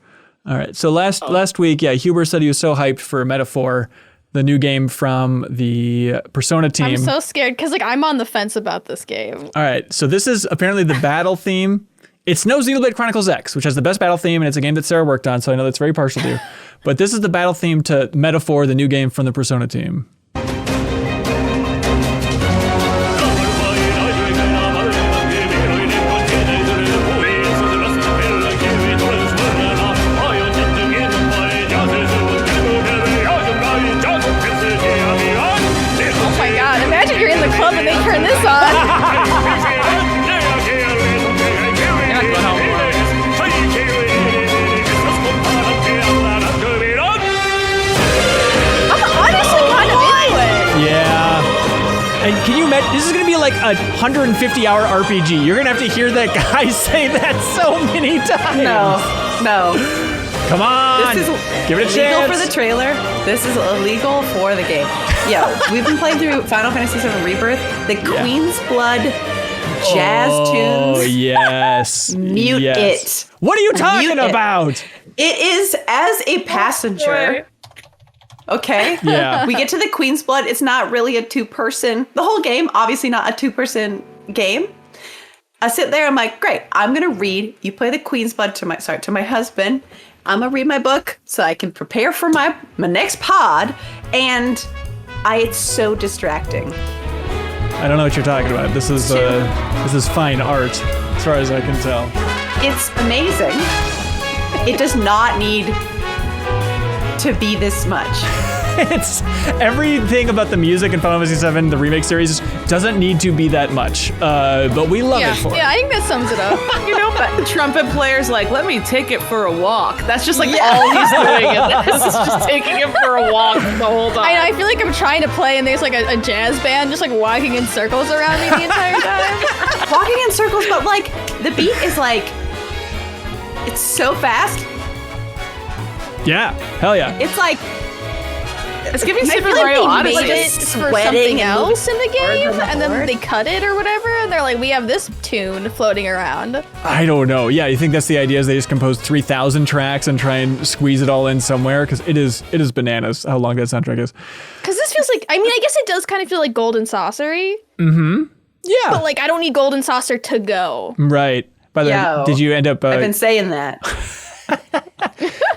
All right, so last week, yeah, Huber said he was so hyped for Metaphor, the new game from the Persona team. I'm so scared because like I'm on the fence about this game. All right, so this is apparently the battle theme. It's no Xenoblade Chronicles X, which has the best battle theme, and it's a game that Sarah worked on, so I know that's very partial to. But this is the battle theme to Metaphor, the new game from the Persona team. Oh my god, imagine you're in the club and they turn this on. Honestly, kind of into it. Yeah. And can you imagine, this is going to be like a 150-hour RPG. You're going to have to hear that guy say that so many times. No. Come on. This is give it a illegal chance. for the trailer. This is illegal for the game. Yeah, we've been playing through Final Fantasy VII Rebirth. The Queen's Blood jazz Oh, tunes. yes. Mute yes. it. What are you talking Mute it. about? It is as a passenger. Okay. Yeah. We get to the Queen's Blood. It's not really a 2-person. The whole game, obviously not a 2-person game. I sit there. I'm like, great. I'm gonna read. You play the Queen's Blood to my husband. I'm gonna read my book so I can prepare for my next pod. And it's so distracting. I don't know what you're talking about. This is fine art, as far as I can tell. It's amazing. It does not need to be this much. It's everything about the music in Final Fantasy VII, the remake series, doesn't need to be that much, but we love Yeah, it for yeah, I think that sums it up. You know, but the trumpet player's like, let me take it for a walk. That's just like all he's doing in this is just taking it for a walk the whole time. I feel like I'm trying to play and there's like a jazz band just like walking in circles around me the entire time. Walking in circles, but like the beat is like, it's so fast. Yeah, hell yeah. It's like, It's giving I Super feel like Mario they Odyssey. made it Just for sweating something and else in the game, on the and then board. they cut it or whatever, and they're like, we have this tune floating around. I don't know. Yeah, you think that's the idea is they just compose 3,000 tracks and try and squeeze it all in somewhere? Because it is bananas how long that soundtrack is. Because this feels like, I mean, I guess it does kind of feel like Golden Saucery, Yeah. but like I don't need Golden Saucer to go. Right. By the way, Yo, did you end up, I've been saying that.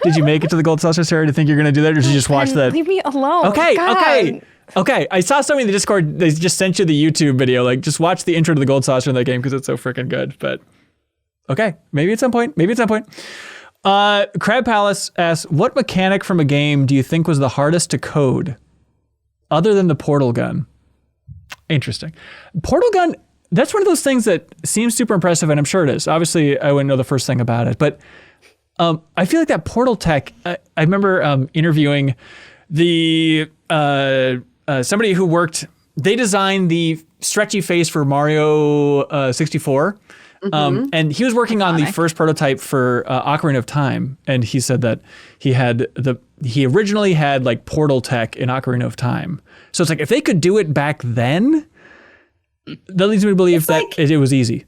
did you make it to the Gold Saucer, Sarah? Do you think you're going to do that, or did you just watch that? Leave me alone. Okay, God. okay. Okay, I saw somebody in the Discord, they just sent you the YouTube video, like just watch the intro to the Gold Saucer in that game because it's so freaking good. But okay, maybe at some point. Crab Palace asks, what mechanic from a game do you think was the hardest to code other than the portal gun? Interesting. Portal gun, that's one of those things that seems super impressive, and I'm sure it is. Obviously, I wouldn't know the first thing about it, but I feel like that portal tech, I remember interviewing the somebody who worked, they designed the stretchy face for Mario 64. And he was working on the first prototype for Ocarina of Time, and he said that he originally had like portal tech in Ocarina of Time. So it's like if they could do it back then, that leads me to believe that it was easy.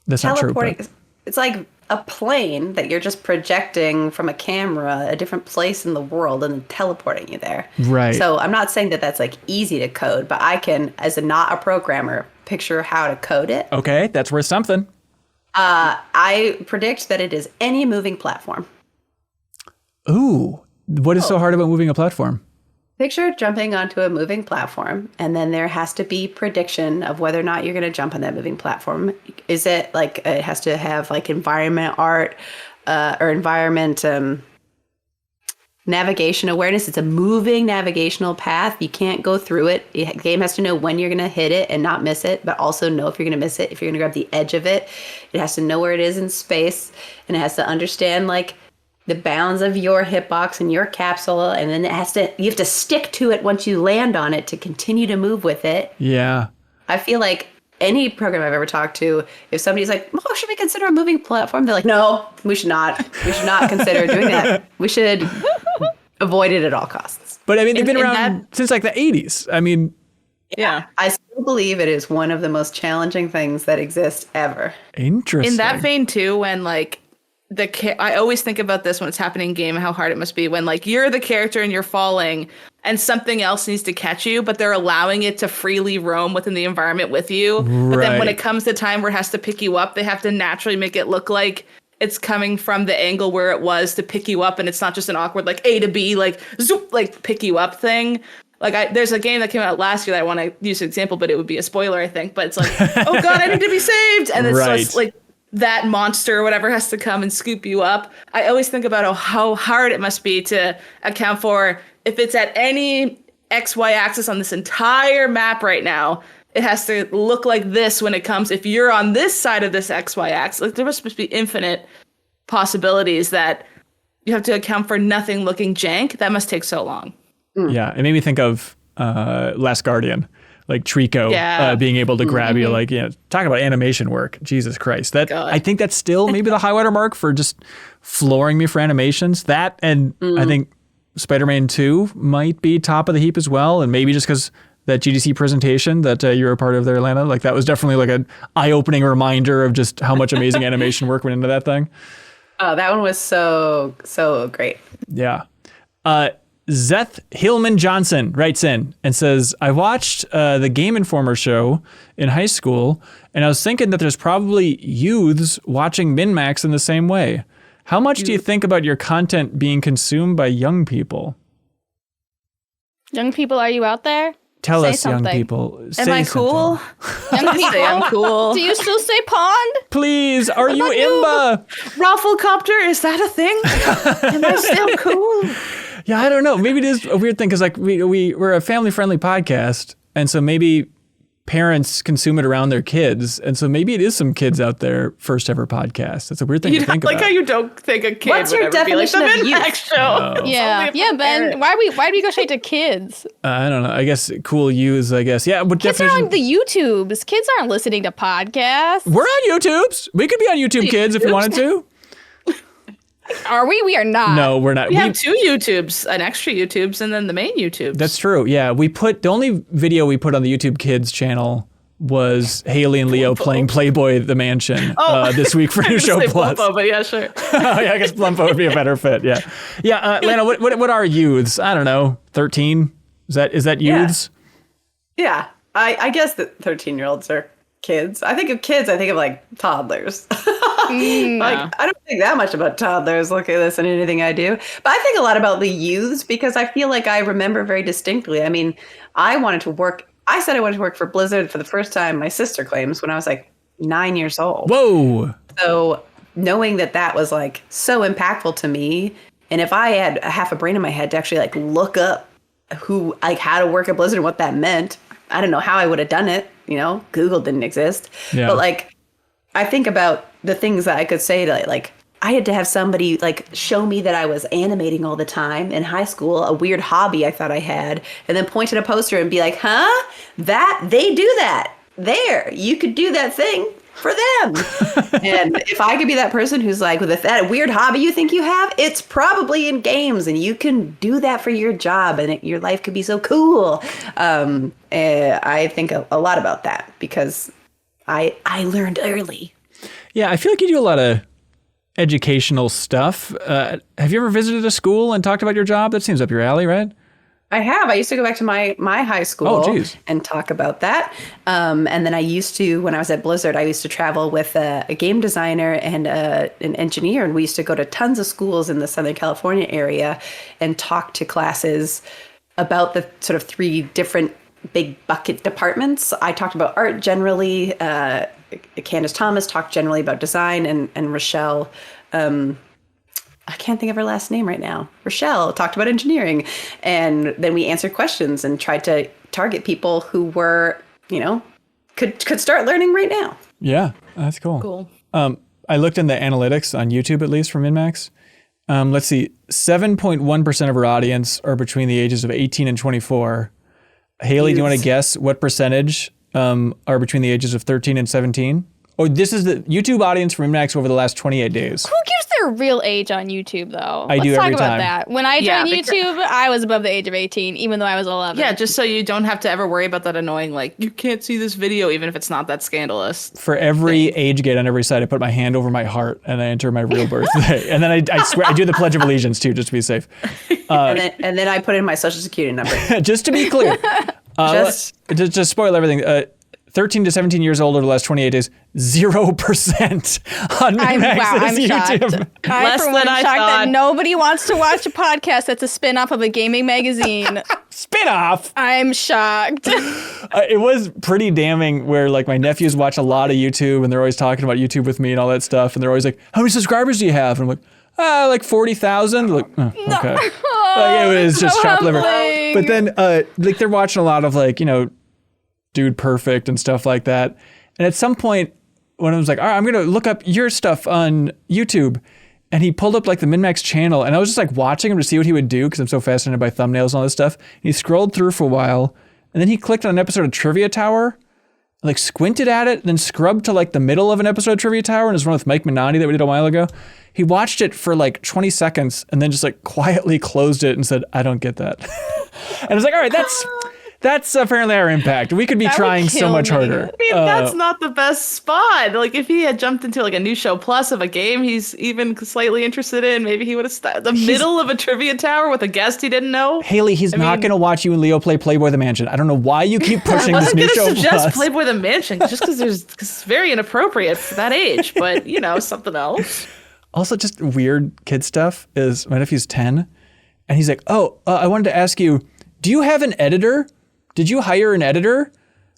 That's not true. But. It's like a plane that you're just projecting from a camera a different place in the world and then teleporting you there. Right. So I'm not saying that that's like easy to code, but I can, as not a programmer, picture how to code it. Okay, that's worth something. I predict that it is any moving platform. Ooh, what is so hard about moving a platform? Picture jumping onto a moving platform, and then there has to be prediction of whether or not you're going to jump on that moving platform. Is it like it has to have like environment art or environment navigation awareness? It's a moving navigational path. You can't go through it. The game has to know when you're going to hit it and not miss it, but also know if you're going to miss it, if you're going to grab the edge of it. It has to know where it is in space, and it has to understand like the bounds of your hitbox and your capsule, and then you have to stick to it once you land on it to continue to move with it. Yeah. I feel like any program I've ever talked to, if somebody's like, oh, should we consider a moving platform? They're like, no, we should not. We should not consider doing that. We should avoid it at all costs. But I mean, they've been around since like the 80s. I mean, yeah. I still believe it is one of the most challenging things that exist ever. Interesting. In that vein too, when like I always think about this when it's happening in game, how hard it must be when like you're the character and you're falling and something else needs to catch you, but they're allowing it to freely roam within the environment with you. Right. But then when it comes to time where it has to pick you up, they have to naturally make it look like it's coming from the angle where it was to pick you up, and it's not just an awkward like A to B, like zoop, like pick you up thing. Like there's a game that came out last year that I want to use as an example, but it would be a spoiler, I think. But it's like, oh God, I need to be saved. And it's just like, that monster or whatever has to come and scoop you up. I always think about how hard it must be to account for if it's at any XY axis on this entire map right now, it has to look like this when it comes. If you're on this side of this XY axis, like there must be infinite possibilities that you have to account for nothing looking jank. That must take so long. Yeah, it made me think of Last Guardian. Like Trico being able to grab you, like, talk about animation work. Jesus Christ. I think that's still maybe the high water mark for just flooring me for animations. That, and I think Spider-Man 2 might be top of the heap as well. And maybe just because that GDC presentation that you were a part of there, Lana, like that was definitely like an eye-opening reminder of just how much amazing animation work went into that thing. Oh, that one was so great. Yeah. Zeth Hillman Johnson writes in and says, I watched the Game Informer show in high school, and I was thinking that there's probably youths watching MinnMax in the same way. How much do you think about your content being consumed by young people? Young people, are you out there? Tell say us, something. young people. Am I cool? Young people, Say I'm cool. do you still say pond? Please, are you Imba? Rafflecopter, is that a thing? Am I still cool? Yeah, I don't know. Maybe it is a weird thing because like we're a family-friendly podcast, and so maybe parents consume it around their kids, and so maybe it is some kids out there first ever podcast. That's a weird thing to think about. Like how you don't think a kid What's would your ever be like the definition of youth? MinnMax show. Oh. Yeah, Ben. Why do we go straight to kids? I don't know. I guess cool youths. I guess What Kids are definition? on the YouTubes. Kids aren't listening to podcasts. We're on YouTubes. We could be on YouTube Kids if we wanted to. Are we? We are not. No, we're not. We have two YouTubes, an extra YouTubes, and then the main YouTubes. That's true. Yeah, the only video we put on the YouTube Kids channel was Haley and Leo playing Playboy the Mansion this week for New Show Plus. Plumpo, but yeah, sure. Yeah, I guess Plumpo would be a better fit. Yeah, yeah. Lana, what are youths? I don't know. 13? Is that youths? Yeah. I guess that 13-year-olds are kids. I think of kids, I think of like toddlers. Like, I don't think that much about toddlers. Look at this and anything I do. But I think a lot about the youths because I feel like I remember very distinctly. I mean, I said I wanted to work for Blizzard for the first time, my sister claims, when I was like 9 years old. Whoa. So knowing that was like so impactful to me. And if I had a half a brain in my head to actually like look up how to work at Blizzard and what that meant, I don't know how I would have done it. Google didn't exist. Yeah. But like, I think about the things that I could say to like, I had to have somebody like show me that I was animating all the time in high school, a weird hobby I thought I had, and then point at a poster and be like, they do that. There, you could do that thing for them. And if I could be that person who's like, with that weird hobby you think you have, it's probably in games and you can do that for your job and your life could be so cool. I think a lot about that because I learned early. Yeah, I feel like you do a lot of educational stuff. Have you ever visited a school and talked about your job? That seems up your alley, right? I have. I used to go back to my high school and talk about that. And then I used to, when I was at Blizzard, I used to travel with a game designer and an engineer. And we used to go to tons of schools in the Southern California area and talk to classes about the sort of 3 different big bucket departments. I talked about art generally. Candace Thomas talked generally about design, and Rochelle, I can't think of her last name right now. Rochelle talked about engineering, and then we answered questions and tried to target people who were, could start learning right now. Yeah, that's cool. Cool. I looked in the analytics on YouTube, at least for MinnMax. Let's see, 7.1% of our audience are between the ages of 18 and 24. Haley, do you want to guess what percentage are between the ages of 13 and 17? Oh, this is the YouTube audience for MinnMax over the last 28 days. Who gives their real age on YouTube, though? I do every time. Let's talk about that. When I joined YouTube, I was above the age of 18, even though I was 11. Yeah, just so you don't have to ever worry about that annoying, like, you can't see this video, even if it's not that scandalous. For every age gate on every side, I put my hand over my heart and I enter my real birthday. And then I swear, I do the Pledge of Allegiance, too, just to be safe. And then I put in my social security number. Just to be clear. Just spoil everything. 13 to 17 years old over the last 28 days, 0% on MinnMax I'm YouTube. Shocked. Less than I thought. That nobody wants to watch a podcast that's a spin-off of a gaming magazine. Spin-off? I'm shocked. It was pretty damning where like my nephews watch a lot of YouTube and they're always talking about YouTube with me and all that stuff. And they're always like, how many subscribers do you have? And I'm like, like 40,000. Like, okay. Like, it was just chopped liver. But then like they're watching a lot of like, Dude Perfect and stuff like that. And at some point when I was like, all right, I'm going to look up your stuff on YouTube. And he pulled up like the MinnMax channel and I was just like watching him to see what he would do because I'm so fascinated by thumbnails and all this stuff. And he scrolled through for a while and then he clicked on an episode of Trivia Tower, like squinted at it, and then scrubbed to like the middle of an episode of Trivia Tower, and it was one with Mike Minani that we did a while ago. He watched it for like 20 seconds and then just like quietly closed it and said, I don't get that. And I was like, all right, that's apparently our impact. We could be trying so much harder. I mean, that's not the best spot. Like, if he had jumped into like a new show plus of a game he's even slightly interested in, maybe he would have started the middle of a trivia tower with a guest he didn't know. Haley, he's not going to watch you and Leo play Playboy the Mansion. I don't know why you keep pushing this new show plus. I wasn't going to suggest Playboy the Mansion just because it's very inappropriate for that age, but something else. Also, just weird kid stuff is my nephew's 10, and he's like, I wanted to ask you, do you have an editor? Did you hire an editor? And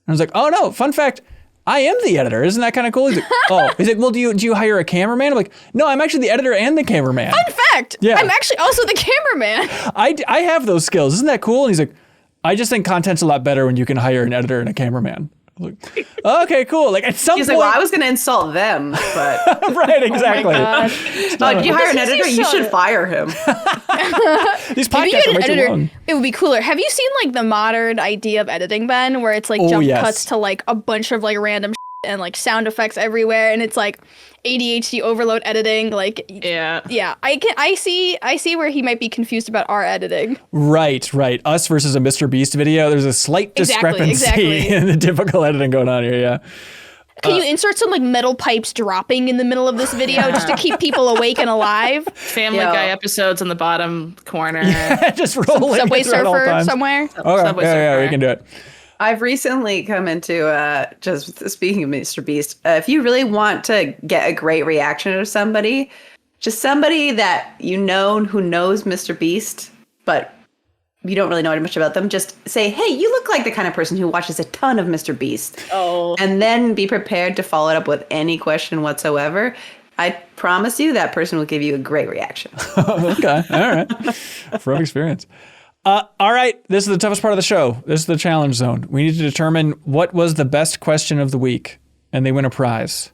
I was like, oh no, fun fact, I am the editor. Isn't that kind of cool? He's like, He's like, well, do you hire a cameraman? I'm like, no, I'm actually the editor and the cameraman. Fun fact, yeah. I'm actually also the cameraman. I have those skills. Isn't that cool? And he's like, I just think content's a lot better when you can hire an editor and a cameraman. Like, okay, cool. Like at some point, like, well, I was going to insult them, but right, exactly. Did you hire an editor? You should fire him. These podcasts are way too long. It would be cooler. Have you seen like the modern idea of editing, Ben, where it's like jump cuts to like a bunch of like random and like sound effects everywhere, and it's like ADHD overload editing. Like yeah. I see where he might be confused about our editing. Right. Us versus a Mr. Beast video. There's a slight discrepancy in the typical editing going on here. Yeah. Can you insert some like metal pipes dropping in the middle of this video just to keep people awake and alive? Family Guy episodes in the bottom corner. Yeah, just rolling. Subway Surfer somewhere. Okay. Subway Surfer. Yeah, we can do it. I've recently come into just speaking of Mr. Beast. If you really want to get a great reaction out of somebody, just somebody that you know who knows Mr. Beast, but you don't really know much about them, just say, hey, you look like the kind of person who watches a ton of Mr. Beast. Oh. And then be prepared to follow it up with any question whatsoever. I promise you that person will give you a great reaction. Okay. All right. From experience. All right. This is the toughest part of the show. This is the challenge zone. We need to determine what was the best question of the week, and they win a prize.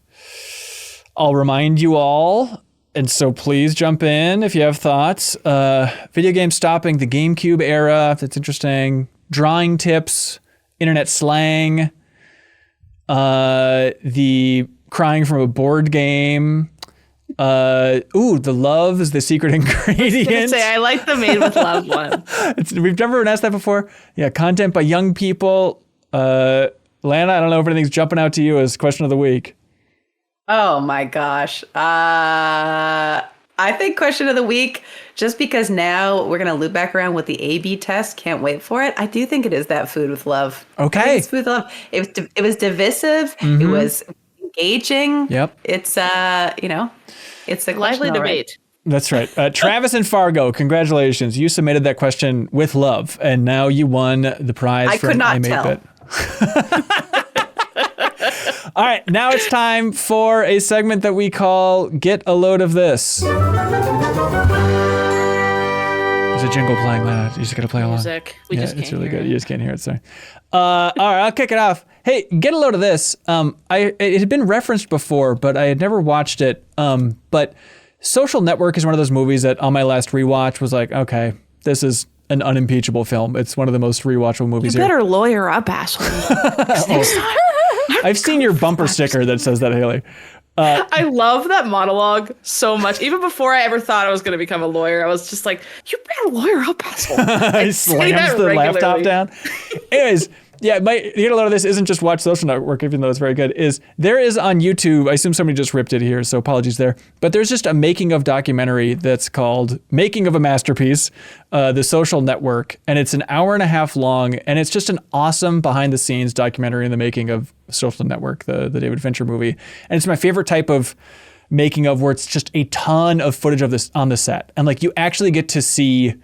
I'll remind you all, and so please jump in if you have thoughts. Video game stopping the GameCube era, if that's interesting. Drawing tips, internet slang, the crying from a board game. The love is the secret ingredient. I like the made with love one. We've never been asked that before. Yeah, content by young people. Lana, I don't know if anything's jumping out to you as question of the week. Oh my gosh. I think question of the week, just because now we're going to loop back around with the A/B test. Can't wait for it. I do think it is that food with love. Okay. It's food with love. It was divisive. Mm-hmm. It was engaging. Yep. It's, it's a lively debate. That's right. Travis and Fargo, congratulations. You submitted that question with love, and now you won the prize. I could not tell. All right, now it's time for a segment that we call Get a Load of This. There's a jingle playing, Lana. You just got to play along. Music. It's really good. You just can't hear it, sorry. All right, I'll kick it off. Hey, Get a Load of This. It had been referenced before, but I had never watched it. But Social Network is one of those movies that on my last rewatch was like, okay, this is an unimpeachable film. It's one of the most rewatchable movies You better lawyer up, asshole. Next time. I've seen your bumper sticker that says that, Haley. I love that monologue so much. Even before I ever thought I was going to become a lawyer, I was just like, you better lawyer up, asshole. He slams the laptop down. Anyways, yeah, Get a Load of This isn't just watch Social Network, even though it's very good. There is on YouTube, I assume somebody just ripped it here, so apologies there. But there's just a making of documentary that's called Making of a Masterpiece, The Social Network. And it's an hour and a half long. And it's just an awesome behind the scenes documentary in the making of Social Network, the David Fincher movie. And it's my favorite type of making of where it's just a ton of footage of this on the set. And like you actually get to see,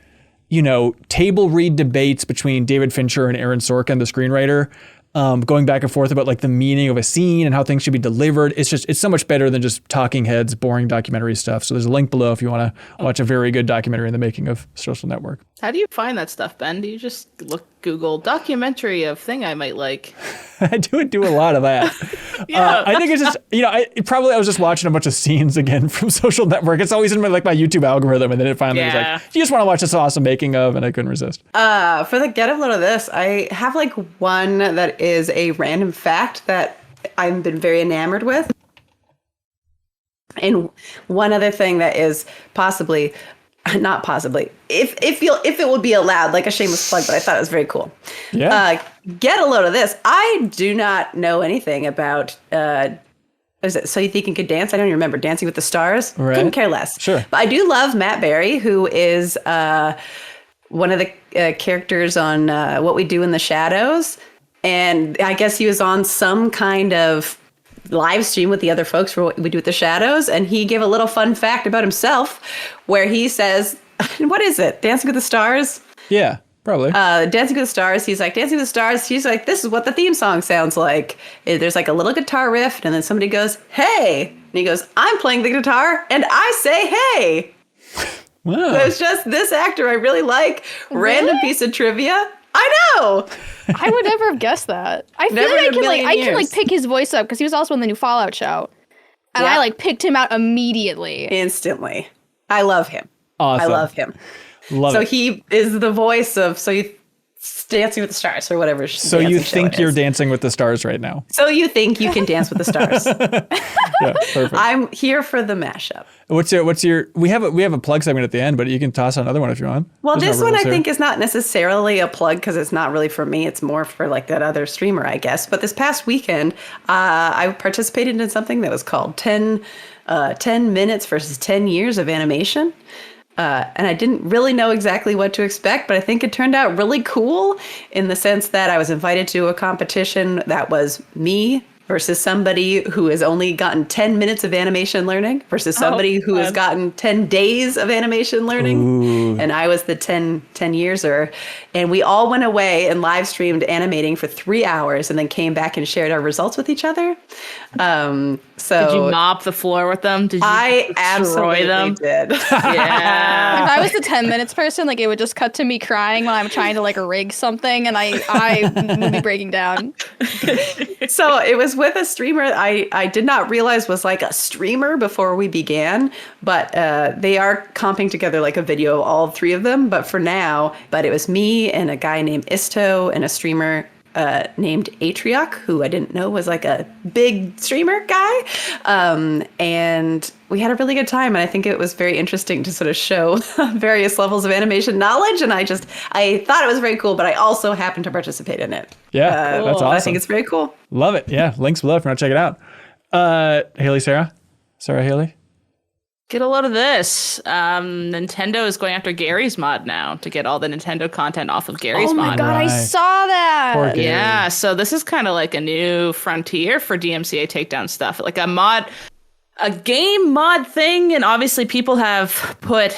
table read debates between David Fincher and Aaron Sorkin, the screenwriter, going back and forth about like the meaning of a scene and how things should be delivered. It's so much better than just talking heads, boring documentary stuff. So there's a link below if you want to watch a very good documentary in the making of Social Network. How do you find that stuff, Ben? Do you just Google documentary of thing I might like? I do a lot of that. Yeah. I think it's just, I was just watching a bunch of scenes again from Social Network. It's always in my YouTube algorithm. And then it finally was like, you just want to watch this awesome making of, and I couldn't resist. For the Get a Load of This, I have one that is a random fact that I've been very enamored with. And one other thing that is not possibly, if it would be allowed, like a shameless plug, but I thought it was very cool. Yeah. Get a load of this. I do not know anything about, is it So You Think You Could Dance? I don't even remember. Dancing with the Stars? Right. Couldn't care less. Sure. But I do love Matt Berry, who is one of the characters on What We Do in the Shadows. And I guess he was on some kind of live stream with the other folks for What We Do with the Shadows, and he gave a little fun fact about himself where he says, what is it? Dancing with the Stars? Yeah, probably. Dancing with the Stars. He's like, Dancing with the Stars. He's like, this is what the theme song sounds like. There's like a little guitar riff, and then somebody goes, hey. And he goes, I'm playing the guitar, and I say, hey. Wow. So it's just this actor I really like. Random piece of trivia. I know. I would never have guessed that. I feel Never like in a million I can years. pick his voice up because he was also in the new Fallout show, and Yeah. I picked him out immediately. Instantly. I love him. Awesome. I love him. Love So it. he is the voice of Dancing with the Stars or whatever. So you think you're dancing with the stars right now? So you think you can dance with the stars? Yeah, perfect. I'm here for the mashup. What's your? We have a plug segment at the end, but you can toss another one if you want. Well, There's this no one I rules here. think is not necessarily a plug because it's not really for me. It's more for that other streamer, I guess. But this past weekend, I participated in something that was called 10 minutes versus 10 years of animation. And I didn't really know exactly what to expect, but I think it turned out really cool in the sense that I was invited to a competition that was me versus somebody who has only gotten 10 minutes of animation learning versus somebody who has gotten 10 days of animation learning. Ooh. And I was the 10 yearser. And we all went away and live streamed animating for 3 hours and then came back and shared our results with each other. So did you mop the floor with them? Did you I absolutely them? Did. Yeah. If I was the 10 minutes person, like it would just cut to me crying while I'm trying to like rig something and I would be breaking down. So it was with a streamer I did not realize was like a streamer before we began, but they are comping together like a video, all three of them. But for now, it was me and a guy named Isto and a streamer named Atriok, who I didn't know was like a big streamer guy. And we had a really good time. And I think it was very interesting to sort of show various levels of animation knowledge. And I thought it was very cool, but I also happened to participate in it. Yeah, that's awesome. I think it's very cool. Love it. Yeah, links below if you want to check it out. Haley, Sarah, Haley. Get a load of this. Nintendo is going after Gary's mod now to get all the Nintendo content off of Gary's mod. Oh my god, Right. I saw that. Yeah, so this is kind of like a new frontier for DMCA takedown stuff. Like a game mod thing, and obviously people have put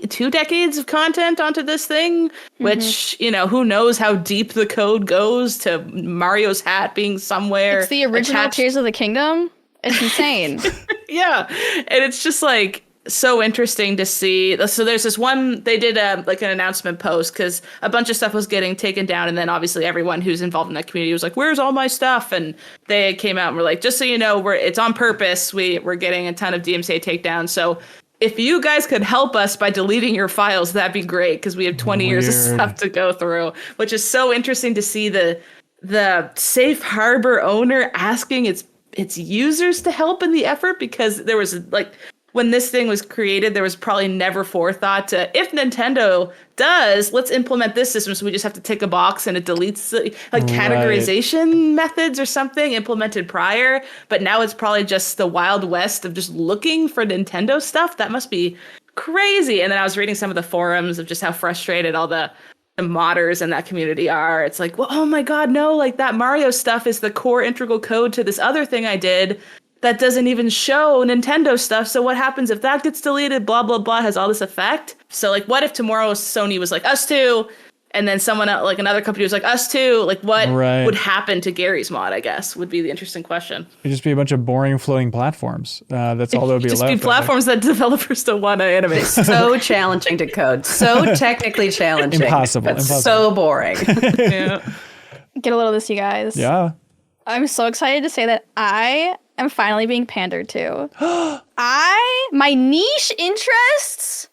2 decades of content onto this thing, which, who knows how deep the code goes to Mario's hat being somewhere. It's the original attached. Tears of the Kingdom. It's insane. Yeah, and it's just like so interesting to see. So there's this one, they did like an announcement post because a bunch of stuff was getting taken down, and then obviously everyone who's involved in that community was like, where's all my stuff? And they came out and were like, just so you know, it's on purpose. We're getting a ton of DMCA takedowns. So if you guys could help us by deleting your files, that'd be great, because we have 20 years of stuff to go through, which is so interesting to see the safe harbor owner asking its users to help in the effort, because there was like, when this thing was created, there was probably never forethought to, if Nintendo does, let's implement this system. So we just have to tick a box and it deletes like categorization methods or something implemented prior. But now it's probably just the Wild West of just looking for Nintendo stuff. That must be crazy. And then I was reading some of the forums of just how frustrated all the modders in that community are. It's like, well, oh my God, no, like that Mario stuff is the core integral code to this other thing I did that doesn't even show Nintendo stuff. So what happens if that gets deleted? Blah, blah, blah, has all this effect. So like, what if tomorrow Sony was like, us too? And then someone else, like another company was like, us too. Like what would happen to Gary's mod, I guess, would be the interesting question. It'd just be a bunch of boring floating platforms. That's all that would be just left. Just be platforms that developers don't want to animate. So challenging to code. So technically challenging. Impossible. So boring. Yeah. Get a little of this, you guys. Yeah. I'm so excited to say that I am finally being pandered to. My niche interests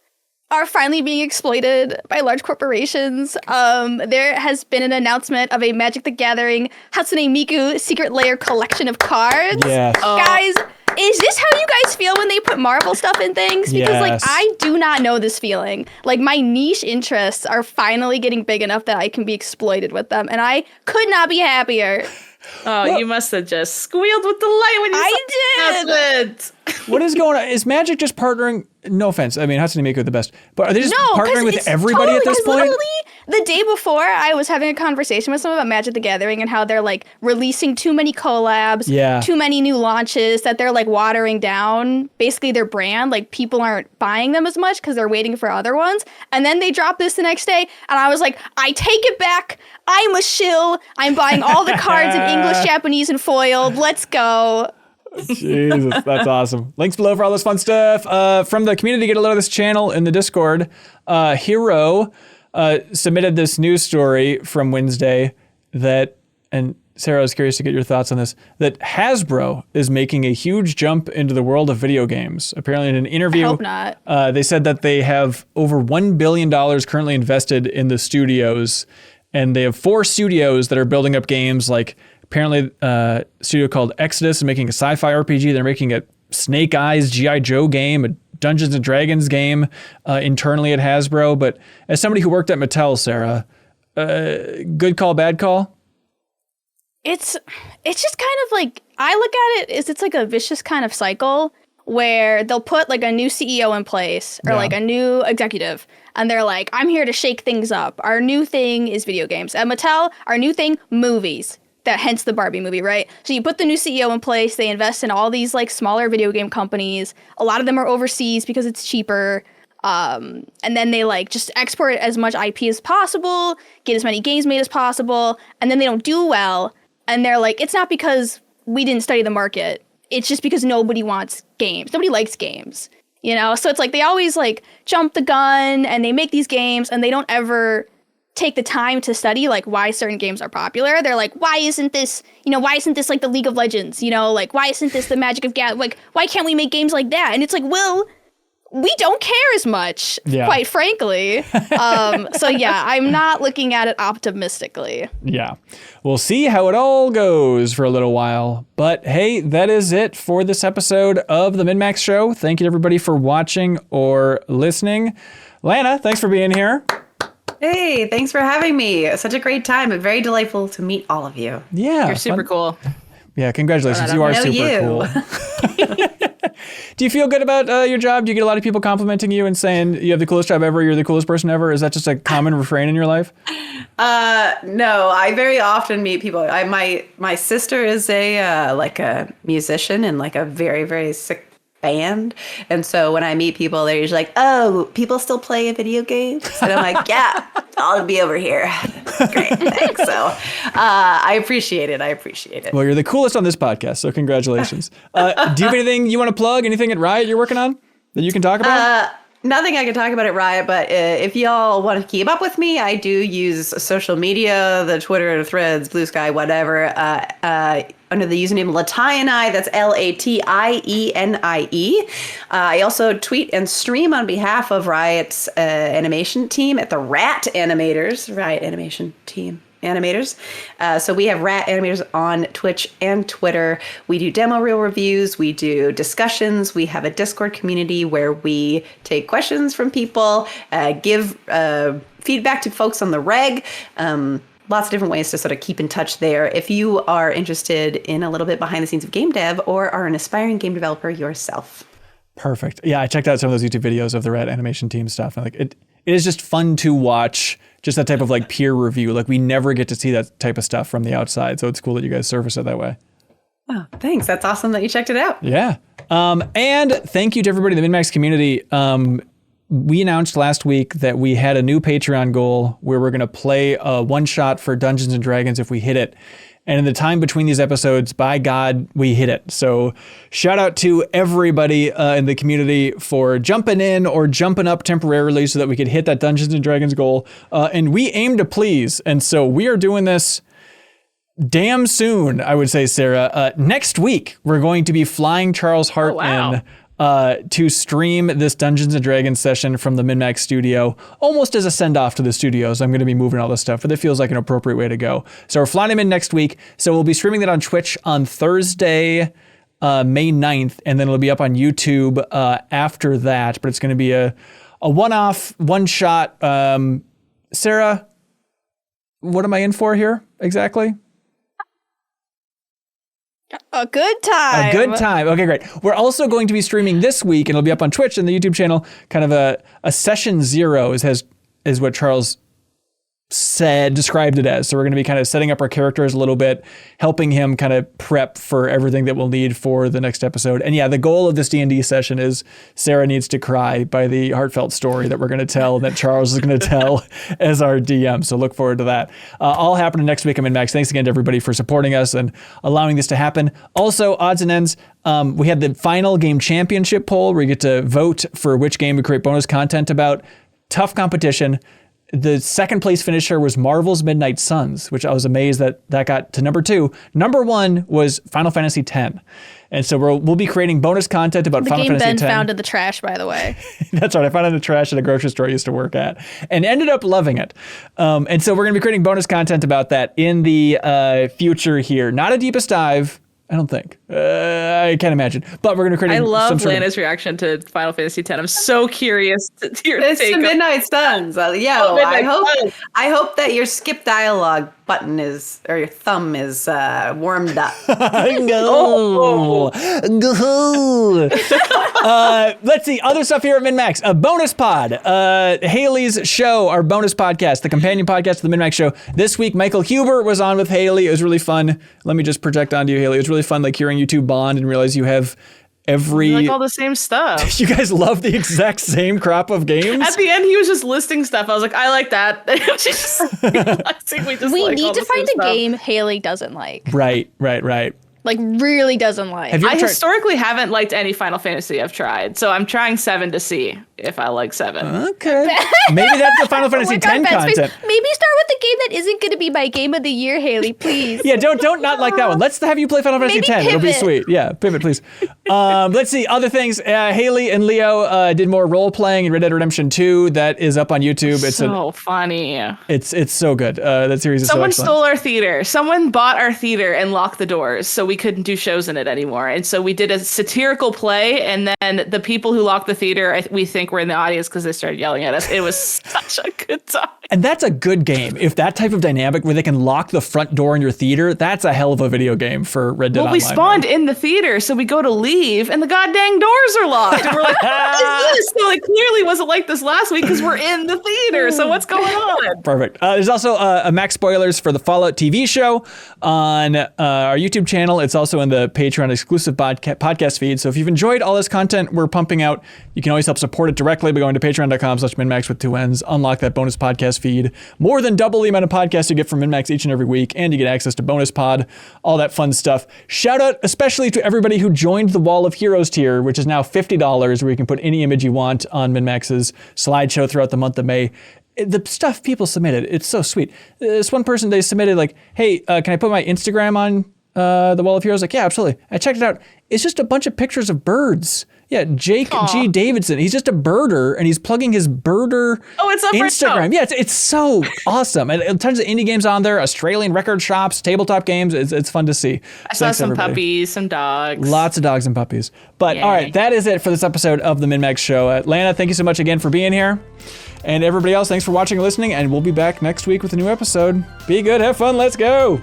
are finally being exploited by large corporations. There has been an announcement of a Magic the Gathering Hatsune Miku Secret Lair collection of cards. Yes. Guys, is this how you guys feel when they put Marvel stuff in things? Because like I do not know this feeling. Like my niche interests are finally getting big enough that I can be exploited with them, and I could not be happier. Oh, you must have just squealed with delight when you saw it. What is going on? Is Magic just partnering? No offense. I mean, Hatsune Miku the best. But are they just partnering with everybody at this point? Literally, the day before, I was having a conversation with someone about Magic the Gathering and how they're like releasing too many collabs, too many new launches, that they're like watering down basically their brand. Like people aren't buying them as much because they're waiting for other ones. And then they drop this the next day, and I was like, I take it back. I'm a shill. I'm buying all the cards in English, Japanese, and foiled. Let's go. Jesus, that's awesome. Links below for all this fun stuff. From the community, get a load of this channel in the Discord. Hero submitted this news story from Wednesday that, and Sarah, I was curious to get your thoughts on this, that Hasbro is making a huge jump into the world of video games. Apparently in an interview, I hope not. They said that they have over $1 billion currently invested in the studios, and they have 4 studios that are building up games like apparently a studio called Exodus is making a sci-fi RPG. They're making a Snake Eyes G.I. Joe game, a Dungeons & Dragons game internally at Hasbro. But as somebody who worked at Mattel, Sarah, good call, bad call? It's just kind of like, I look at it as it's like a vicious kind of cycle where they'll put like a new CEO in place or like a new executive, and they're like, I'm here to shake things up. Our new thing is video games. At Mattel, our new thing, movies. That hence the Barbie movie, right? So you put the new CEO in place, they invest in all these like smaller video game companies. A lot of them are overseas because it's cheaper. And then they like just export as much IP as possible, get as many games made as possible, and then they don't do well. And they're like, it's not because we didn't study the market. It's just because nobody wants games. Nobody likes games, you know? So it's like they always like jump the gun and they make these games and they don't ever take the time to study like why certain games are popular. They're like, why isn't this like the League of Legends? You know, like why isn't this the Magic of Gathering? Like why can't we make games like that? And it's like, well, we don't care as much, quite frankly. So yeah, I'm not looking at it optimistically. Yeah. We'll see how it all goes for a little while. But hey, that is it for this episode of the MinnMax Show. Thank you to everybody for watching or listening. Lana, thanks for being here. Hey, thanks for having me. Such a great time. It's very delightful to meet all of you. Yeah. You're super cool. Yeah, congratulations. You are super cool. Do you feel good about your job? Do you get a lot of people complimenting you and saying you have the coolest job ever, you're the coolest person ever? Is that just a common refrain in your life? No, I very often meet people. My sister is a musician in like a very, very sick band. And so when I meet people, they're usually like, oh, people still play video games? And I'm like, yeah, I'll be over here. Great, thanks. So I appreciate it. Well, you're the coolest on this podcast, so congratulations. Do you have anything you want to plug? Anything at Riot you're working on that you can talk about? Nothing I can talk about at Riot, but if y'all want to keep up with me, I do use social media, the Twitter, the Threads, Blue Sky, whatever, under the username Latieni, that's Latienie. I also tweet and stream on behalf of Riot's animation team at the Rat Animators, Riot Animation Team Animators. So we have Rat Animators on Twitch and Twitter. We do demo reel reviews. We do discussions. We have a Discord community where we take questions from people, give feedback to folks on the reg. Lots of different ways to sort of keep in touch there. If you are interested in a little bit behind the scenes of game dev or are an aspiring game developer yourself. Perfect. Yeah, I checked out some of those YouTube videos of the Rat Animation Team stuff. And like it is just fun to watch just that type of like peer review. Like we never get to see that type of stuff from the outside. So it's cool that you guys service it that way. Oh, thanks. That's awesome that you checked it out. Yeah. And thank you to everybody in the MinnMax community. We announced last week that we had a new Patreon goal where we're going to play a one shot for Dungeons and Dragons if we hit it. And in the time between these episodes, by God, we hit it. So shout out to everybody in the community for jumping in or jumping up temporarily so that we could hit that Dungeons and Dragons goal. And we aim to please. And so we are doing this damn soon, I would say, Sarah. Next week, we're going to be flying Charles Hart in to stream this Dungeons and Dragons session from the MinnMax studio, almost as a send-off to the studios. I'm going to be moving all this stuff, but it feels like an appropriate way to go. So we're flying him in next week. So we'll be streaming that on Twitch on Thursday, May 9th, and then it'll be up on YouTube after that. But it's going to be a one-off, one-shot. Sarah, what am I in for here exactly? A good time. A good time. Okay, great. We're also going to be streaming this week, and it'll be up on Twitch and the YouTube channel, kind of a session 0 is what Charles described it as. So we're going to be kind of setting up our characters a little bit, helping him kind of prep for everything that we'll need for the next episode. And yeah, the goal of this D&D session is Sarah needs to cry by the heartfelt story that we're going to tell and that Charles is going to tell as our DM. So look forward to that. All happening next week. I'm MinnMax. Thanks again to everybody for supporting us and allowing this to happen. Also, odds and ends, we had the final game championship poll where you get to vote for which game we create bonus content about. Tough competition. The second place finisher was Marvel's Midnight Suns, which I was amazed that got to number 2. Number 1 was Final Fantasy X. And so we'll be creating bonus content about Final Fantasy X. The game Ben found in the trash, by the way. That's right. I found it in the trash at a grocery store I used to work at and ended up loving it. And so we're going to be creating bonus content about that in the future here. Not a deepest dive, I don't think. I can't imagine. But we're going to create. I love Lana's reaction to Final Fantasy X. I'm so curious to hear it's the Midnight Suns. I hope that your skip dialogue button is, or your thumb is warmed up. Go. Go. Let's see, other stuff here at MinnMax. A bonus pod. Haley's show, our bonus podcast, the companion podcast to the MinnMax show. This week, Michael Huber was on with Haley. It was really fun. Let me just project onto you, Haley. It was really fun, like hearing you two bond and realize you have every... like all the same stuff. You guys love the exact same crop of games? At the end, he was just listing stuff. I was like, I like that. We need to find a game Haley doesn't like. Right. Like, really doesn't like. I historically haven't liked any Final Fantasy I've tried, so I'm trying 7 to see if I like 7. Okay. Maybe that's the Final Fantasy X content. Maybe start with the game that isn't going to be my game of the year, Haley, please. Yeah, don't not like that one. Let's have you play Final Fantasy X. It'll be sweet. Yeah, pivot, please. Let's see, other things. Haley and Leo did more role-playing in Red Dead Redemption 2. That is up on YouTube. It's so funny. It's so good. That series is so excellent. Someone stole our theater. Someone bought our theater and locked the doors, so we couldn't do shows in it anymore. And so we did a satirical play, and then the people who locked the theater, we think were in the audience because they started yelling at us. It was such a good time. And that's a good game. If that type of dynamic where they can lock the front door in your theater, that's a hell of a video game for Red Dead Online. Well, we spawned in the theater, so we go to leave, and the goddamn doors are locked. And we're like, what is this? So it clearly wasn't like this last week because we're in the theater. So what's going on? Perfect. There's also a Max spoilers for the Fallout TV show on our YouTube channel. It's also in the Patreon exclusive podcast feed. So if you've enjoyed all this content we're pumping out, you can always help support it directly by going to patreon.com/MinnMax with 2 N's. Unlock that bonus podcast feed. More than double the amount of podcasts you get from MinnMax each and every week, and you get access to bonus pod, all that fun stuff. Shout out especially to everybody who joined the Wall of Heroes tier, which is now $50, where you can put any image you want on MinnMax's slideshow throughout the month of May. The stuff people submitted, it's so sweet. This one person, they submitted like, hey, can I put my Instagram on the Wall of Heroes? Like, yeah, absolutely. I checked it out. It's just a bunch of pictures of birds. Yeah, Jake G. Davidson. He's just a birder, and he's plugging his birder it's up Instagram. Right now. Yeah, it's so awesome. And tons of indie games on there, Australian record shops, tabletop games. It's fun to see. I saw some puppies, some dogs. Lots of dogs and puppies. But all right, that is it for this episode of the MinnMax Show. Lana, thank you so much again for being here. And everybody else, thanks for watching and listening, and we'll be back next week with a new episode. Be good, have fun, let's go.